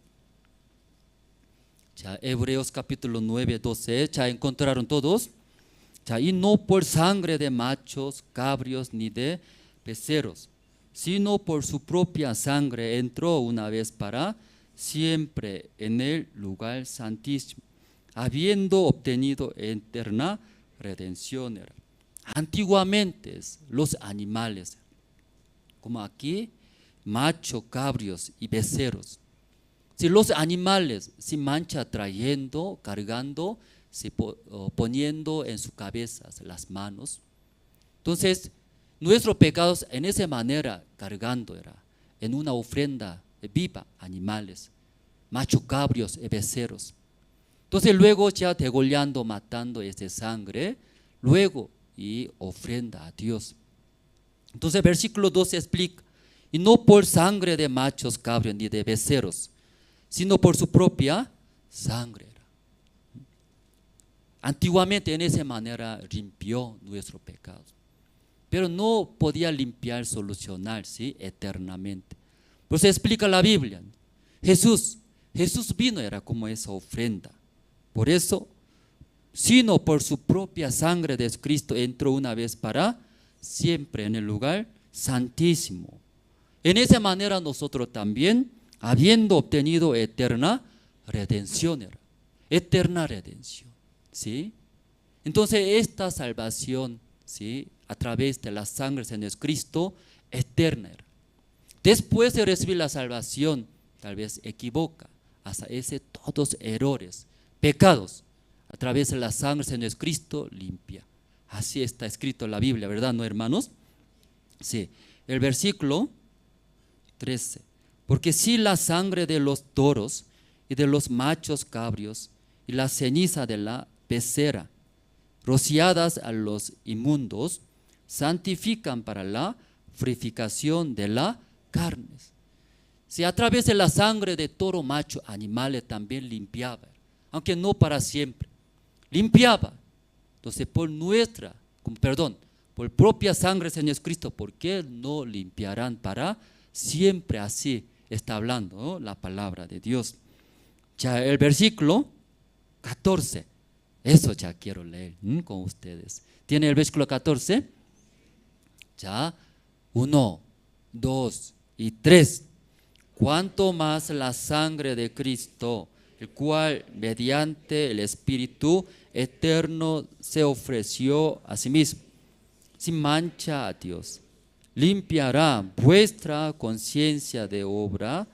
Ya, Hebreos capítulo 9, 12. ¿Ya encontraron todos? Ya, y no por sangre de machos, cabrios, ni de becerros, sino por su propia sangre entró una vez para siempre en el lugar santísimo, habiendo obtenido eterna redención. Antiguamente los animales, como aquí, macho, cabrios y becerros. Si los animales se manchan trayendo, cargando, poniendo en sus cabezas las manos, entonces nuestros pecados en esa manera cargando era en una ofrenda viva, animales, macho, cabrios y becerros. Entonces luego ya degollando, matando esa sangre, luego y ofrenda a Dios. Entonces versículo 12 explica, y no por sangre de machos, cabros ni de becerros, sino por su propia sangre. Antiguamente en esa manera limpió nuestro pecado, pero no podía limpiar, solucionar, ¿sí? Eternamente. Por eso explica la Biblia, Jesús vino, era como esa ofrenda. Por eso, sino por su propia sangre de Cristo entró una vez para siempre en el lugar santísimo. En esa manera nosotros también, habiendo obtenido eterna redención, ¿sí? Entonces esta salvación, ¿sí? A través de la sangre de Cristo, eterna. Después de recibir la salvación, tal vez equivoca, hasta ese todos errores, pecados, a través de la sangre de Cristo limpia. Así está escrito en la Biblia, ¿verdad, no, hermanos? Sí. El versículo 13. Porque si la sangre de los toros y de los machos cabrios y la ceniza de la becerra, rociadas a los inmundos, santifican para la purificación de la carne, Si a través de la sangre de toro macho, animales también limpiaba, aunque no para siempre, limpiaba. Entonces por propia sangre del Señor Cristo, ¿por qué no limpiarán para siempre? Así está hablando, ¿no?, la palabra de Dios. Ya el versículo 14, eso ya quiero leer con ustedes. ¿Tiene el versículo 14? Ya, 1, 2 y 3. Cuanto más la sangre de Cristo, el cual mediante el Espíritu eterno se ofreció a sí mismo, sin mancha a Dios, limpiará vuestra conciencia de obra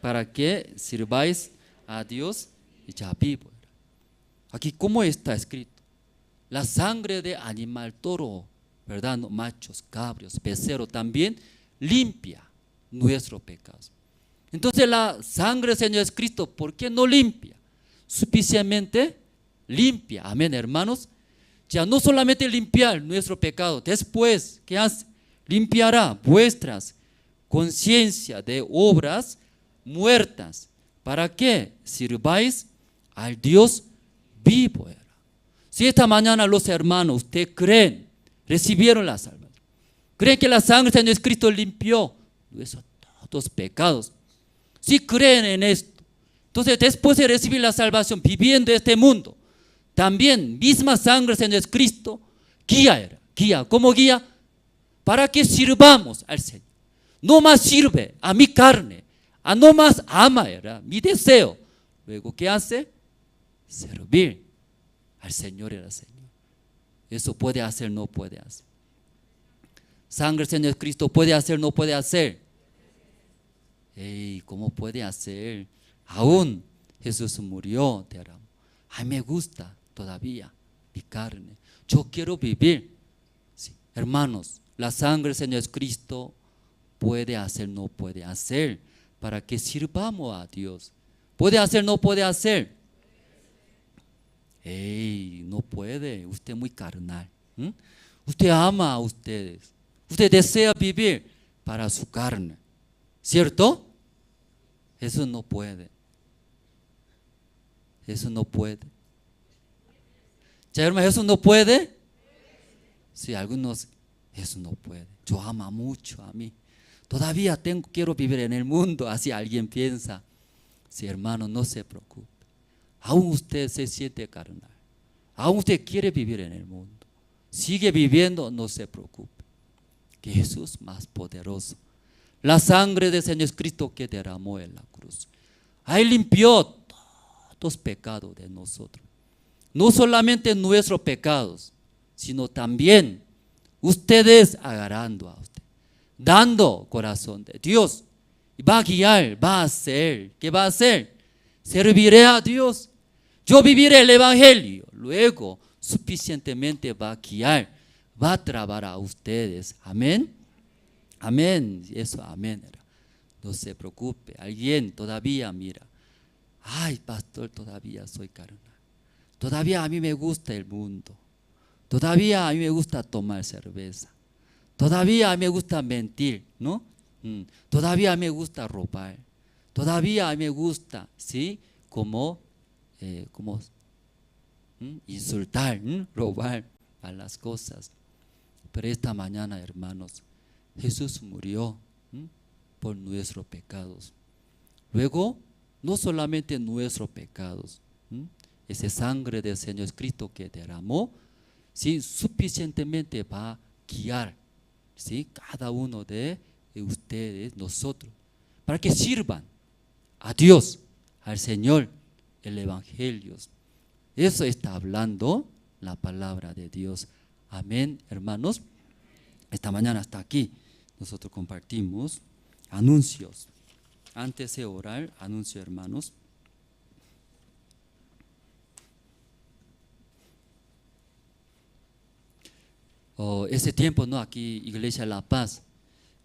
para que sirváis a Dios ya vivo. Aquí, ¿cómo está escrito? La sangre de animal, toro, ¿verdad? Machos, cabros, becerro también limpia nuestro pecado. Entonces la sangre del Señor Cristo, ¿por qué no limpia? Suficientemente limpia. Amén, hermanos. Ya no solamente limpiar nuestro pecado, después, ¿qué hace? Limpiará vuestras conciencias de obras muertas. ¿Para qué? Sirváis al Dios vivo. Si esta mañana los hermanos, ustedes creen, recibieron la salvación, creen que la sangre del Señor Cristo limpió nuestros todos pecados, si creen en esto, entonces después de recibir la salvación, viviendo en este mundo, también misma sangre del Señor Cristo guía. ¿Cómo guía? Para que sirvamos al Señor. No más sirve a mi carne, no más ama mi deseo. Luego, ¿qué hace? Servir al Señor y al Señor. Eso puede hacer, no puede hacer. Sangre del Señor Cristo puede hacer, no puede hacer. ¿Cómo puede hacer? Aún Jesús murió, te amo. Ay, me gusta todavía mi carne. Yo quiero vivir. Sí, hermanos, la sangre del Señor Cristo puede hacer, no puede hacer, para que sirvamos a Dios. ¿Puede hacer, no puede hacer? No puede, usted es muy carnal. Usted ama a ustedes. Usted desea vivir para su carne, ¿cierto? Eso no puede. Eso no puede. Ya, hermano, ¿eso no puede? Sí, algunos, eso no puede. Yo amo mucho a mí. Todavía quiero vivir en el mundo, así alguien piensa. Sí, hermano, no se preocupe. Aún usted se siente carnal. Aún usted quiere vivir en el mundo. Sigue viviendo, no se preocupe. Que Jesús más poderoso. La sangre del Señor Cristo que derramó en la cruz. Ahí limpió todos los pecados de nosotros. No solamente nuestros pecados, sino también ustedes agarrando a usted, dando corazón de Dios. Y va a guiar, va a hacer. ¿Qué va a hacer? Serviré a Dios. Yo viviré el Evangelio. Luego, suficientemente va a guiar, va a trabar a ustedes. Amén. Amén. Eso, amén. No se preocupe. Alguien todavía mira. Ay, pastor, todavía soy carnal. Todavía a mí me gusta el mundo. Todavía a mí me gusta tomar cerveza. Todavía a mí me gusta mentir, ¿no? Todavía me gusta robar. Todavía me gusta, ¿sí? Como insultar, robar a las cosas. Pero esta mañana, hermanos, Jesús murió por nuestros pecados. Luego, no solamente nuestros pecados, esa sangre del Señor Cristo que derramó, ¿sí? Suficientemente va a guiar, ¿sí? Cada uno de ustedes, nosotros, para que sirvan a Dios, al Señor, el Evangelio. Eso está hablando la palabra de Dios. Amén, hermanos. Esta mañana hasta aquí nosotros compartimos anuncios. Antes de orar, anuncio, hermanos. Ese tiempo, ¿no? Aquí, Iglesia La Paz,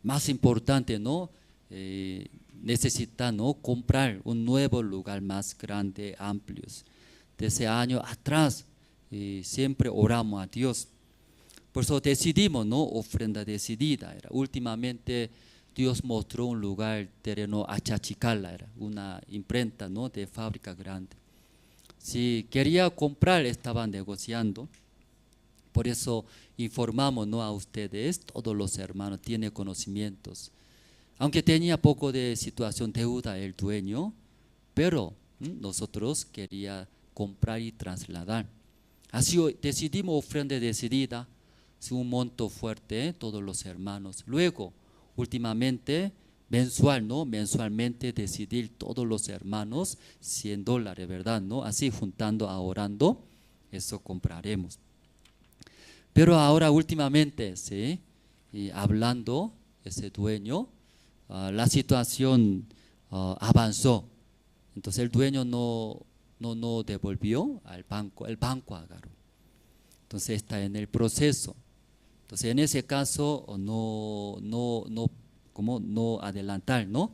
más importante, ¿no? Necesita, ¿no? Comprar un nuevo lugar más grande, amplio. Desde años atrás siempre oramos a Dios. Por eso decidimos, ¿no? Ofrenda decidida. Últimamente Dios mostró un lugar, terreno Achachicala, era una imprenta, ¿no?, de fábrica grande. Si quería comprar, estaban negociando. Por eso informamos, ¿no?, a ustedes, todos los hermanos, tiene conocimientos. Aunque tenía poco de situación deuda el dueño, pero nosotros quería comprar y trasladar. Así decidimos ofrenda decidida, un monto fuerte, todos los hermanos. Luego, últimamente, mensual, ¿no?, mensualmente decidir todos los hermanos $100, ¿verdad?, ¿no? Así juntando, ahorrando, eso compraremos. Pero ahora últimamente, ¿sí?, y hablando ese dueño, la situación avanzó. Entonces el dueño no devolvió al banco, el banco agarró. Entonces está en el proceso. Entonces en ese caso no adelantar, ¿no?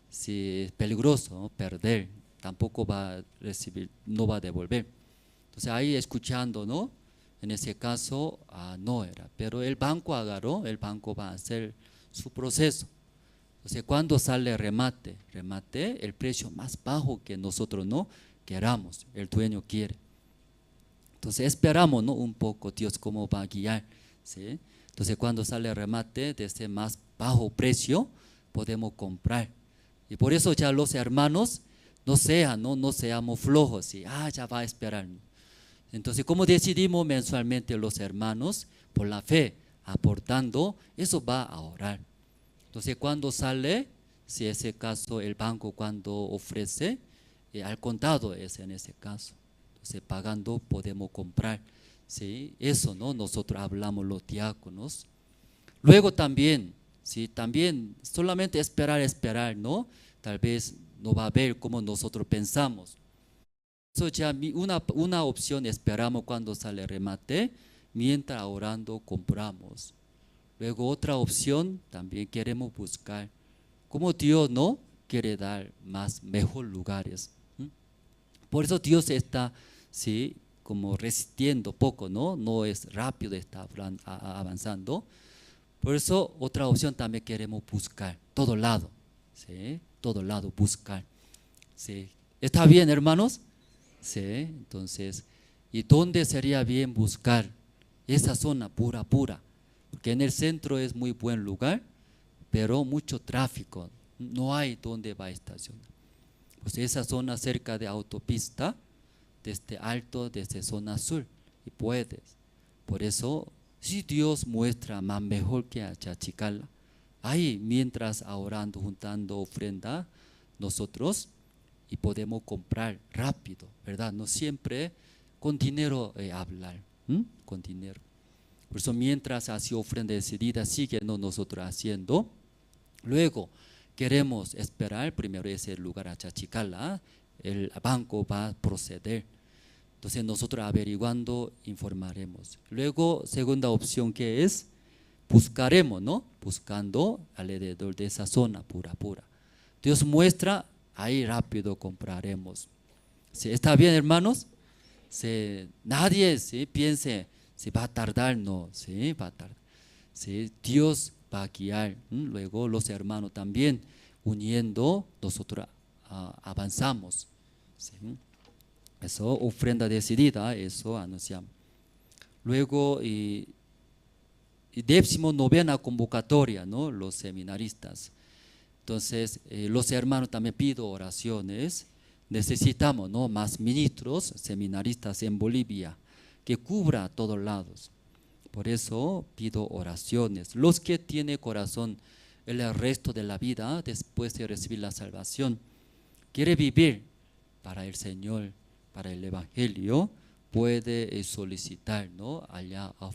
Si es peligroso, ¿no?, perder, tampoco va a recibir, no va a devolver. Entonces ahí escuchando, ¿no?, en ese caso no era, pero el banco agarró, el banco va a hacer su proceso. Entonces cuando sale remate, el precio más bajo que nosotros no queramos, el dueño quiere. Entonces esperamos, ¿no?, un poco Dios cómo va a guiar, ¿sí? Entonces cuando sale remate de ese más bajo precio, podemos comprar. Y por eso ya los hermanos no seamos flojos, ¿sí? Ya va a esperar. Entonces como decidimos mensualmente los hermanos, por la fe, aportando, eso va a ahorrar. Entonces cuando sale, si ese caso el banco cuando ofrece, al contado es en ese caso. Entonces pagando podemos comprar, ¿sí? Eso, ¿no?, nosotros hablamos los diáconos. Luego también, ¿sí?, también solamente esperar, ¿no? Tal vez no va a ver como nosotros pensamos. Eso ya una opción, esperamos cuando sale remate, mientras ahorrando compramos. Luego otra opción también queremos buscar, como Dios no quiere dar mejor lugares. Por eso Dios está, ¿sí?, como resistiendo poco, no es rápido, está avanzando. Por eso otra opción también queremos buscar, todo lado, ¿sí?, todo lado buscar, ¿sí? ¿Está bien, hermanos? Sí, entonces, ¿y dónde sería bien buscar? Esa zona pura, porque en el centro es muy buen lugar, pero mucho tráfico, no hay donde va a estacionar. Pues esa zona cerca de autopista, desde alto, desde zona sur, y puedes. Por eso, si Dios muestra más mejor que a Chachicala, ahí mientras ahorrando, juntando ofrenda, nosotros, y podemos comprar rápido, ¿verdad? No siempre con dinero hablar, con dinero. Por eso mientras así ofrenda decidida, sigue nosotros haciendo. Luego queremos esperar, primero ese lugar a Chachicala, el banco va a proceder. Entonces nosotros averiguando, informaremos. Luego segunda opción que es, buscaremos, ¿no? Buscando alrededor de esa zona pura. Dios muestra, ahí rápido compraremos. ¿Sí? ¿Está bien, hermanos? ¿Sí? Nadie piense, si va a tardar, no, sí, va a tardar. ¿Sí? Dios va a guiar. Luego los hermanos también, uniendo, nosotros avanzamos. ¿Sí? Eso, ofrenda decidida, eso anunciamos. Luego, y 19ª convocatoria, ¿no?, los seminaristas. Entonces, los hermanos también pido oraciones. Necesitamos, ¿no?, más ministros, seminaristas en Bolivia, que cubra a todos lados. Por eso pido oraciones. Los que tienen corazón el resto de la vida, después de recibir la salvación, quiere vivir para el Señor, para el Evangelio, puede solicitar, ¿no?, allá a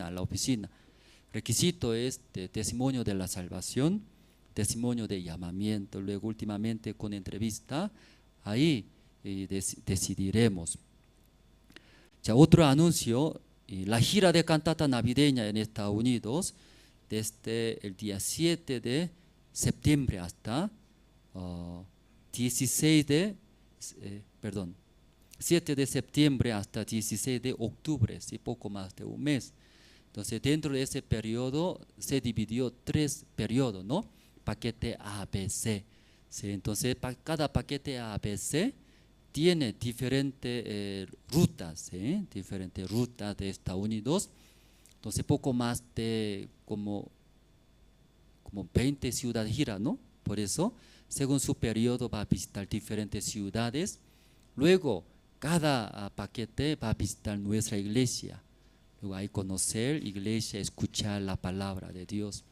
la oficina. Requisito es de testimonio de la salvación, testimonio de llamamiento, luego últimamente con entrevista, ahí decidiremos. Ya otro anuncio, la gira de cantata navideña en Estados Unidos, desde el día 7 de septiembre hasta 7 de septiembre hasta 16 de octubre, sí, poco más de un mes. Entonces dentro de ese periodo se dividió 3 periodos, ¿no? paquete ABC. ¿Sí? Entonces, cada paquete ABC tiene diferentes rutas, diferentes rutas de Estados Unidos. Entonces, poco más de como 20 ciudades gira, ¿no? Por eso, según su periodo, va a visitar diferentes ciudades. Luego, cada paquete va a visitar nuestra iglesia. Luego hay conocer iglesia, escuchar la palabra de Dios.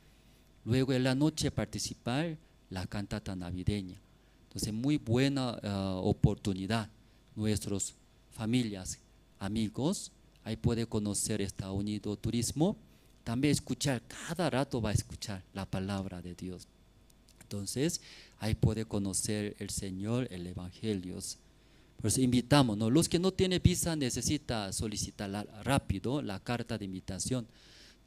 Luego en la noche participar la cantata navideña. Entonces muy buena oportunidad. Nuestras familias, amigos, ahí puede conocer Estados Unidos turismo. También escuchar, cada rato va a escuchar la palabra de Dios. Entonces ahí puede conocer el Señor, el Evangelio. Por eso invitamos, ¿no? Los que no tienen visa necesitan solicitar rápido la carta de invitación.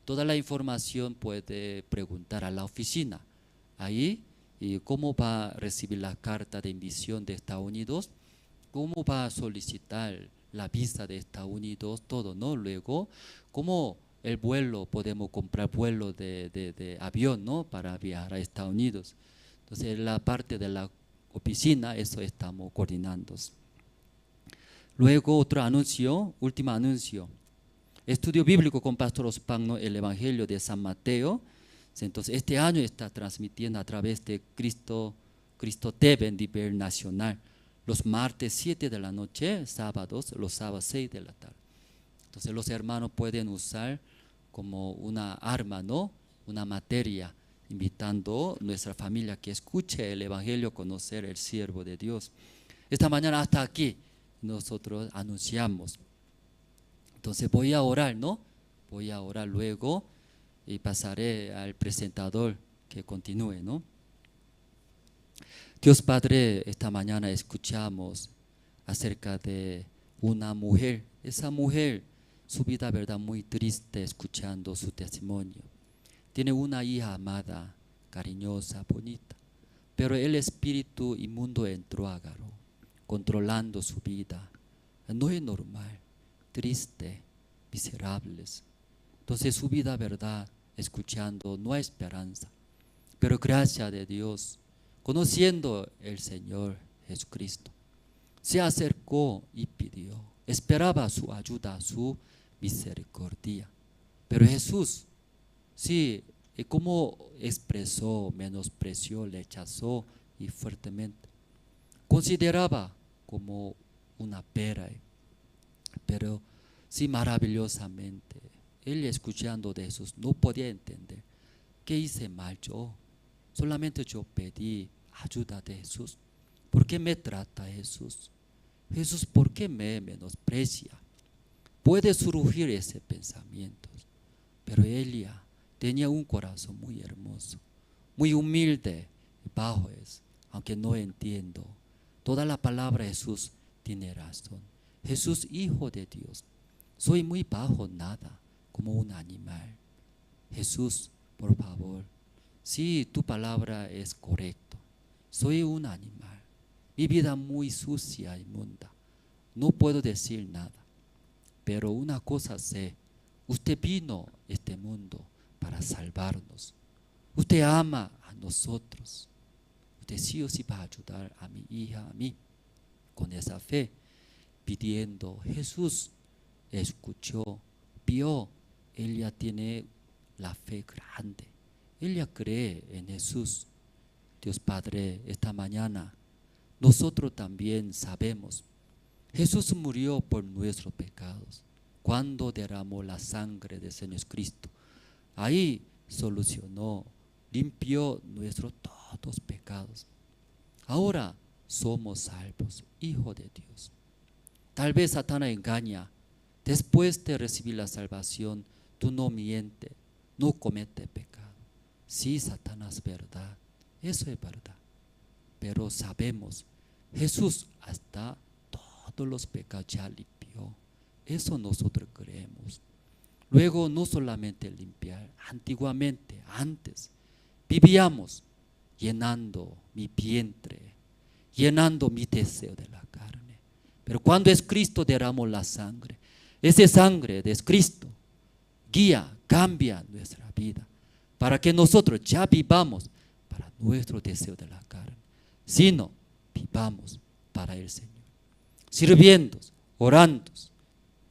Toda la información puede preguntar a la oficina. Ahí, y cómo va a recibir la carta de invitación de Estados Unidos, cómo va a solicitar la visa de Estados Unidos, todo, ¿no? Luego, cómo el vuelo, podemos comprar vuelo de avión, ¿no? Para viajar a Estados Unidos. Entonces, la parte de la oficina, eso estamos coordinando. Luego otro anuncio, último anuncio. Estudio bíblico con Pastor Ospagno, el Evangelio de San Mateo. Entonces este año está transmitiendo a través de Cristo TV en nivel nacional. Los martes 7 de la noche, sábados, los sábados 6 de la tarde. Entonces los hermanos pueden usar como una arma, ¿no? Una materia, invitando a nuestra familia que escuche el Evangelio, conocer el siervo de Dios. Esta mañana hasta aquí nosotros anunciamos. Entonces voy a orar, ¿no? Voy a orar luego y pasaré al presentador que continúe, ¿no? Dios Padre, esta mañana escuchamos acerca de una mujer. Esa mujer, su vida, verdad, muy triste, escuchando su testimonio. Tiene una hija amada, cariñosa, bonita, pero el espíritu inmundo entró, agarró, controlando su vida. No es normal, triste, miserables. Entonces su vida, verdad, escuchando, no hay esperanza. Pero gracias de Dios, conociendo el Señor Jesucristo, se acercó y pidió, esperaba su ayuda, su misericordia. Pero Jesús, sí, como expresó, menospreció, rechazó y fuertemente, consideraba como una pera, pero sí maravillosamente, él escuchando de Jesús no podía entender, ¿qué hice mal yo? Solamente yo pedí ayuda de Jesús. ¿Por qué me trata Jesús? Jesús, ¿por qué me menosprecia? Puede surgir ese pensamiento, pero ella tenía un corazón muy hermoso, muy humilde, bajo es, aunque no entiendo. Toda la palabra de Jesús tiene razón. Jesús, Hijo de Dios, soy muy bajo, nada, como un animal. Jesús, por favor, si tu palabra es correcta, soy un animal, mi vida muy sucia, inmunda, no puedo decir nada, pero una cosa sé, usted vino a este mundo para salvarnos, usted ama a nosotros, usted sí o sí va a ayudar a mi hija, a mí, con esa fe, pidiendo. Jesús escuchó, vio, ella tiene la fe grande, ella cree en Jesús. Dios Padre, esta mañana nosotros también sabemos, Jesús murió por nuestros pecados cuando derramó la sangre de Señor Cristo. Ahí solucionó, limpió nuestros todos pecados. Ahora somos salvos, hijos de Dios. Tal vez Satanás engaña. Después de recibir la salvación, tú no mientes, no cometes pecado. Sí, Satanás es verdad, eso es verdad. Pero sabemos, Jesús hasta todos los pecados ya limpió. Eso nosotros creemos. Luego no solamente limpiar, antiguamente, antes, vivíamos llenando mi vientre, llenando mi deseo de la carne. Pero cuando es Cristo derramó la sangre, esa sangre de Cristo guía, cambia nuestra vida, para que nosotros ya vivamos para nuestro deseo de la carne, sino vivamos para el Señor, sirviendo, orando,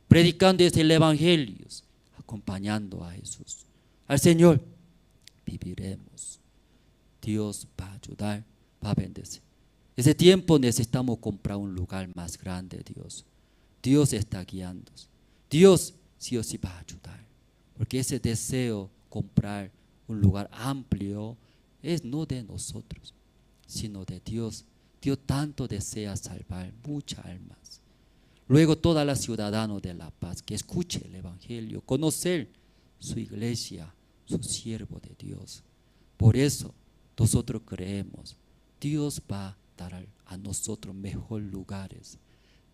predicando el Evangelio, acompañando a Jesús, al Señor, viviremos. Dios va a ayudar, va a bendecir. Ese tiempo necesitamos comprar un lugar más grande, Dios. Dios está guiando. Dios sí o sí va a ayudar. Porque ese deseo comprar un lugar amplio es no de nosotros, sino de Dios. Dios tanto desea salvar muchas almas. Luego todos los ciudadanos de La Paz que escuchen el Evangelio, conocer su iglesia, su siervo de Dios. Por eso nosotros creemos, Dios va a dar a nosotros mejores lugares.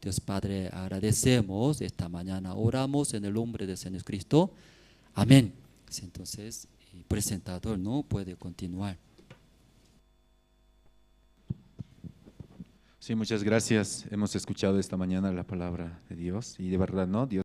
Dios Padre, agradecemos esta mañana, oramos en el nombre de Señor Cristo. Amén. Entonces, el presentador no puede continuar. Sí, muchas gracias. Hemos escuchado esta mañana la palabra de Dios y de verdad, ¿no? Dios